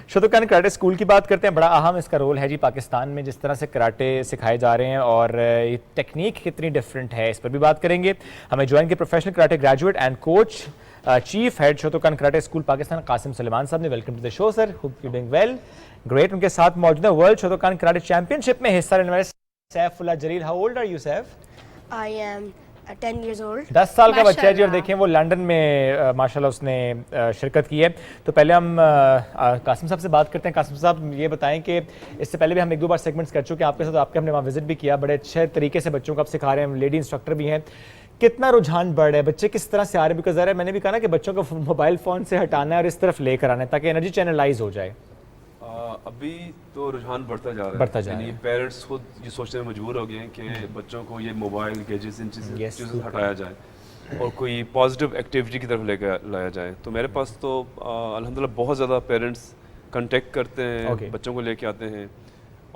शोतोकान कराटे स्कूल की बात करते हैं। बड़ा अहम इसका रोल है जी पाकिस्तान में, जिस तरह से कराटे सिखाए जा रहे हैं और ये टेक्निक कितनी डिफरेंट है, इस पर भी बात करेंगे। हमें ज्वाइन के professional karate graduate and coach chief head Shotokan karate school Pakistan Qasim Suleman साहब ने। Welcome to the show sir, hope you doing well. Great. उनके साथ मौजूद है वर्ल्ड शोतोकान कराटे चैंपियनशिप में हिस्सा लेने वाले Saifullah Jalil. How old are you Saif? I am 10 years old. 10 साल का बच्चा है जी, और देखें वो लंदन में माशाल्लाह उसने शिरकत की है। तो पहले हम कासिम साहब से बात करते हैं। कासिम साहब ये बताएं कि इससे पहले भी हम 1-2 बार सेगमेंट्स कर चुके हैं आपके साथ, आपके हमने वहाँ विजिट भी किया, बड़े अच्छे तरीके से बच्चों को आप सिखा रहे हैं, लेडी इंस्ट्रक्टर भी हैं। कितना रुझान बढ़ रहा है, बच्चे किस तरह से आ रहे हैं? बिकॉज ज़रा मैंने भी कहा ना कि बच्चों को मोबाइल फ़ोन से हटाना है और इस तरफ लेकर आना है ताकि एनर्जी चैनलाइज हो जाए। अभी तो रुझान बढ़ता जा रहा है, यानी पेरेंट्स खुद ये सोचने में मजबूर हो गए हैं कि बच्चों को ये मोबाइल गैजेट्स इन चीज़ों से हटाया जाए और कोई पॉजिटिव एक्टिविटी की तरफ लेकर लाया जाए। तो मेरे पास तो अल्हम्दुलिल्लाह बहुत ज़्यादा पेरेंट्स कांटेक्ट करते हैं, बच्चों को लेके आते हैं,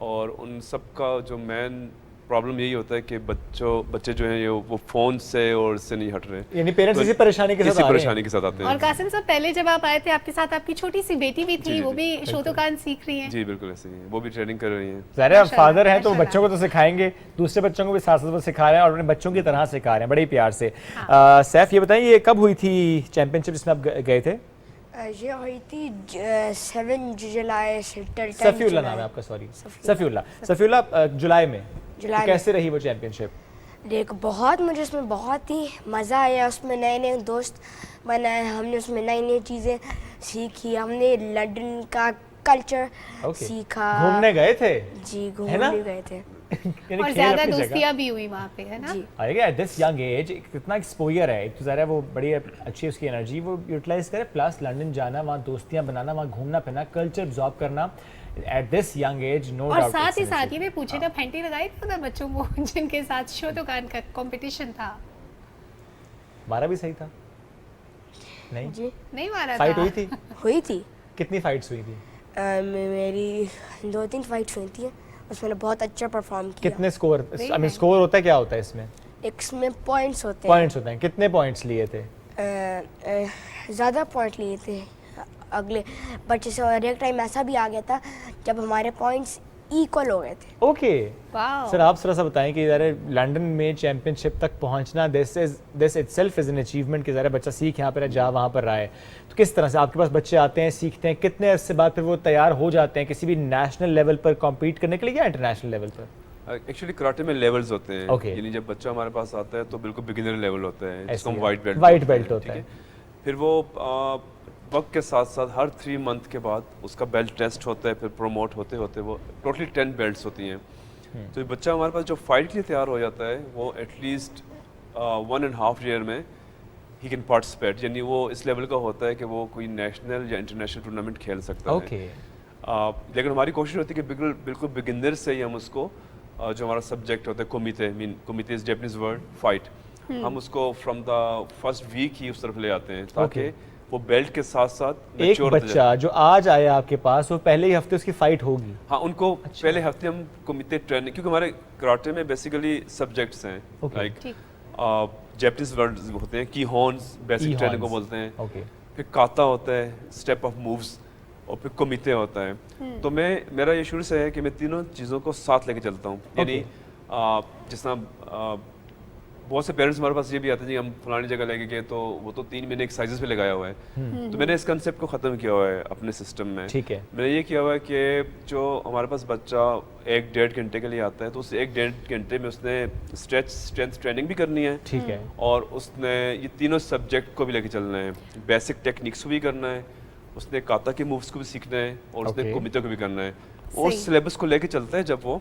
और उन सब का जो मेन प्रॉब्लम यही होता है कि बच्चे जो हैं ये वो फ़ोन से और इससे नहीं हट रहे, यानी पेरेंट्स इसी परेशानी के साथ आते हैं। और कासिम साहब पहले जब आप आए थे आपके साथ आपकी छोटी सी बेटी भी थी, वो भी शोतोकान सीख रही है। जी बिल्कुल ऐसे ही है, वो भी ट्रेनिंग कर रही हैं। ज़ाहिर है फादर हैं तो बच्चों को तो सिखाएंगे, दूसरे बच्चों को भी साथ साथ वो सिखा रहे हैं और अपने बच्चों की तरह सिखा रहे हैं बड़े ही प्यार से। सैफ ये बताइए ये कब हुई थी चैंपियनशिप जिसमें आप गए थे? ये हुई थी 7 जुलाई से 10 सफ़ीउल्लाह नाम है आपका? सॉरी सफ़ीउल्लाह जुलाई में जुलाई में। कैसे रही वो चैंपियनशिप? देख बहुत मुझे उसमें बहुत ही मज़ा आया, उसमें नए नए दोस्त बनाए हमने, उसमें नई नई चीज़ें सीखी हमने, लंदन का कल्चर सीखा। घूमने गए थे जी, है ना? घूमने गए थे और ज़्यादा दोस्तियाँ भी हुई वहाँ पे, है ना? आएगा एट दिस यंग एज कितना एक्सपोजर है, एक तो ज़रा वो बड़ी अच्छी उसकी एनर्जी वो यूटिलाइज करे, प्लस लंदन जाना, वहाँ दोस्तियाँ बनाना, वहाँ घूमना फिरना, कल्चर एब्जॉर्ब करना at this young age, no doubt. और साथ ही साथ ये पूछे ना, फैंटी लगाई थी उधर बच्चों को जिनके साथ शोटोकान का कंपटीशन था? मारा भी सही था? नहीं जी, नहीं मारा फाइट था? हुई थी। कितनी फाइट्स हुई थी? मेरी 2-3 फाइट्स हुई थी, उसमें बहुत अच्छा परफॉर्म किया। कितने स्कोर, आई मीन स्कोर होता है, क्या होता है इसमें? इसमें पॉइंट्स होते हैं। पॉइंट्स होते हैं, कितने पॉइंट्स लिए थे? ज़्यादा पॉइंट लिए थे अगले, बट जैसे और एक टाइम ऐसा भी आ गया था जब हमारे पॉइंट्स इक्वल हो गए थे। ओके सर, आप थोड़ा सा बताएं कि ज़रा लंदन में चैंपियनशिप तक पहुंचना, this itself is an achievement कि ज़रा बच्चा सीख यहाँ पर जा वहाँ पर रहा है, तो किस तरह से आपके पास बच्चे आते हैं, सीखते हैं, कितने अरसे बाद फिर वो तैयार हो जाते हैं किसी भी नेशनल लेवल पर कॉम्पीट करने के लिए या इंटरनेशनल लेवल पर? एक्चुअली कराटे में लेवल्स होते हैं। Okay. यानी जब बच्चा हमारे पास आता है तो बिल्कुल बिगिनर लेवल होता है, जिसको हम वाइट वाइट बेल्ट होता है। फिर वो वक्त के साथ साथ हर 3 मंथ के बाद उसका बेल्ट टेस्ट होता है, फिर प्रोमोट होते होते वो टोटली 10 बेल्ट्स होती हैं। तो ये बच्चा हमारे पास जो फाइट के लिए तैयार हो जाता है वो एटलीस्ट 1.5 ईयर में ही कैन पार्टिसिपेट, यानी वो इस लेवल का होता है कि वो कोई नेशनल या इंटरनेशनल टूर्नामेंट खेल सकता है। लेकिन हमारी कोशिश होती है कि बिल्कुल बिगिनर से ही हम उसको जो हमारा सब्जेक्ट होता है कुमिते इज जैपनीज वर्ड फाइट, हम उसको फ्रॉम द फर्स्ट वीक ही उस तरफ ले आते हैं ताकि वो बेल्ट के साथ साथ एक बच्चा जो आज आया आपके पास वो पहले ही हफ्ते उसकी फाइट होगी? हाँ, उनको पहले हफ्ते हम कुमिते ट्रेनिंग, क्योंकि हमारे कराटे में बेसिकली सब्जेक्ट्स हैं लाइक जैपनीज वर्ड होते हैं, की हॉर्न्स बेसिक ट्रेनिंग को बोलते हैं, फिर काता होता है, स्टेप ऑफ मूव्स, और फिर कुमिते होता है। तो मेरा ये शुरू से है कि मैं तीनों चीज़ों को साथ लेके चलता हूँ, यानी जिस तरह बहुत से पेरेंट्स हमारे पास ये भी आते हैं जी हम फलानी जगह लेके गए तो वो तो 3 महीने एक्सरसाइजेस पे लगाया हुआ है, तो मैंने इस कंसेप्ट को ख़त्म किया हुआ है अपने सिस्टम में। ठीक है, मैंने ये किया हुआ है कि जो हमारे पास बच्चा 1-1.5 घंटे के लिए आता है तो उस 1-1.5 घंटे में उसने स्ट्रेंथ ट्रेनिंग भी करनी है, ठीक है, और उसने ये तीनों सब्जेक्ट को भी लेके चलना है, बेसिक टेक्निक्स को भी करना है, उसने काता के मूव्स को भी सीखना है, और उसने कुमिते को भी करना है। और सिलेबस को लेके चलता है जब वो,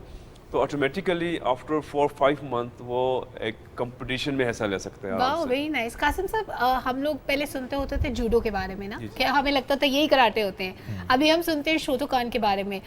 तो ऑटोमेटिकली आफ्टर 4-5 मंथ वो एक कंपटीशन में हिस्सा ले सकते हैं। वाह, वेरी नाइस। कासिम साहब, हम लोग पहले सुनते होते थे जूडो के बारे में ना, क्या हमें लगता था यही कराटे होते हैं, अभी हम सुनते हैं शोटोकान के बारे में।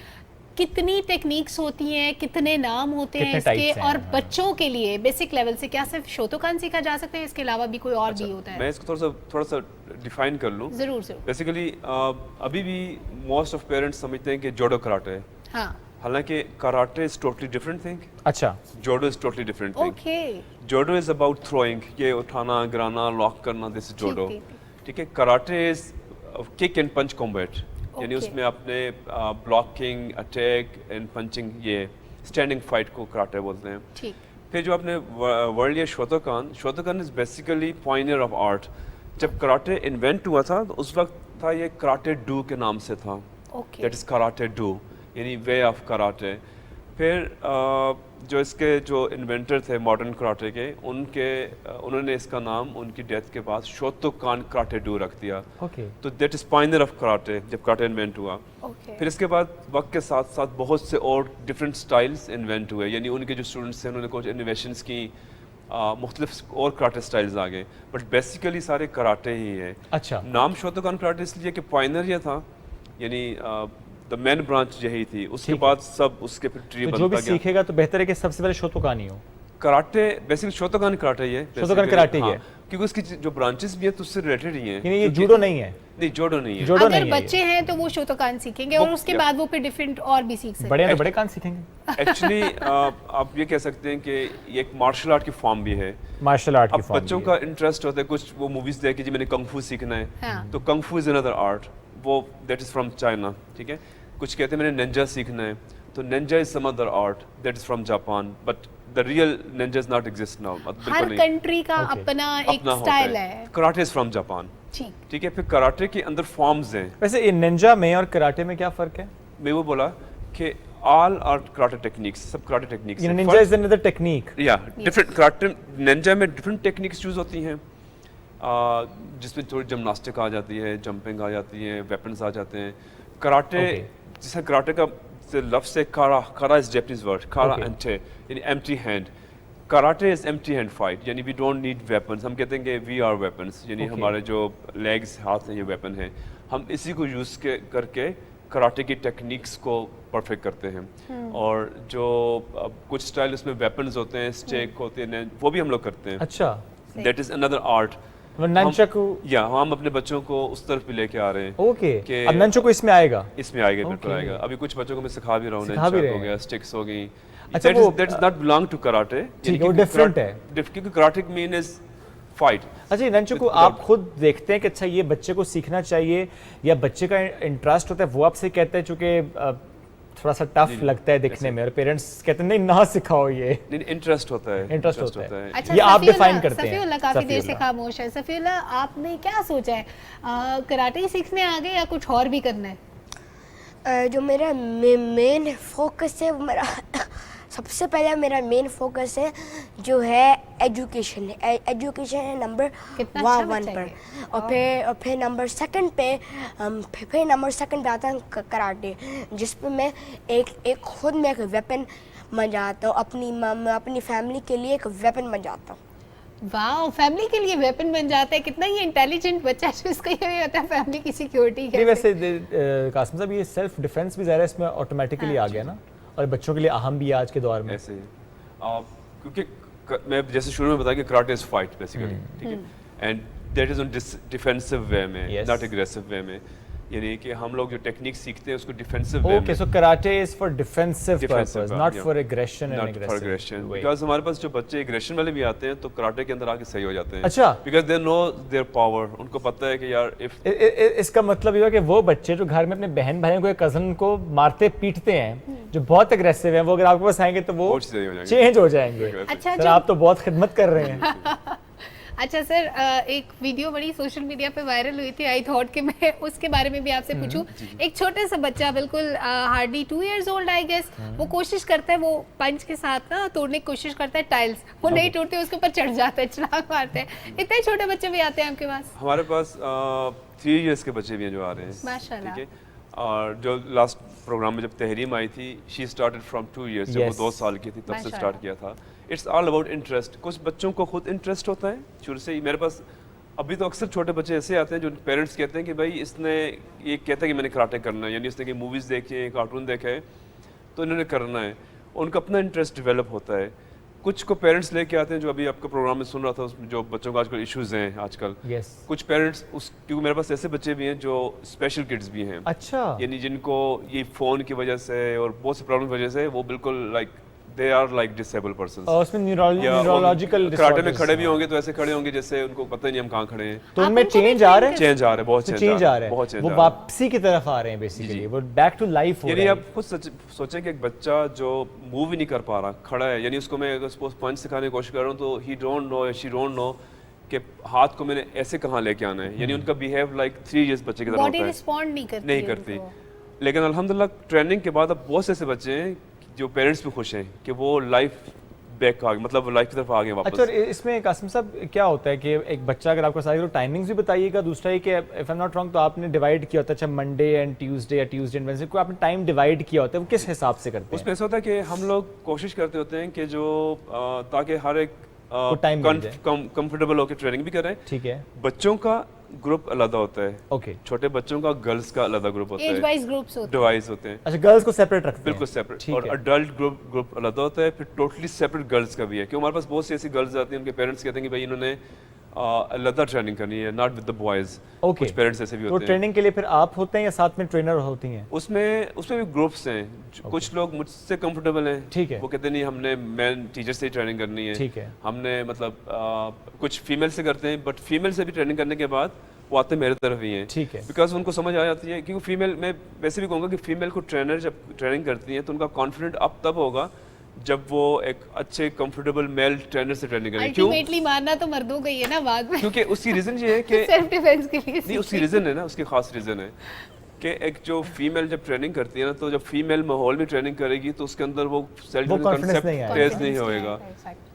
कितनी टेक्निक्स होती हैं, कितने नाम होते हैं इसके, और बच्चों के लिए बेसिक लेवल से क्या सिर्फ शोटोकान सीखा जा सकता है, इसके अलावा भी कोई और भी होता है? मैं इसको थोड़ा सा डिफाइन कर लूँ। जरूर। बेसिकली अभी भी मोस्ट ऑफ पेरेंट्स समझते हैं कि जूडो कराटे है, हाँ, हालांकि karate is totally different thing. अच्छा, judo is totally different thing. Okay, judo is about throwing, ये उठाना, गिराना, लॉक करना, दिस इज जूडो। ठीक है, karate is kick and punch combat, यानी उसमें अपने ब्लॉकिंग, अटैक एंड पंचिंग, ये स्टैंडिंग फाइट को कराटे बोलते हैं। ठीक। फिर जो आपने वर्ल्ड या shotokan is basically pioneer of art. जब कराटे इन्वेंट हुआ था तो उस वक्त था ये कराटे डू के नाम से था, दैट इज कराटे डू, यानी वे ऑफ कराटे। फिर जो इसके जो इन्वेंटर थे मॉडर्न कराटे के, उन्होंने इसका नाम उनकी डेथ के बाद शोटोकान कराटे डू रख दिया। तो that is Pioneer of karate जब कराटे इन्वेंट हुआ। फिर इसके बाद वक्त के साथ साथ बहुत से और डिफरेंट स्टाइल्स इन्वेंट हुए, यानी उनके जो स्टूडेंट्स थे उन्होंने कुछ इनोवेशंस की, मुख्तलिफ और कराटे स्टाइल्स आ गए, बट बेसिकली सारे कराटे ही है। अच्छा, नाम शोटोकान कराटे इसलिए कि पायनियर ये था, यानी द मेन ब्रांच यही थी, उसके बाद सब उसके फिर ट्री बनता गया। जो भी सीखेगा तो बेहतर है कि सबसे पहले शोटोकान ही हो। कराटे बेसिकली शोटोकान कराटे ही है, शोटोकान कराटे ही है, क्योंकि उसकी जो ब्रांचेस भी है तो उससे रिलेटेड ही हैं। ये जूडो नहीं है? नहीं, जूडो नहीं है। अगर बच्चे हैं तो वो शोटोकान सीखेंगे और उसके बाद वो फिर डिफरेंट और भी सीख सकते हैं। बड़े तो बड़े कान सीखेंगे। एक्चुअली आप ये कह सकते हैं कि ये एक मार्शल आर्ट की फॉर्म भी है। मार्शल आर्ट की फॉर्म, बच्चों का इंटरेस्ट होता है, कुछ वो मूवीज देख के जी मैंने कंग फू सीखना है, तो कंग फू इज अनदर आर्ट, वो दैट इज फ्रॉम चाइना। ठीक है, कुछ कहते हैं मैंने निंजा सीखना है, तो ninja is some other art that is from Japan, but the real ninja is not exist now. हर कंट्री का अपना एक स्टाइल है। Karate is from Japan. ठीक है, फिर कराटे के अंदर फॉर्म्स हैं। वैसे ये निंजा में और कराटे में क्या फर्क है? मैं वो बोला कि all are karate techniques, सब karate techniques हैं. ninja is another technique. Yeah, different karate ninja में different techniques use होती हैं, जिसमें थोड़ी जिम्नास्टिक आ जाती है, जंपिंग आ जाती है, वेपन्स आ जाते हैं. कराटे जैसे कराटे का लफ्ज़ है kara is Japanese word, kara ante यानी empty hand. Karate is empty hand fight, यानी वी डोंट नीड वेपन्स. हम कहते हैं कि वी आर वेपन्स, यानी हमारे जो लेग्स हाथ हैं ये वेपन हैं. हम इसी को यूज़ करके कराटे की टेक्निक्स को परफेक्ट करते हैं. और जो कुछ स्टाइल उसमें वेपन्स होते हैं, स्टेक होते हैं, वो भी हम लोग करते हैं. अच्छा, दैट इज अनदर आर्ट. नंचकू या हम अपने बच्चों को उस तरफ भी लेके आ रहे हैं. ओके, अब नंचकू इसमें आएगा? इसमें आएगा, बिल्कुल आएगा. अभी कुछ बच्चों को मैं सिखा भी रहा हूँ. नंचक हो गया, स्टिक्स हो गई. अच्छा, वो that does not belong to karate. ठीक है, वो डिफरेंट है. क्योंकि कराटे मीन इज फाइट. अच्छा, नंचकू आप खुद देखते हैं कि अच्छा ये बच्चे को सीखना चाहिए या बच्चे का इंटरेस्ट होता है, वो आपसे कहते हैं चूंकि थोड़ा सा टफ लगता है दिखने में, और पेरेंट्स कहते हैं नहीं ना सिखाओ, ये इंटरेस्ट होता है. इंटरेस्ट होता है. अच्छा, ये आप डिफाइन करते हैं. सफीउल्लाह काफी देर से खामोश है. सफीउल्लाह, आपने क्या सोचा है, कराटे ही सीखने आगे या कुछ और भी करना है? जो मेरा मेन फोकस है, मेरा सबसे पहले मेरा मेन फोकस है जो है एजुकेशन. एजुकेशन है नंबर 1 पर, और फिर नंबर 2 पे आता है कराटे, जिसमें मैं एक खुद में एक वेपन बन जाता हूँ. अपनी फैमिली के लिए एक वेपन बन जाता हूँ. वाह, फैमिली के लिए वेपन बन जाता है. कितना ही इंटेलिजेंट बच्चा है जिसको ये होता है फैमिली की सिक्योरिटी है. वैसे कासिम साहब, ये सेल्फ डिफेंस भी ज़रा इसमें ऑटोमेटिकली आ गया ना, और बच्चों के लिए अहम भी है आज के दौर में. ऐसे क्योंकि मैं जैसे शुरू में बताया कि कराटे इज फाइट बेसिकली, ठीक है, and that is on defensive way में, नॉट एग्रेसिव वे में. यानी कि हम लोग जो टेक्निक सीखते हैं उसको डिफेंसिव वे में. Okay, so karate is for defensive purpose, not for aggression and aggression. Because हमारे पास जो बच्चे एग्रेशन वाले भी आते हैं तो कराटे के अंदर आके सही हो जाते हैं. अच्छा, because they know their power. उनको पता है कि यार इसका मतलब ये है कि वो बच्चे जो घर में अपने बहन भाइयों को, कजन को मारते पीटते हैं, जो बहुत एग्रेसिव हैं, वो अगर आपके पास आएंगे तो वो चेंज हो जाएंगे. अच्छा, सर आप तो बहुत खिदमत कर रहे हैं. अच्छा सर, एक वीडियो बड़ी सोशल मीडिया पे वायरल हुई थी, आई थॉट कि मैं उसके बारे में भी आपसे पूछूं. एक छोटे सा बच्चा, बिल्कुल hardly 2 years old I guess, वो कोशिश करता है, वो पंच के साथ ना तोड़ने की कोशिश करता है टाइल्स, वो नहीं टूटते, उसके ऊपर चढ़ जाता है, छलांग मारते हैं. इतने छोटे बच्चे भी आते हैं आपके पास? हमारे पास 3 years के बच्चे भी हैं जो आ रहे हैं. माशाल्लाह. ठीक है. और जो लास्ट प्रोग्राम में जब तहरीम आई थी, शी स्टार्टेड फ्रॉम 2 years, जब वो 2 साल की थी तब से स्टार्ट किया था. It's all about interest. कुछ बच्चों को खुद इंटरेस्ट होता है शुरू से ही. मेरे पास अभी तो अक्सर छोटे बच्चे ऐसे आते हैं जो पेरेंट्स कहते हैं कि भाई इसने ये कहता है कि मैंने कराटे करना है, यानी इसने कि मूवीज़ देखी है, कार्टून देखा है, तो इन्होंने करना है. उनका अपना इंटरेस्ट डेवलप होता है. कुछ को पेरेंट्स लेके आते हैं, जो अभी आपका प्रोग्राम में सुन रहा था, उसमें जो बच्चों को आजकल इश्यूज हैं आजकल. कुछ पेरेंट्स क्योंकि मेरे पास ऐसे बच्चे भी हैं जो स्पेशल किड्स भी हैं. अच्छा, यानी जिनको ये फ़ोन की वजह से और बहुत सी प्रॉब्लम की वजह से वो बिल्कुल like they are like disable person. उसमें न्यूरोलॉजिकल कराटे में खड़े भी होंगे तो ऐसे खड़े होंगे जैसे उनको पता ही नहीं हम कहाँ खड़े हैं. तो उनमें चेंज आ रहे हैं? चेंज आ रहे हैं, बहुत चेंज आ रहे हैं. वो वापसी की तरफ आ रहे हैं बेसिकली, वो बैक टू लाइफ हो रहे हैं. यानी आप खुद सोचें कि एक बच्चा जो मूव ही नहीं कर पा रहा, खड़ा है, यानी उसको मैं अगर सपोज पंच सिखाने की कोशिश कर रहा हूँ तो ही don't know, she don't know कि हाथ को मैंने ऐसे कहाँ लेके आना है. यानी उनका बिहेव लाइक 3 years बच्चे की तरह होता है, रिस्पॉन्ड नहीं करती. लेकिन अल्हम्दुलिल्लाह ट्रेनिंग के बाद अब बहुत से ऐसे बच्चे हैं जो पेरेंट्स भी खुश हैं कि वो लाइफ बैक आ गए, मतलब लाइफ की तरफ आ गए वापस. अच्छा, इसमें कासिम साहब क्या होता है कि एक बच्चा अगर आपको सारी टाइमिंग्स भी बताइएगा. दूसरा ये कि if I am not wrong तो आपने डिवाइड किया होता है, अच्छा मंडे एंड ट्यूसडे या ट्यूसडे एंड वेडनेसडे को आपने टाइम डिवाइड किया होता है, वो किस हिसाब से करते हैं? उसमें ऐसा होता है कि हम लोग कोशिश करते होते हैं कि जो ताकि हर एक कंफर्टेबल होकर ट्रेनिंग भी करें. ठीक है. बच्चों का ग्रुप अलग होता है. ओके. छोटे बच्चों का गर्ल्स का अलग ग्रुप होता है, एज वाइज ग्रुप्स होते हैं, डिवाइस होते हैं. अच्छा, गर्ल्स को सेपरेट रखते हैं? बिल्कुल सेपरेट. और अडल्ट ग्रुप अलग होता है. फिर टोटली सेपरेट गर्ल्स का भी है, क्योंकि हमारे पास बहुत सी ऐसी गर्ल्स आती हैं, उनके पेरेंट्स कहते हैं कि भाई इन्होंने अलग ट्रेनिंग करनी है, नॉट विद द बॉयज. कुछ पेरेंट्स ऐसे भी होते हैं. तो ट्रेनिंग के लिए फिर आप होते हैं या साथ में ट्रेनर होती हैं? उसमें भी ग्रुप्स हैं. कुछ लोग मुझसे कंफर्टेबल हैं. ठीक है. वो कहते नहीं हमने मैन टीचर से ही ट्रेनिंग करनी है. ठीक है. हमने मतलब कुछ फीमेल से करते हैं, बट फीमेल से भी ट्रेनिंग करने के बाद वो आते मेरे तरफ ही हैं. ठीक है. बिकॉज उनको समझ आ जाती है, क्योंकि फीमेल, मैं वैसे भी कहूँगा कि फीमेल को ट्रेनर जब ट्रेनिंग करती हैं तो उनका कॉन्फिडेंट अप तब होगा जब वो एक अच्छे कंफर्टेबल मेल ट्रेनर से ट्रेनिंग करें. अल्टीमेटली मारना तो मर्दों का ही है ना बाद में, क्योंकि उसकी रीजन ये है कि सेल्फ डिफेंस के लिए. नहीं, उसकी रीजन है ना, उसकी खास रीजन है. کہ ایک جو فیمیل جب ٹریننگ کرتی ہے نا تو جب فیمیل ماحول میں ٹریننگ کرے گی تو اس کے اندر وہ سیلف confidence نہیں آئے گا. نہیں ہوئے گا,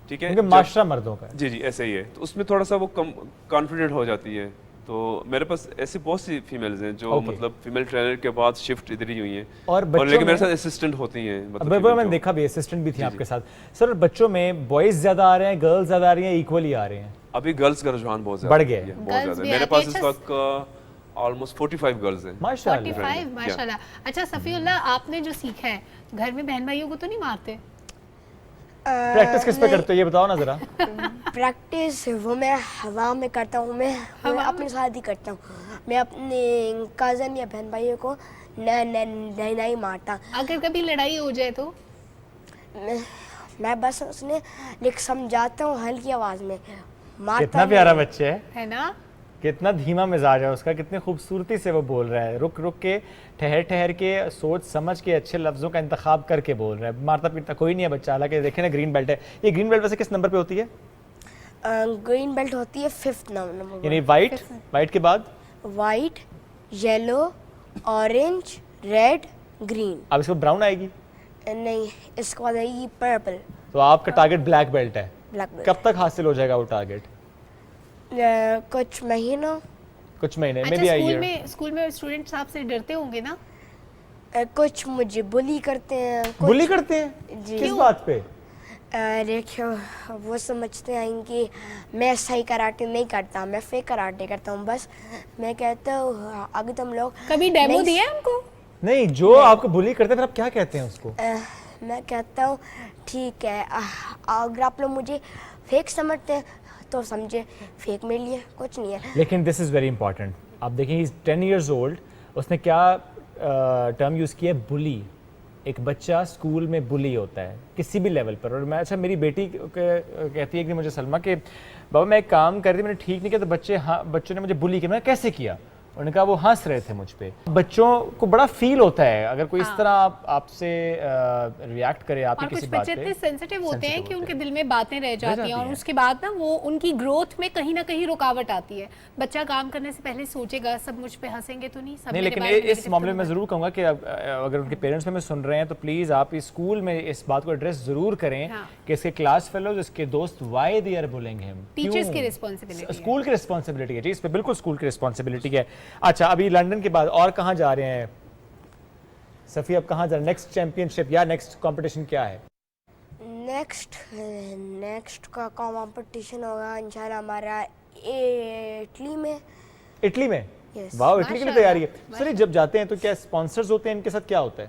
ٹھیک ہے, کیونکہ معاشرہ مردوں کا ہے. جی ایسا ہی ہے, تو اس میں تھوڑا سا وہ کم کانفیڈنٹ ہو جاتی ہے. تو میرے پاس ایسی بہت سی فیمیلز ہیں جو مطلب فیمیل ٹرینر کے بعد شفٹ ادھر ہی ہوئی ہیں, اور لیکن میرے ساتھ اسسٹنٹ ہوتی ہیں. میں نے دیکھا بھی اسسٹنٹ بھی تھی آپ کے ساتھ. سر بچوں میں بوائز زیادہ آ رہے ہیں, گرلز زیادہ آ رہی ہیں, ایکولی آ رہے ہیں؟ ابھی گرلز کا رجحان بہت زیادہ بڑھ گیا ہے, بہت زیادہ. میرے پاس اس وقت آلموسٹ 45 گرلز ہیں. 45 ماشاءاللہ. اچھا صفی اللہ, آپ نے جو سیکھا ہے گھر میں بہن بھائیوں کو تو نہیں مارتے؟ پریکٹس کس پہ کرتے ہو یہ بتاؤ نا ذرا. پریکٹس وہ میں ہوا میں کرتا ہوں, میں اپنے ساتھ ہی کرتا ہوں. میں اپنے کزن یا بہن بھائیوں کو نہیں مارتا. اگر کبھی لڑائی ہو جائے تو میں بس اس نے سمجھاتا ہوں ہلکی آواز میں. کتنا پیارا بچہ ہے نا, کتنا دھیما مزاج ہے اس کا, کتنی خوبصورتی سے وہ بول رہا ہے, رک رک کے, ٹھہر کے, سوچ سمجھ کے, اچھے لفظوں کا انتخاب کر کے بول رہا ہے. مارتا پیٹتا کوئی نہیں ہے بچہ. حالانکہ دیکھیں نا گرین بیلٹ ہے. یہ گرین بیلٹ ویسے کس نمبر پہ ہوتی ہے؟ گرین بیلٹ ہوتی ہے 5th نمبر. یعنی وائٹ کے بعد white, yellow, orange, red, green. اب اس کو براؤن آئے گی؟ نہیں, اس کو آئے گی پرپل. تو آپ کا ٹارگٹ بلیک بیلٹ ہے. بلیک بیلٹ کب تک حاصل ہو جائے گا وہ ٹارگٹ؟ کچھ مہینوں. کچھ مہینے میں. اسکول میں اسٹوڈنٹس آپ سے ڈرتے ہوں گے نا؟ کچھ مجھے بلی کرتے ہیں. بلی کرتے ہیں؟ جی. کس بات پہ؟ دیکھو وہ سمجھتے ہیں کہ میں صحیح کراٹے نہیں کرتا, میں فیک کراٹے کرتا ہوں. بس میں کہتا ہوں اگر تم لوگ کبھی ڈیمو دیا ہم کو؟ نہیں, جو آپ کو بلی کرتے ہیں پھر آپ کیا کہتے ہیں اس کو؟ میں کہتا ہوں ٹھیک ہے, اگر آپ لوگ مجھے فیک سمجھتے ہیں تو سمجھے فیک میرے لیے کچھ نہیں ہے. لیکن دس از ویری امپورٹنٹ. آپ دیکھیں ہی 10 ایئرز اولڈ, اس نے کیا ٹرم یوز کیا ہے, بلی. ایک بچہ اسکول میں بلی ہوتا ہے کسی بھی لیول پر. اور میں اچھا میری بیٹی کہتی ہے کہ مجھے سلمہ کہ بابا میں ایک کام کر رہی, میں نے ٹھیک نہیں کیا تو بچوں نے مجھے بلی کیا. میں نے کیسے کیا؟ انہوں نے کہا وہ ہنس رہے تھے مجھ پہ. بچوں کو بڑا فیل ہوتا ہے اگر کوئی اس طرح آپ سے ریاکٹ کرے آپ کی کسی بات پہ. اور کچھ بچے اتنے سینسٹیو ہوتے ہیں کہ ان کے دل میں باتیں رہ جاتی ہیں, اور اس کے بعد نا وہ ان کی گروتھ میں کہیں نہ کہیں رکاوٹ آتی ہے. بچہ کام کرنے سے پہلے سوچے گا سب مجھ پہ ہنسیں گے تو نہیں. نہیں, لیکن اس معاملے میں ضرور کہوں گا کہ اگر ان کے پیرنٹس میں سن رہے ہیں تو پلیز آپ اسکول میں اس بات کو ایڈریس ضرور کریں کہ اس کے کلاس فیلوز, اس کے دوست, وائی دے آر بولنگ ہم. ٹیچرز کی رسپانسبلٹی, اسکول کی رسپانسبلٹی ہے. جی اس پہ بالکل اسکول کی رسپانسبلٹی ہے. اچھا ابھی لنڈن کے بعد اور کہاں جا رہے ہیں صفی؟ اب کہاں جا رہے ہیں؟ نیکسٹ چیمپئن شپ یا نیکسٹ کمپٹیشن کیا ہے؟ نیکسٹ کا کمپٹیشن ہوگا انشاءاللہ ہمارا اٹلی میں. اٹلی میں؟ واو, اٹلی کے لیے تیاری ہے. سر جب جاتے ہیں تو کیا اسپانسرز ہوتے ہیں, ان کے ساتھ کیا ہوتا ہے؟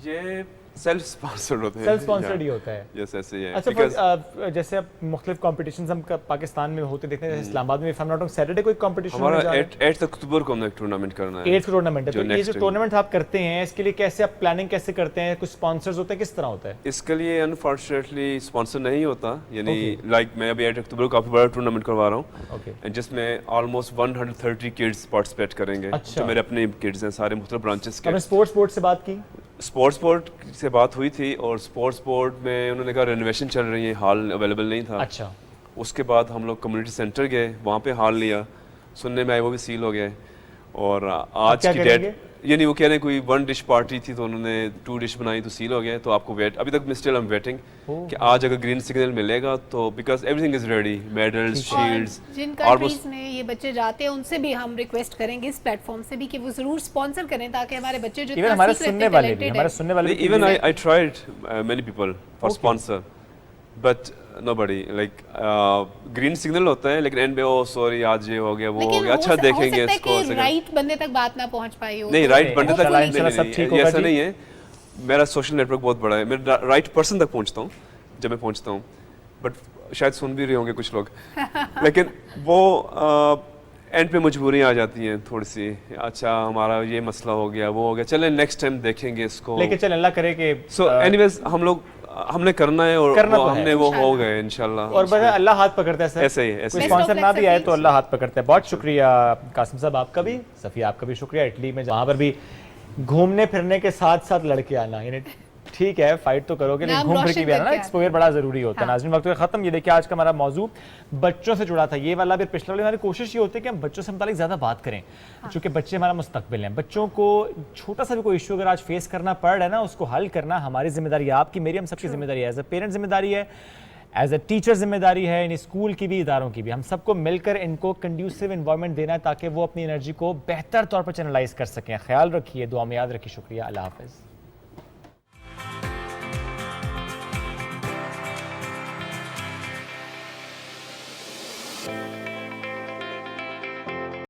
یہ سیلف اسپانسرڈ ہوتے ہیں. سیلف اسپانسرڈ ہی ہوتا ہے. یس ایسے ہی ہے. اچھا جیسے اب مختلف کمپٹیشنز ہم پاکستان میں ہوتے دیکھتے ہیں, جیسے اسلام آباد میں if I am not wrong Saturday کوئی کمپٹیشن ہمارا 8 اکتوبر کو ہم نے ایک ٹورنامنٹ کرنا ہے. 8 ٹورنامنٹ ہے. تو یہ جو ٹورنامنٹ آپ کرتے ہیں اس کے لیے کیسے آپ پلاننگ کیسے کرتے ہیں؟ کچھ اسپانسرز ہوتے ہیں, کس طرح ہوتا ہے اس کے لیے؟ انفارچونیٹلی اسپانسر نہیں ہوتا. یعنی لائک میں ابھی 8 اکتوبر کو کافی بڑا ٹورنامنٹ کروا رہا ہوں جس میں آلموسٹ 130 کڈس پارٹیسپیٹ کریں گے, جو میرے اپنے کڈس ہیں سارے مختلف برانچز کے. آپ نے اسپورٹس بورڈ سے بات کی؟ اسپورٹس بورڈ سے بات ہوئی تھی, اور اسپورٹس بورڈ میں انہوں نے کہا رینوویشن چل رہی ہے, ہال اویلیبل نہیں تھا. اچھا. اس کے بعد ہم لوگ کمیونٹی سینٹر گئے, وہاں پہ ہال لیا, سننے میں آئے وہ بھی سیل ہو گئے. اور آج کی ڈیٹ یعنی وہ کہہ رہے ہیں کوئی 1 ڈش پارٹی تھی تو انہوں نے 2 ڈش بنائی تو سیل ہو گیا. تو آپ کو ویٹ, ابھی تک اسٹل ایم ویٹنگ کہ آج اگر گرین سگنل ملے گا تو because every thing is ready, medals, shields. جن کنٹریز میں یہ بچے جاتے ہیں ان سے بھی ہم ریکویسٹ کریں گے اس پلیٹ فارم سے بھی کہ وہ ضرور اسپانسر کریں تاکہ ہمارے بچے جو ہمارے سننے والے even I tried many people for sponsor but nobody like green signal ہوتا ہے لیکن اینڈ میں oh sorry آج یہ ہو گیا وہ ہو گیا. اچھا دیکھیں گے اس کو. رائٹ بندے تک بات نہ پہنچ پائی ہو. نہیں, رائٹ بندے تک ایسا نہیں ہے. میرا سوشل نیٹ ورک بہت بڑا ہے, میں رائٹ پرسن تک پہنچتا ہوں جب میں پہنچتا ہوں. بٹ شاید سن بھی رہے ہوں گے کچھ لوگ, لیکن وہ اینڈ پہ مجبوریاں آ جاتی ہیں تھوڑی سی. اچھا ہمارا یہ مسئلہ ہو گیا, وہ ہو گیا, چلیں نیکسٹ ٹائم دیکھیں گے اس کو. لیکن چل اللہ کرے کہ سو اینی ویز ہم نے کرنا ہے اور ہم نے وہ ہو گئے انشاءاللہ. اور بس اللہ ہاتھ پکڑتا ہے سر, ایسے ہی کوئی اسپانسر نہ بھی آئے تو اللہ ہاتھ پکڑتا ہے. بہت شکریہ قاسم صاحب آپ کا بھی, صفیہ آپ کا بھی شکریہ. اٹلی میں وہاں پر بھی گھومنے پھرنے کے ساتھ ساتھ لڑکے آنا, یعنی ٹھیک ہے فائٹ تو کرو گے لیکن گھوم پھر کے بھی آنا نا ایکسپوئر بڑا ضروری ہوتا ہے. ناظرین وقت ختم. یہ دیکھیں آج کا ہمارا موضوع بچوں سے جڑا تھا, یہ والا بھی پچھلا والی. ہماری کوشش یہ ہوتی ہے کہ ہم بچوں سے متعلق زیادہ بات کریں چونکہ بچے ہمارا مستقبل ہیں. بچوں کو چھوٹا سا بھی کوئی ایشو اگر آج فیس کرنا پڑ رہا ہے نا, اس کو حل کرنا ہماری ذمہ داری ہے, آپ کی میری ہم سب کی ذمہ داری ہے. ایز اے پیرنٹ ذمہ داری ہے, ایز اے ٹیچر ذمہ داری ہے, ان اسکول کی بھی اداروں کی بھی. ہم سب کو مل کر ان کو کنڈیوسو انوائرمنٹ دینا ہے تاکہ وہ اپنی انرجی کو بہتر طور پر چینلائز کر سکیں. خیال رکھیے, دعا میں یاد رکھیے. شکریہ, اللہ حافظ.